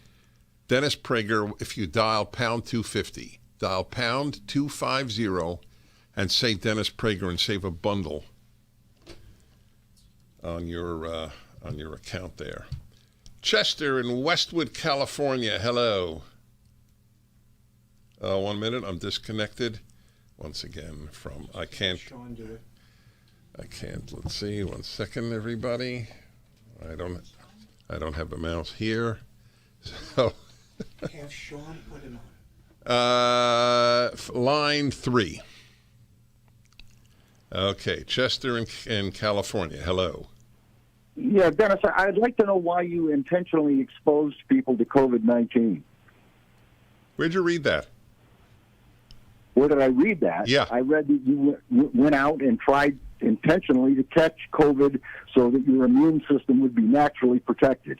Dennis Prager. If you dial pound 250, dial pound 250, and say Dennis Prager and save a bundle on your account there. Chester in Westwood, California. Hello. 1 minute. I'm disconnected once again from. I can't. Sean, do it. I can't. Let's see. 1 second, everybody. I don't have a mouse here. So. Have Sean put it on. Line 3. Okay, Chester in California. Hello. Yeah, Dennis, I'd like to know why you intentionally exposed people to COVID-19. Where'd you read that? Where did I read that? Yeah. I read that you went out and tried intentionally to catch COVID so that your immune system would be naturally protected.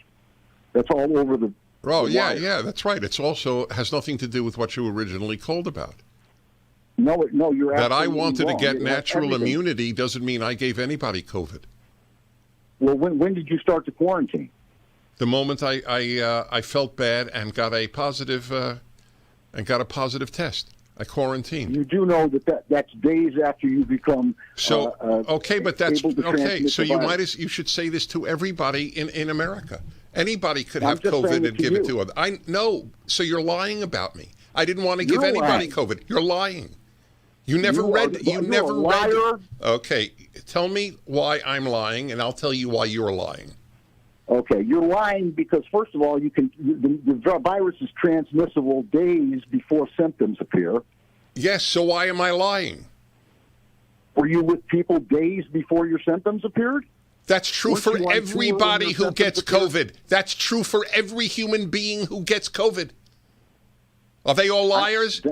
That's all over the... Oh, yeah, that's right. It's also has nothing to do with what you originally called about. No, you're absolutely that I wanted wrong. to get natural everything. immunity doesn't mean I gave anybody COVID. Well, when did you start the quarantine? The moment I felt bad and got a positive test, I quarantined. You do know that's days after you become okay, but that's able to okay. transmit So the virus. you should say this to everybody in America. Anybody could I'm have just saying COVID it and to give it you. to others. I know. So you're lying about me. I didn't want to give You're anybody lying. COVID. You're lying. You never You read. are- You you're never a read. liar. Okay, tell me why I'm lying, and I'll tell you why you're lying. Okay, you're lying because first of all, the virus is transmissible days before symptoms appear. Yes. So why am I lying? Were you with people days before your symptoms appeared? That's true Weren't for you on tour everybody when who your gets symptoms COVID. That's true for every human being who gets COVID. Are they all liars?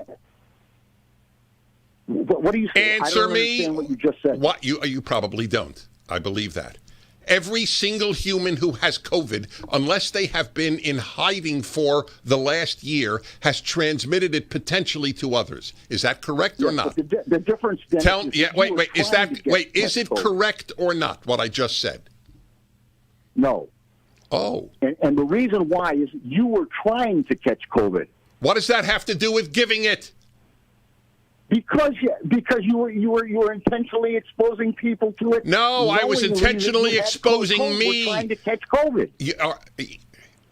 What do you say? Answer I don't me. understand what you just said. What you probably don't. I believe that. Every single human who has COVID, unless they have been in hiding for the last year, has transmitted it potentially to others. Is that correct or not? But the difference then is you were Is trying that to get is it COVID. correct or not? What I just said. No. Oh. And the reason why is you were trying to catch COVID. What does that have to do with giving it? Because you were intentionally exposing people to it. No, I was knowingly that intentionally you had exposing COVID, me. were trying to catch COVID.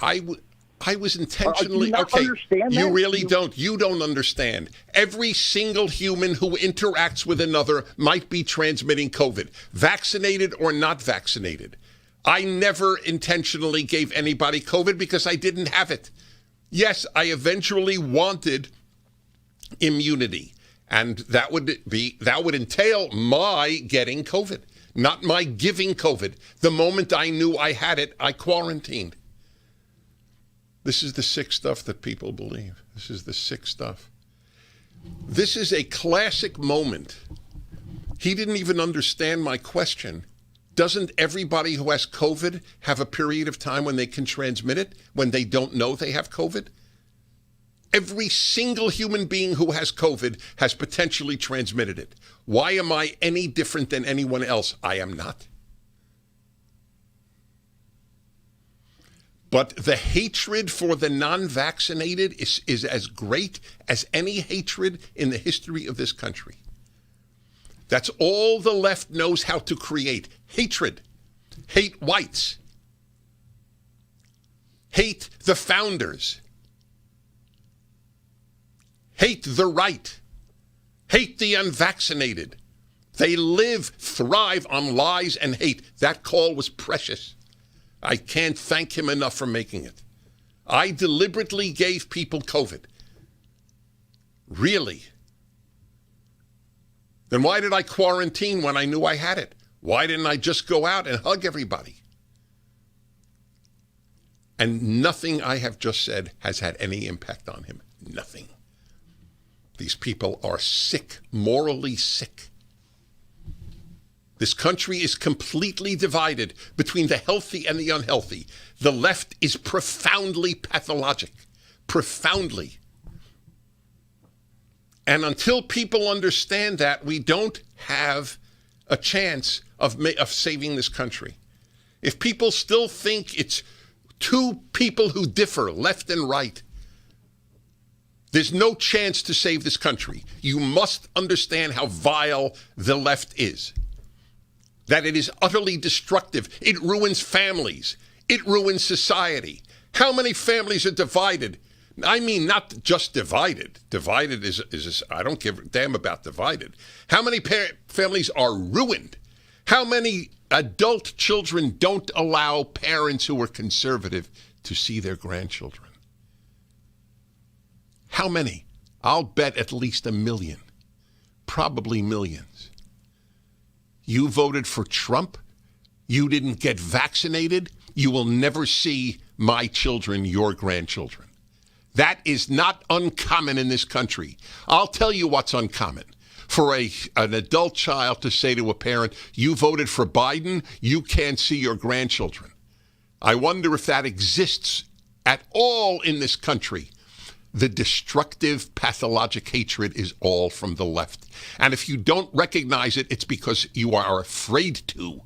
I was intentionally do you not okay. understand You that? really don't. You don't understand. Every single human who interacts with another might be transmitting COVID, vaccinated or not vaccinated. I never intentionally gave anybody COVID because I didn't have it. Yes, I eventually wanted immunity. And that would entail my getting COVID, not my giving COVID. The moment I knew I had it, I quarantined. This is the sick stuff that people believe. This is the sick stuff. This is a classic moment. He didn't even understand my question. Doesn't everybody who has COVID have a period of time when they can transmit it, when they don't know they have COVID? Every single human being who has COVID has potentially transmitted it. Why am I any different than anyone else? I am not. But the hatred for the non-vaccinated is as great as any hatred in the history of this country. That's all the left knows how to create. Hatred. Hate whites. hate the founders, hate the right, hate the unvaccinated. They live, thrive on lies and hate. That call was precious. I can't thank him enough for making it. I deliberately gave people COVID. Really? Then why did I quarantine when I knew I had it? Why didn't I just go out and hug everybody? And nothing I have just said has had any impact on him. Nothing. These people are sick, morally sick. This country is completely divided between the healthy and the unhealthy. The left is profoundly pathologic. Profoundly. And until people understand that, we don't have a chance of saving this country. If people still think it's two people who differ, left and right, there's no chance to save this country. You must understand how vile the left is. That it is utterly destructive. It ruins families. It ruins society. How many families are divided? I mean, not just divided. Divided is I don't give a damn about divided. How many families are ruined? How many adult children don't allow parents who are conservative to see their grandchildren? How many? I'll bet at least 1 million. Probably millions. You voted for Trump. You didn't get vaccinated. You will never see my children, your grandchildren. That is not uncommon in this country. I'll tell you what's uncommon. For an adult child to say to a parent, you voted for Biden, you can't see your grandchildren. I wonder if that exists at all in this country. The destructive, pathologic hatred is all from the left. And if you don't recognize it, it's because you are afraid to.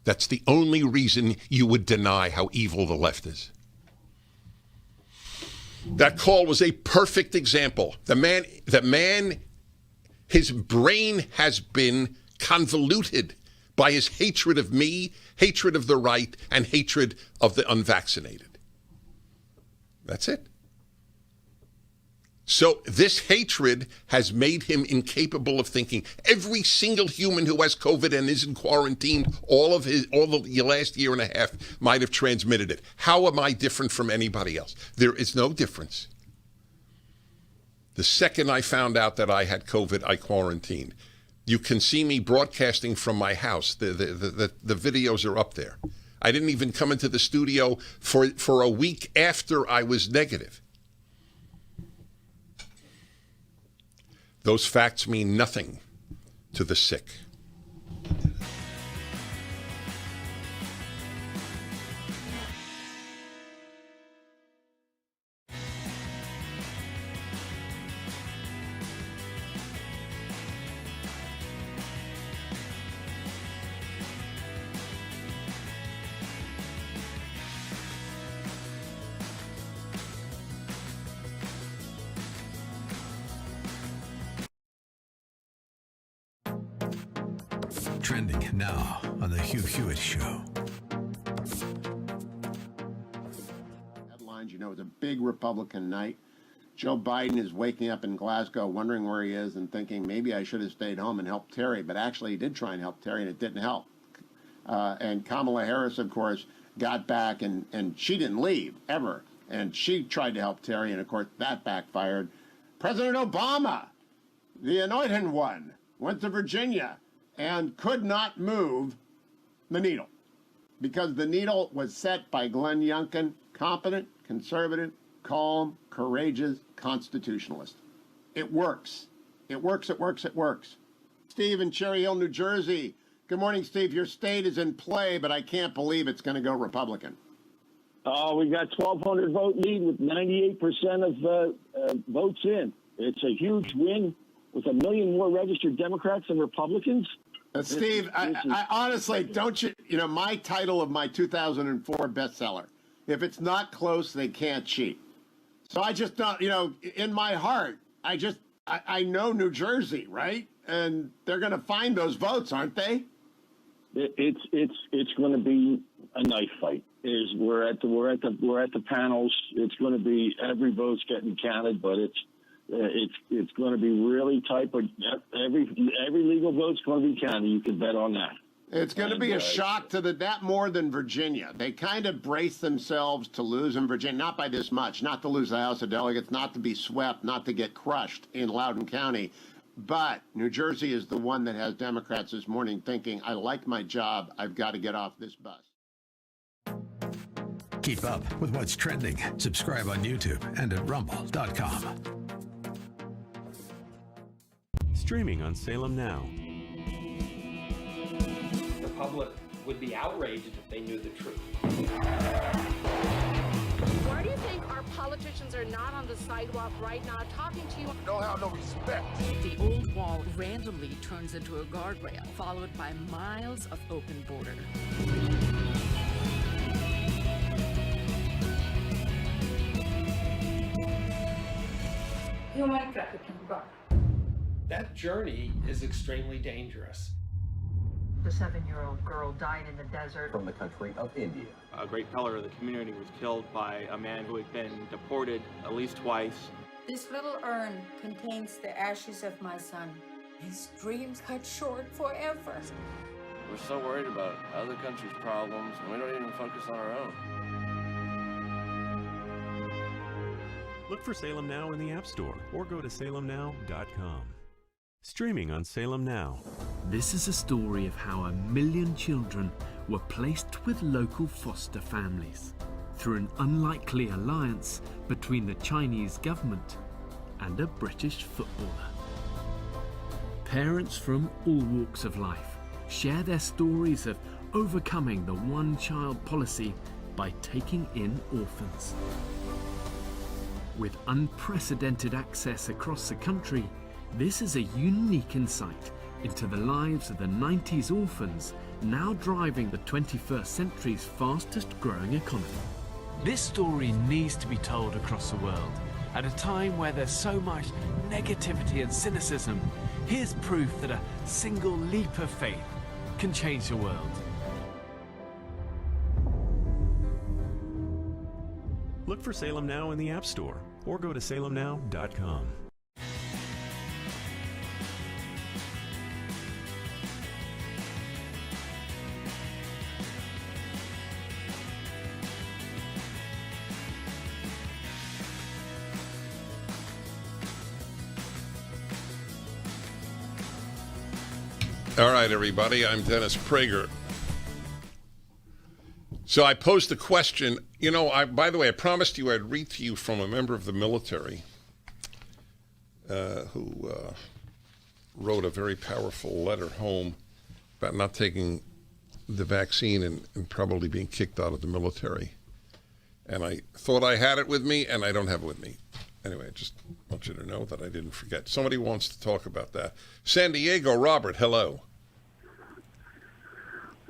That's the only reason you would deny how evil the left is. That call was a perfect example. The man, his brain has been convoluted by his hatred of me, hatred of the right, and hatred of the unvaccinated. That's it. So this hatred has made him incapable of thinking. Every single human who has COVID and isn't quarantined all the last year and a half might have transmitted it. How am I different from anybody else? There is no difference. The second I found out that I had COVID, I quarantined. You can see me broadcasting from my house. The videos are up there. I didn't even come into the studio for a week after I was negative. Those facts mean nothing to the sick. Trending now on the Hugh Hewitt Show. Headlines, it's a big Republican night. Joe Biden is waking up in Glasgow, wondering where he is and thinking, maybe I should have stayed home and helped Terry. But actually, he did try and help Terry, and it didn't help. And Kamala Harris, of course, got back, and she didn't leave, ever. And she tried to help Terry, and, of course, that backfired. President Obama, the anointed one, went to Virginia and could not move the needle because the needle was set by Glenn Youngkin, competent, conservative, calm, courageous, constitutionalist. It works. It works, it works, it works. Steve in Cherry Hill, New Jersey. Good morning, Steve. Your state is in play, but I can't believe it's going to go Republican. We got 1,200 vote lead with 98% of votes in. It's a huge win with 1 million more registered Democrats than Republicans. Steve, I honestly, don't you know, my title of my 2004 bestseller, if it's not close, they can't cheat. So I just don't, in my heart, I know New Jersey, right? And they're going to find those votes, aren't they? It's going to be a knife fight. is we're at the panels. It's going to be every vote's getting counted, but it's going to be really tight. But every legal vote's going to be counted. You can bet on that. It's going to be a shock to that more than Virginia. They kind of brace themselves to lose in Virginia, not by this much, not to lose the House of Delegates, not to be swept, not to get crushed in Loudoun County. But New Jersey is the one that has Democrats this morning thinking, I like my job, I've got to get off this bus. Keep up with what's trending. Subscribe on YouTube and at rumble.com. Streaming on Salem Now. The public would be outraged if they knew the truth. Why do you think our politicians are not on the sidewalk right now talking to you? Don't have no respect. The old wall randomly turns into a guardrail, followed by miles of open border. Human trafficking. That journey is extremely dangerous. The 7-year-old girl died in the desert. From the country of India. A great pillar of the community was killed by a man who had been deported at least twice. This little urn contains the ashes of my son. His dreams cut short forever. We're so worried about other countries' problems, and we don't even focus on our own. Look for Salem Now in the App Store or go to salemnow.com. Streaming on Salem Now. This is a story of how 1 million children were placed with local foster families through an unlikely alliance between the Chinese government and a British footballer. Parents from all walks of life share their stories of overcoming the one-child policy by taking in orphans. With unprecedented access across the country, this is a unique insight into the lives of the 90s orphans now driving the 21st century's fastest growing economy. This story needs to be told across the world. At a time where there's so much negativity and cynicism, here's proof that a single leap of faith can change the world. Look for Salem Now in the App Store or go to salemnow.com. All right, everybody, I'm Dennis Prager. So I posed the question, by the way, I promised you I'd read to you from a member of the military who wrote a very powerful letter home about not taking the vaccine and probably being kicked out of the military. And I thought I had it with me, and I don't have it with me. Anyway, I just want you to know that I didn't forget. Somebody wants to talk about that. San Diego, Robert, hello.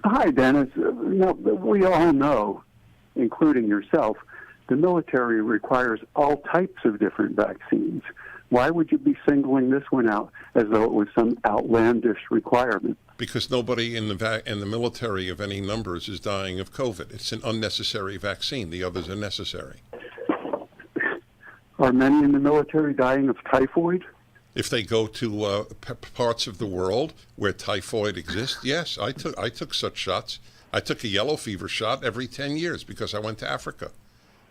Hi, Dennis. We all know, including yourself, the military requires all types of different vaccines. Why would you be singling this one out as though it was some outlandish requirement? Because nobody in the military of any numbers is dying of COVID. It's an unnecessary vaccine. The others are necessary. Are many in the military dying of typhoid? If they go to parts of the world where typhoid exists, yes, I took such shots. I took a yellow fever shot every 10 years because I went to Africa.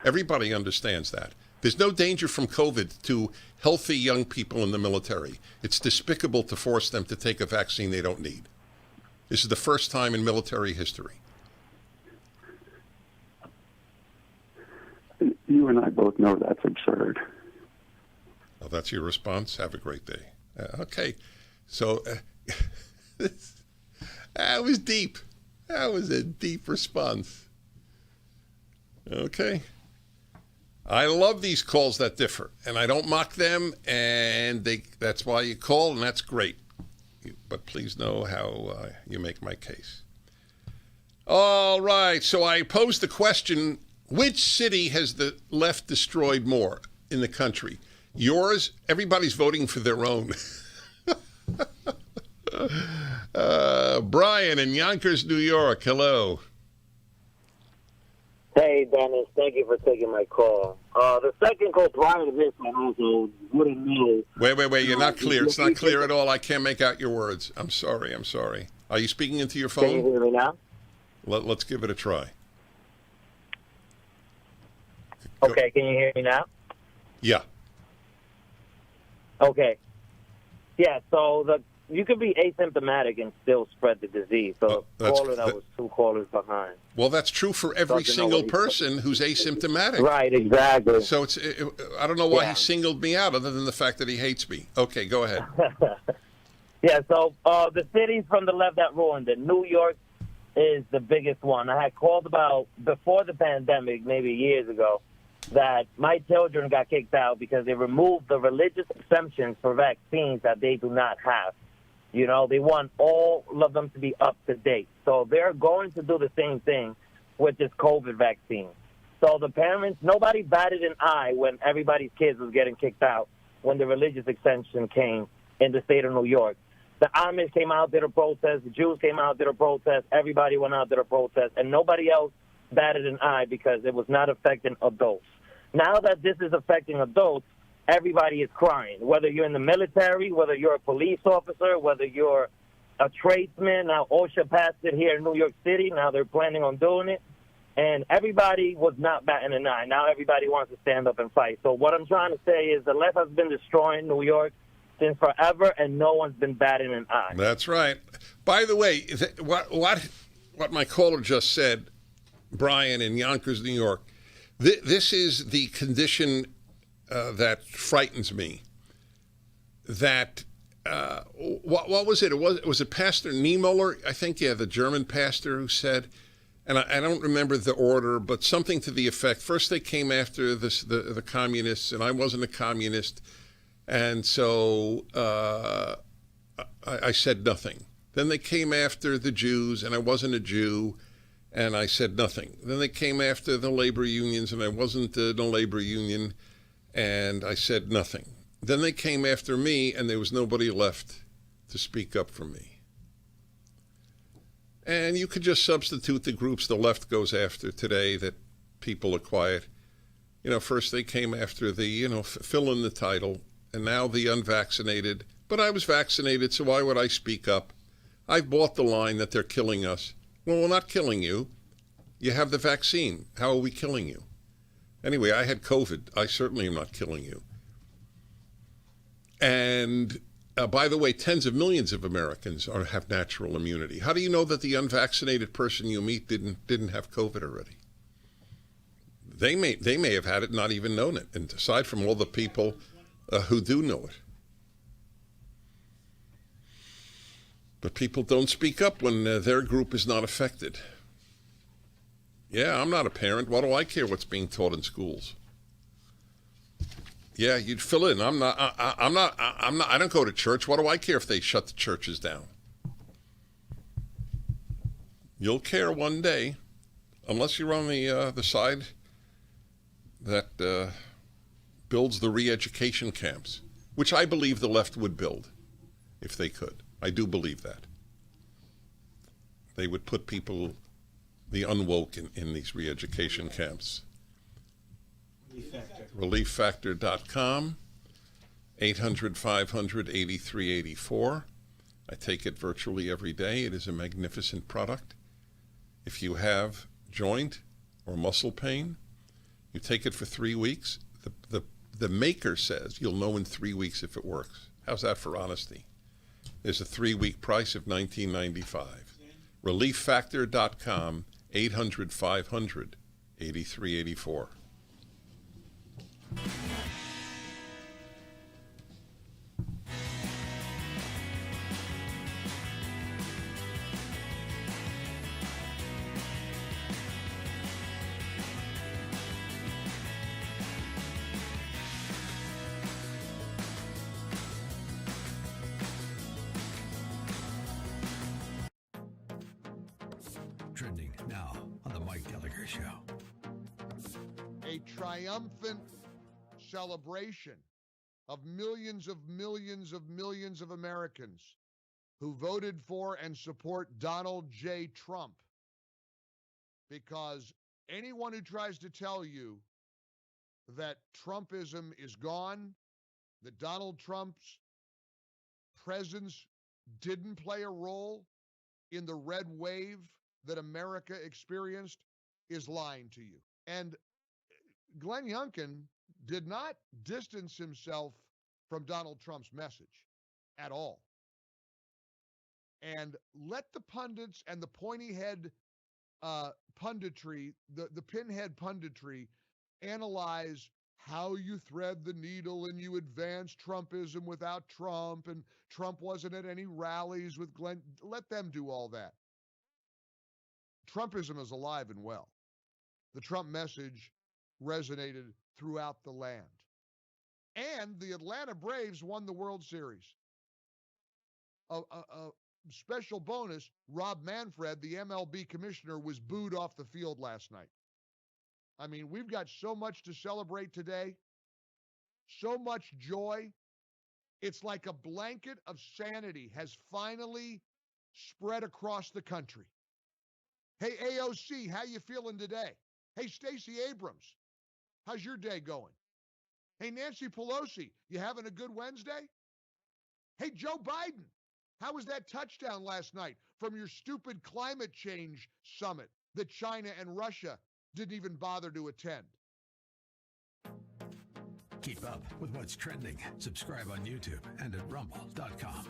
Everybody understands that. There's no danger from COVID to healthy young people in the military. It's despicable to force them to take a vaccine they don't need. This is the first time in military history. You and I both know that's absurd. Well, that's your response. Have a great day. Okay. So that was deep. That was a deep response. Okay. I love these calls that differ, and I don't mock them, and that's why you call, and that's great. But please know how you make my case. All right. So I posed the question, which city has the left destroyed more in the country? Yours? Everybody's voting for their own. Brian in Yonkers, New York. Hello. Hey, Dennis, thank you for taking my call. The second call prior to this, I also wouldn't know. Wait. You're not clear. It's not clear at all. I can't make out your words. I'm sorry. Are you speaking into your phone? Can you hear me now? Let's give it a try. Okay, can you hear me now? Yeah. Okay. Yeah, so you could be asymptomatic and still spread the disease. So caller that was 2 callers behind. Well, that's true for every single person who's asymptomatic. Right, exactly. So I don't know why he singled me out other than the fact that he hates me. Okay, go ahead. Yeah, so the cities from the left that ruined it. New York is the biggest one. I had called about before the pandemic, maybe years ago, that my children got kicked out because they removed the religious exemptions for vaccines that they do not have. You know, they want all of them to be up to date. So they're going to do the same thing with this COVID vaccine. So the parents, nobody batted an eye when everybody's kids was getting kicked out when the religious exemption came in the state of New York. The Amish came out, did a protest. The Jews came out, did a protest. Everybody went out, did a protest. And nobody else batted an eye because it was not affecting adults. Now that this is affecting adults, everybody is crying. Whether you're in the military, whether you're a police officer, whether you're a tradesman. Now OSHA passed it here in New York City. Now they're planning on doing it. And everybody was not batting an eye. Now everybody wants to stand up and fight. So what I'm trying to say is the left has been destroying New York since forever, and no one's been batting an eye. That's right. By the way, what my caller just said, Brian in Yonkers, New York, this is the condition that frightens me. That what was it? Was it Pastor Niemöller? I think, the German pastor who said, and I don't remember the order, but something to the effect. First, they came after the communists, and I wasn't a communist, and so I said nothing. Then they came after the Jews, and I wasn't a Jew, and I said nothing. Then they came after the labor unions, and I wasn't in a labor union, and I said nothing. Then they came after me, and there was nobody left to speak up for me. And you could just substitute the groups the left goes after today that people are quiet. First they came after the, fill in the title, and now the unvaccinated. But I was vaccinated, so why would I speak up? I've bought the line that they're killing us. Well, we're not killing you. You have the vaccine. How are we killing you? Anyway, I had COVID. I certainly am not killing you. And by the way, tens of millions of Americans have natural immunity. How do you know that the unvaccinated person you meet didn't have COVID already? They may have had it, not even known it. And aside from all the people who do know it. But people don't speak up when their group is not affected. Yeah, I'm not a parent. What do I care what's being taught in schools? Yeah, you'd fill in. I don't go to church. What do I care if they shut the churches down? You'll care one day, unless you're on the side that builds the re-education camps, which I believe the left would build if they could. I do believe that. They would put people, the unwoke, in these re-education camps. ReliefFactor.com, 800-500-8384. I take it virtually every day. It is a magnificent product. If you have joint or muscle pain, you take it for 3 weeks. The maker says you'll know in 3 weeks if it works. How's that for honesty? There's a 3-week price of $19.95. ReliefFactor.com, 800-500-8384. Trending now on the Mike Gallagher Show. A triumphant celebration of millions of Americans who voted for and support Donald J. Trump because anyone who tries to tell you that Trumpism is gone, that Donald Trump's presence didn't play a role in the red wave that America experienced is lying to you. And Glenn Youngkin did not distance himself from Donald Trump's message at all. And let the pundits and the pointy head punditry, the pinhead punditry, analyze how you thread the needle and you advance Trumpism without Trump, and Trump wasn't at any rallies with Glenn. Let them do all that. Trumpism is alive and well. The Trump message resonated throughout the land. And the Atlanta Braves won the World Series. A special bonus, Rob Manfred, the MLB commissioner, was booed off the field last night. I mean, we've got so much to celebrate today, so much joy. It's like a blanket of sanity has finally spread across the country. Hey, AOC, how you feeling today? Hey, Stacey Abrams, how's your day going? Hey, Nancy Pelosi, you having a good Wednesday? Hey, Joe Biden, how was that touchdown last night from your stupid climate change summit that China and Russia didn't even bother to attend? Keep up with what's trending. Subscribe on YouTube and at rumble.com.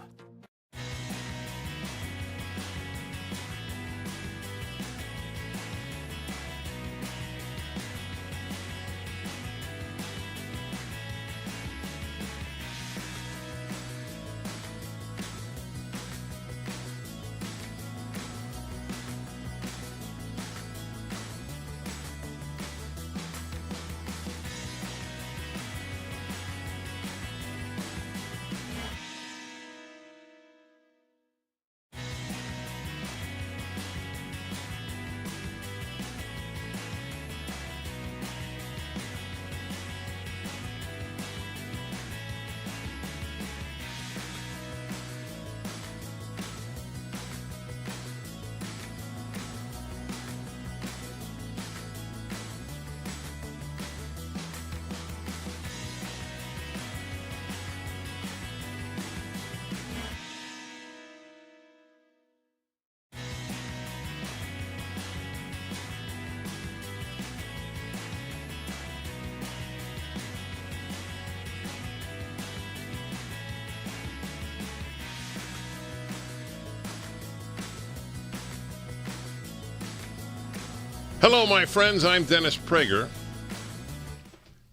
Hello, my friends. I'm Dennis Prager.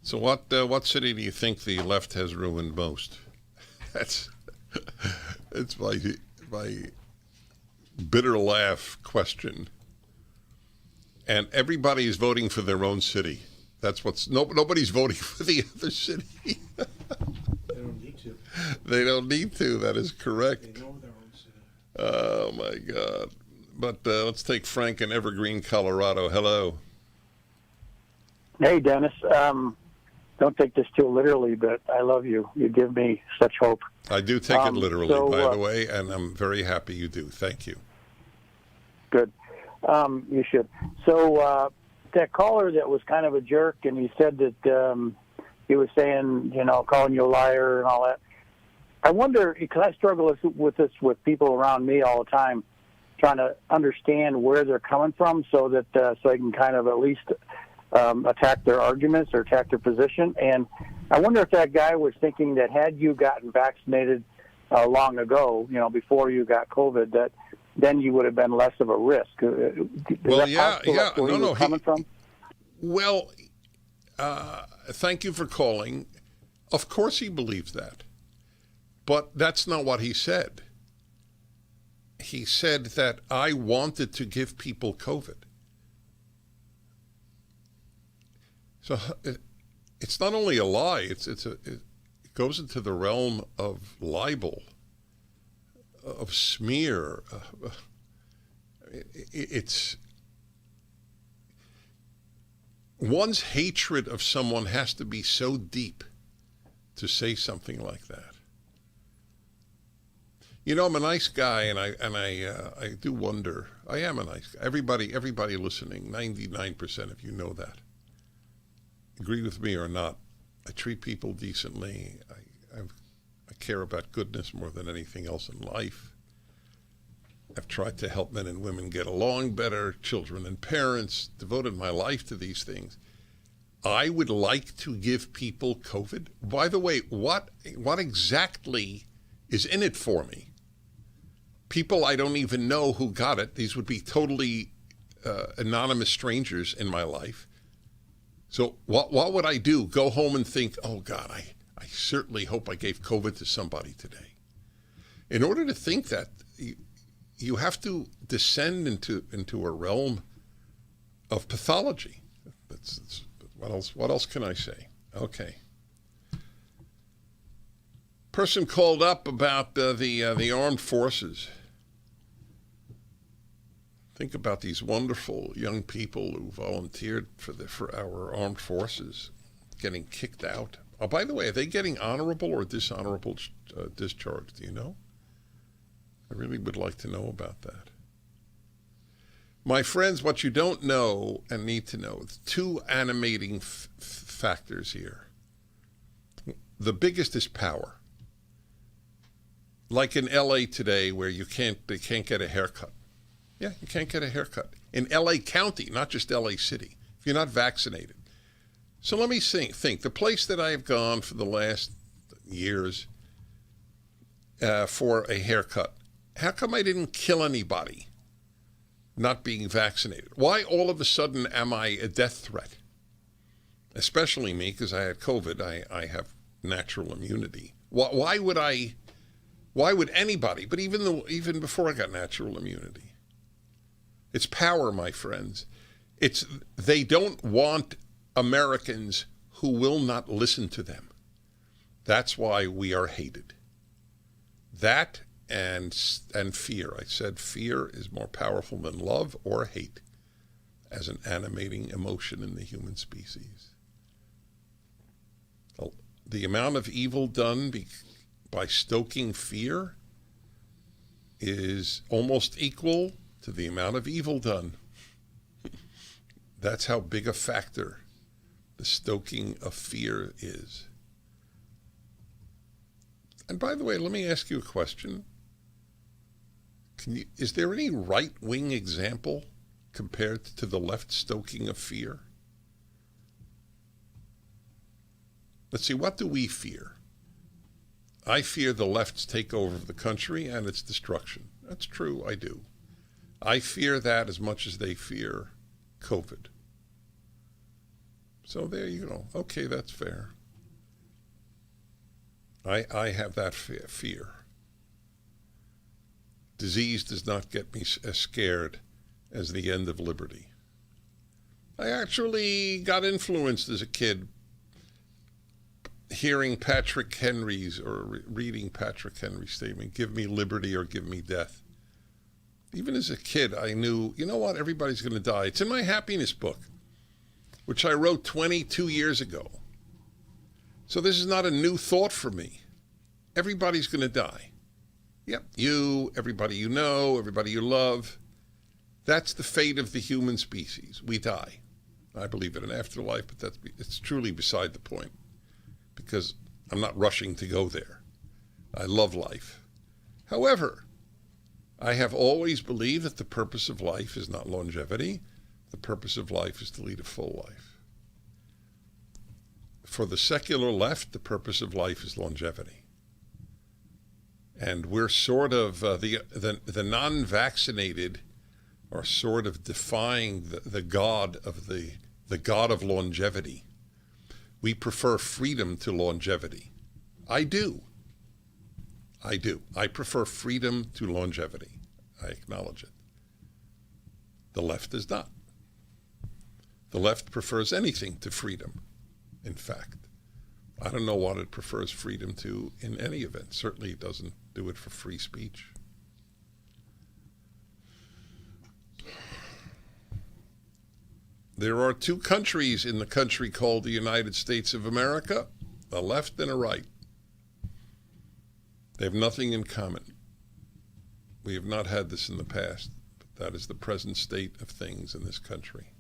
So what city do you think the left has ruined most? It's my bitter laugh question. And everybody's voting for their own city. That's what's nobody's voting for the other city. They don't need to. They don't need to. That is correct. They know their own city. Oh my God. But let's take Frank in Evergreen, Colorado. Hello. Hey, Dennis. Don't take this too literally, but I love you. You give me such hope. I do take it literally, by the way, and I'm very happy you do. Thank you. Good. You should. So that caller that was kind of a jerk, and he said that he was saying, calling you a liar and all that. I wonder, because I struggle with this with people around me all the time, trying to understand where they're coming from so that so I can kind of at least attack their arguments or attack their position. And I wonder if that guy was thinking that had you gotten vaccinated long ago, before you got COVID, that then you would have been less of a risk. Well, yeah. No, coming from? Well, thank you for calling. Of course he believes that. But that's not what he said. He said that I wanted to give people COVID. So it's not only a lie, it goes into the realm of libel, of smear. It's one's hatred of someone has to be so deep to say something like that. You know, I'm a nice guy, and I do wonder. I am a nice guy. Everybody listening, 99% of you know that. Agree with me or not, I treat people decently. I care about goodness more than anything else in life. I've tried to help men and women get along better, children and parents, devoted my life to these things. I would like to give people COVID. By the way, what exactly is in it for me? People I don't even know who got it. These would be totally anonymous strangers in my life. So what would I do? Go home and think, oh God, I certainly hope I gave COVID to somebody today. In order to think that, you have to descend into a realm of pathology. What else can I say? Okay. Person called up about the armed forces. Think about these wonderful young people who volunteered for our armed forces getting kicked out. Oh, by the way, are they getting honorable or dishonorable discharge? Do you know? I really would like to know about that. My friends, what you don't know and need to know, two animating factors here. The biggest is power. Like in LA today, where they can't get a haircut. Yeah, you can't get a haircut. In LA County, not just LA City, if you're not vaccinated. So let me think. The place that I have gone for the last years for a haircut, how come I didn't kill anybody not being vaccinated? Why all of a sudden am I a death threat? Especially me, because I had COVID. I have natural immunity. Why would anybody, but even before I got natural immunity? It's power, my friends. They don't want Americans who will not listen to them. That's why we are hated. That and fear. I said fear is more powerful than love or hate as an animating emotion in the human species. The amount of evil done by stoking fear is almost equal to the amount of evil done. That's how big a factor the stoking of fear is. And by the way, let me ask you a question. Is there any right-wing example compared to the left stoking of fear? Let's see, what do we fear? I fear the left's takeover of the country and its destruction. That's true, I do. I fear that as much as they fear COVID. So there you go. Okay, that's fair. I have that fear. Disease does not get me as scared as the end of liberty. I actually got influenced as a kid hearing Patrick Henry's or reading Patrick Henry's statement, give me liberty or give me death. Even as a kid, I knew, you know what, everybody's going to die. It's in my happiness book, which I wrote 22 years ago. So this is not a new thought for me. Everybody's going to die. Yep, you, everybody you know, everybody you love. That's the fate of the human species. We die. I believe in an afterlife, but it's truly beside the point because I'm not rushing to go there. I love life. However, I have always believed that the purpose of life is not longevity. The purpose of life is to lead a full life. For the secular left, the purpose of life is longevity. And we're sort of, the non-vaccinated are sort of defying the God of the God of longevity. We prefer freedom to longevity. I do. I prefer freedom to longevity. I acknowledge it. The left does not. The left prefers anything to freedom, in fact. I don't know what it prefers freedom to in any event. Certainly it doesn't do it for free speech. There are two countries in the country called the United States of America, a left and a right. They have nothing in common. We have not had this in the past, but that is the present state of things in this country.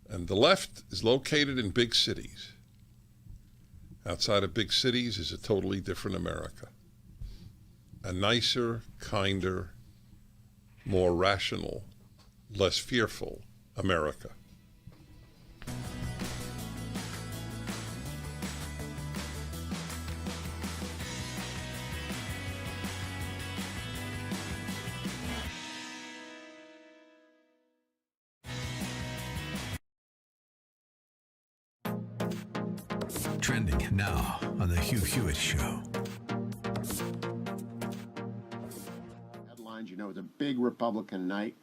And the left is located in big cities. Outside of big cities is a totally different America. A nicer, kinder, more rational, less fearful America. Trending now on the Hugh Hewitt Show. Headlines, you know, it's a big Republican night.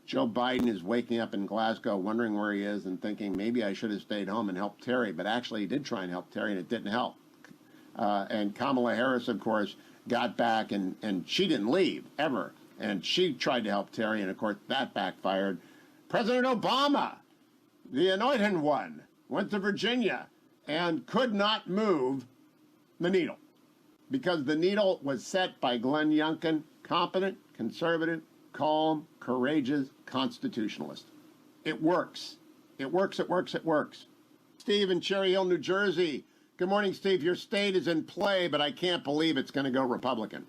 Joe Biden is waking up in Glasgow, wondering where he is and thinking maybe I should have stayed home and helped Terry, but actually he did try and help Terry and it didn't help. And Kamala Harris, of course, got back and she didn't leave ever. And she tried to help Terry and, of course, that backfired. President Obama, the anointed one, went to Virginia and could not move the needle because the needle was set by Glenn Youngkin, competent, conservative, calm, courageous constitutionalist. It works. It works, it works, it works. Steve in Cherry Hill, New Jersey. Good morning, Steve. Your state is in play, but I can't believe it's going to go Republican.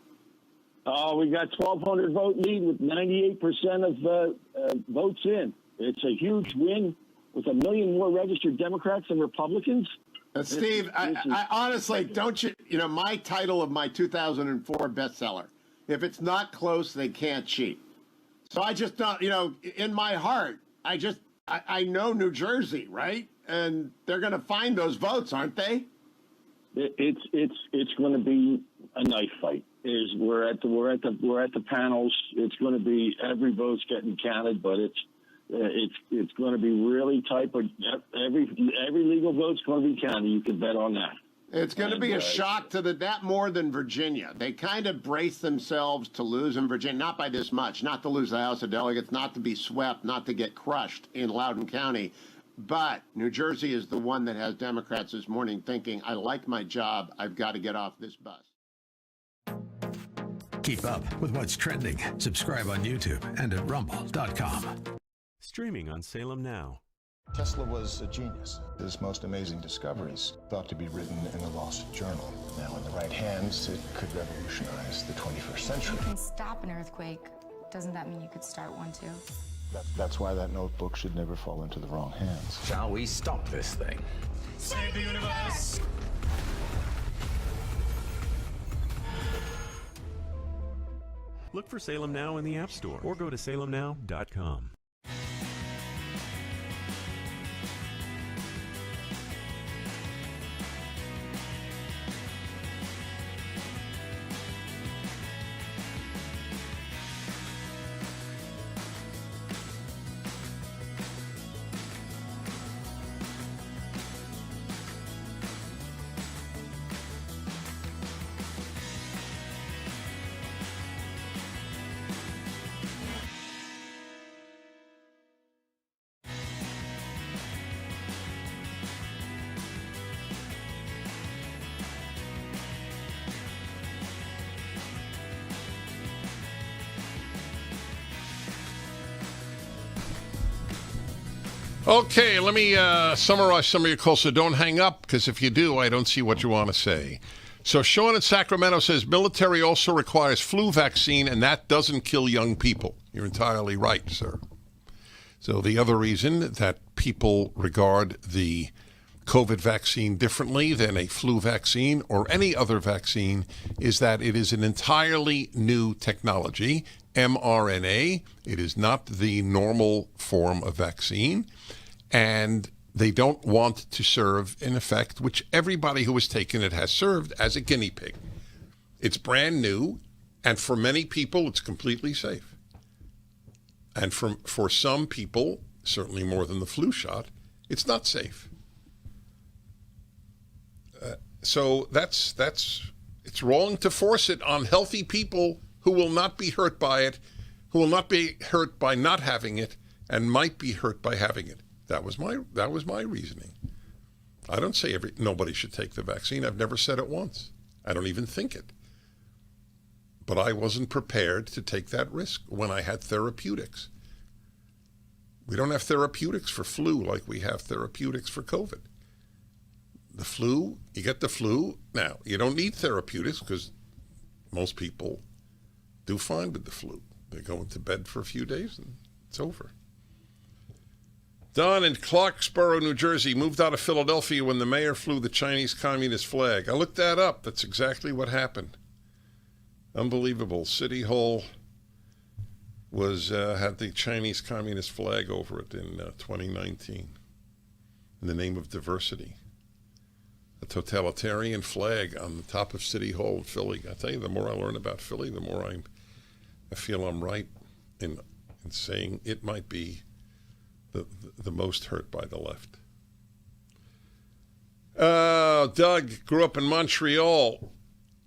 Oh, we got 1,200 vote lead with 98% of votes in. It's a huge win with 1 million more registered Democrats than Republicans. Steve, I honestly, don't you know, my title of my 2004 bestseller, if it's not close, they can't cheat. So I just don't, you know, in my heart, I know New Jersey, right? And they're going to find those votes, aren't they? It's going to be a knife fight. We're at the panels. It's going to be every vote's getting counted, but it's going to be really tight. But every legal vote's going to be counted. You can bet on that. It's going to be a shock to that more than Virginia. They kind of brace themselves to lose in Virginia, not by this much, not to lose the House of Delegates, not to be swept, not to get crushed in Loudoun County. But New Jersey is the one that has Democrats this morning thinking, I like my job, I've got to get off this bus. Keep up with what's trending. Subscribe on YouTube and at rumble.com. Streaming on Salem Now. Tesla was a genius. His most amazing discoveries thought to be written in a lost journal. Now, in the right hands, it could revolutionize the 21st century. You can stop an earthquake. Doesn't that mean you could start one too? That's why that notebook should never fall into the wrong hands. Shall we stop this thing? Save the universe! Look for Salem Now in the App Store or go to salemnow.com. Okay, let me summarize some of your calls, so don't hang up, because if you do, I don't see what you want to say. So Sean in Sacramento says, military also requires flu vaccine, and that doesn't kill young people. You're entirely right, sir. So the other reason that people regard the COVID vaccine differently than a flu vaccine or any other vaccine is that it is an entirely new technology, mRNA. It is not the normal form of vaccine, and they don't want to serve, in effect, which everybody who has taken it has served, as a guinea pig. It's brand new, and for many people, it's completely safe. And for some people, certainly more than the flu shot, it's not safe. So it's wrong to force it on healthy people who will not be hurt by it, who will not be hurt by not having it, and might be hurt by having it. That was my reasoning. I don't say nobody should take the vaccine. I've never said it once. I don't even think it. But I wasn't prepared to take that risk when I had therapeutics. We don't have therapeutics for flu like we have therapeutics for COVID. The flu, you get the flu. Now, you don't need therapeutics because most people do fine with the flu. They go into bed for a few days and it's over. Don in Clarksboro, New Jersey, moved out of Philadelphia when the mayor flew the Chinese Communist flag. I looked that up. That's exactly what happened. Unbelievable. City Hall had the Chinese Communist flag over it in 2019 in the name of diversity. A totalitarian flag on the top of City Hall in Philly. I tell you, the more I learn about Philly, the more I feel I'm right in saying it might be the most hurt by the left. Doug grew up in Montreal,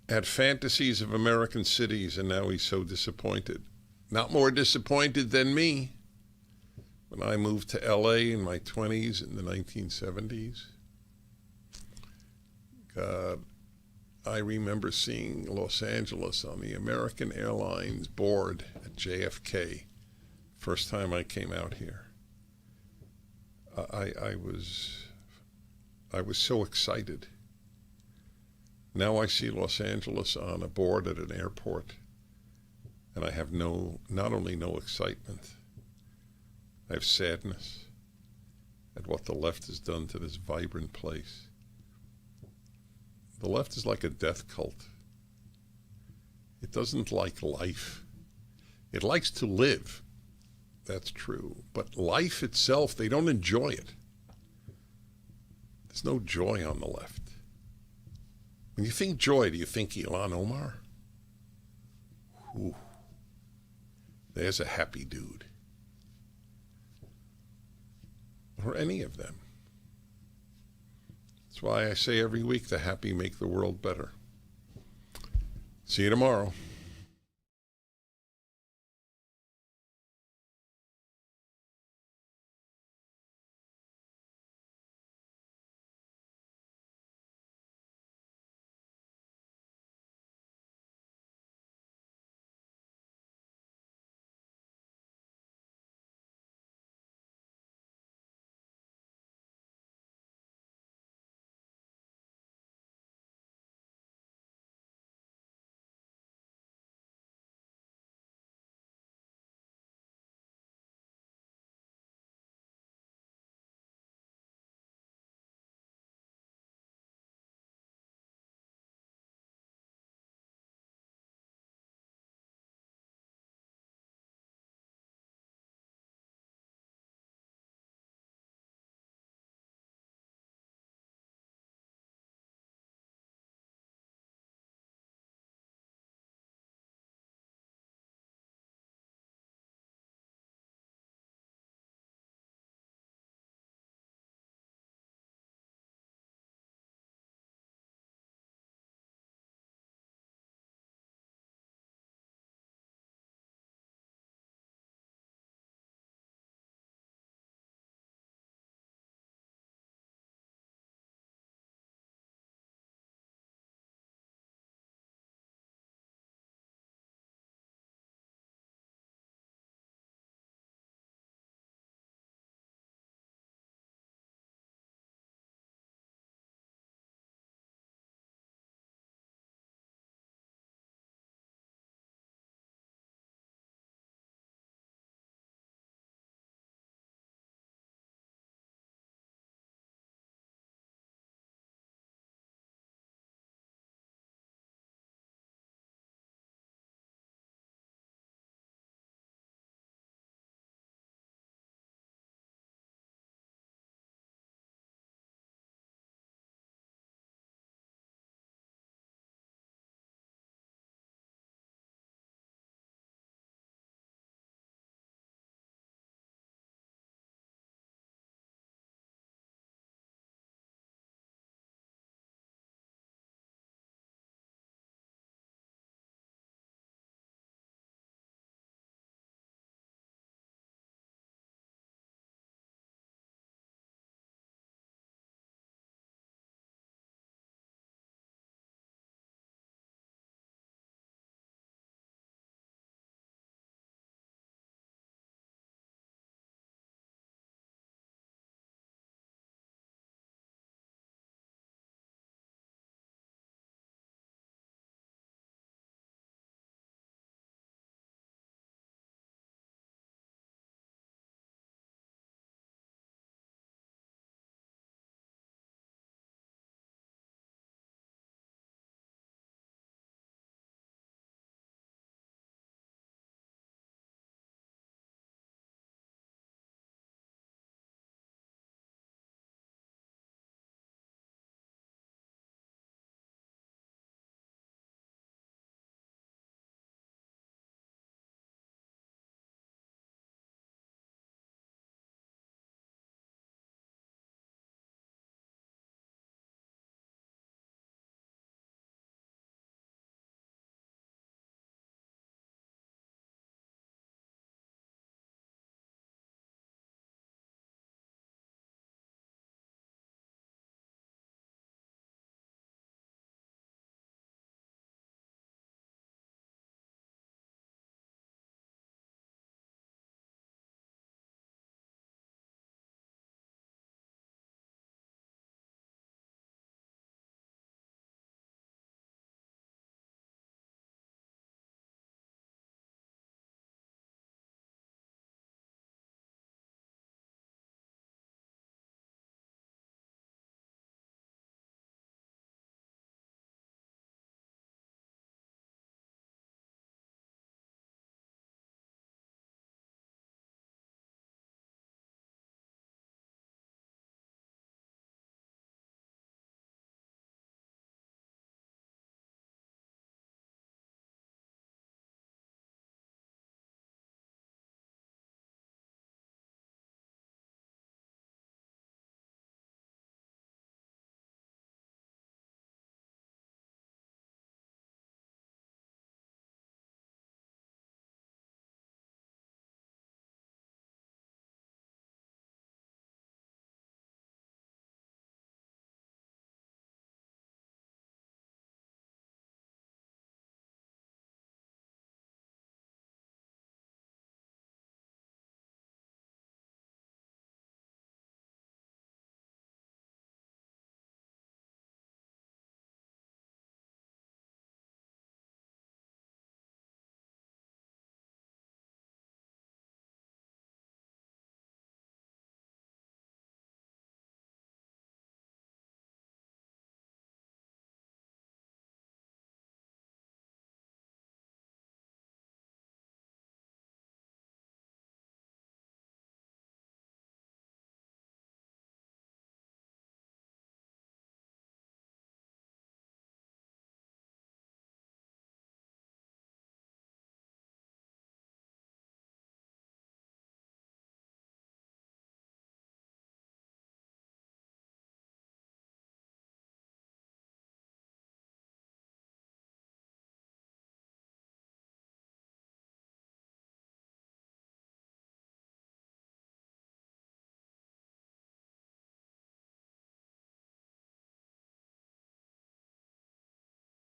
had fantasies of American cities, and now he's so disappointed. Not more disappointed than me when I moved to L.A. in my 20s in the 1970s. God, I remember seeing Los Angeles on the American Airlines board at JFK. First time I came out here. I was so excited. Now I see Los Angeles on a board at an airport, and I have not only no excitement, I have sadness at what the left has done to this vibrant place. The left is like a death cult. It doesn't like life. It likes to live. That's true. But life itself, they don't enjoy it. There's no joy on the left. When you think joy, do you think Ilhan Omar? Ooh, there's a happy dude. Or any of them. That's why I say every week, the happy make the world better. See you tomorrow.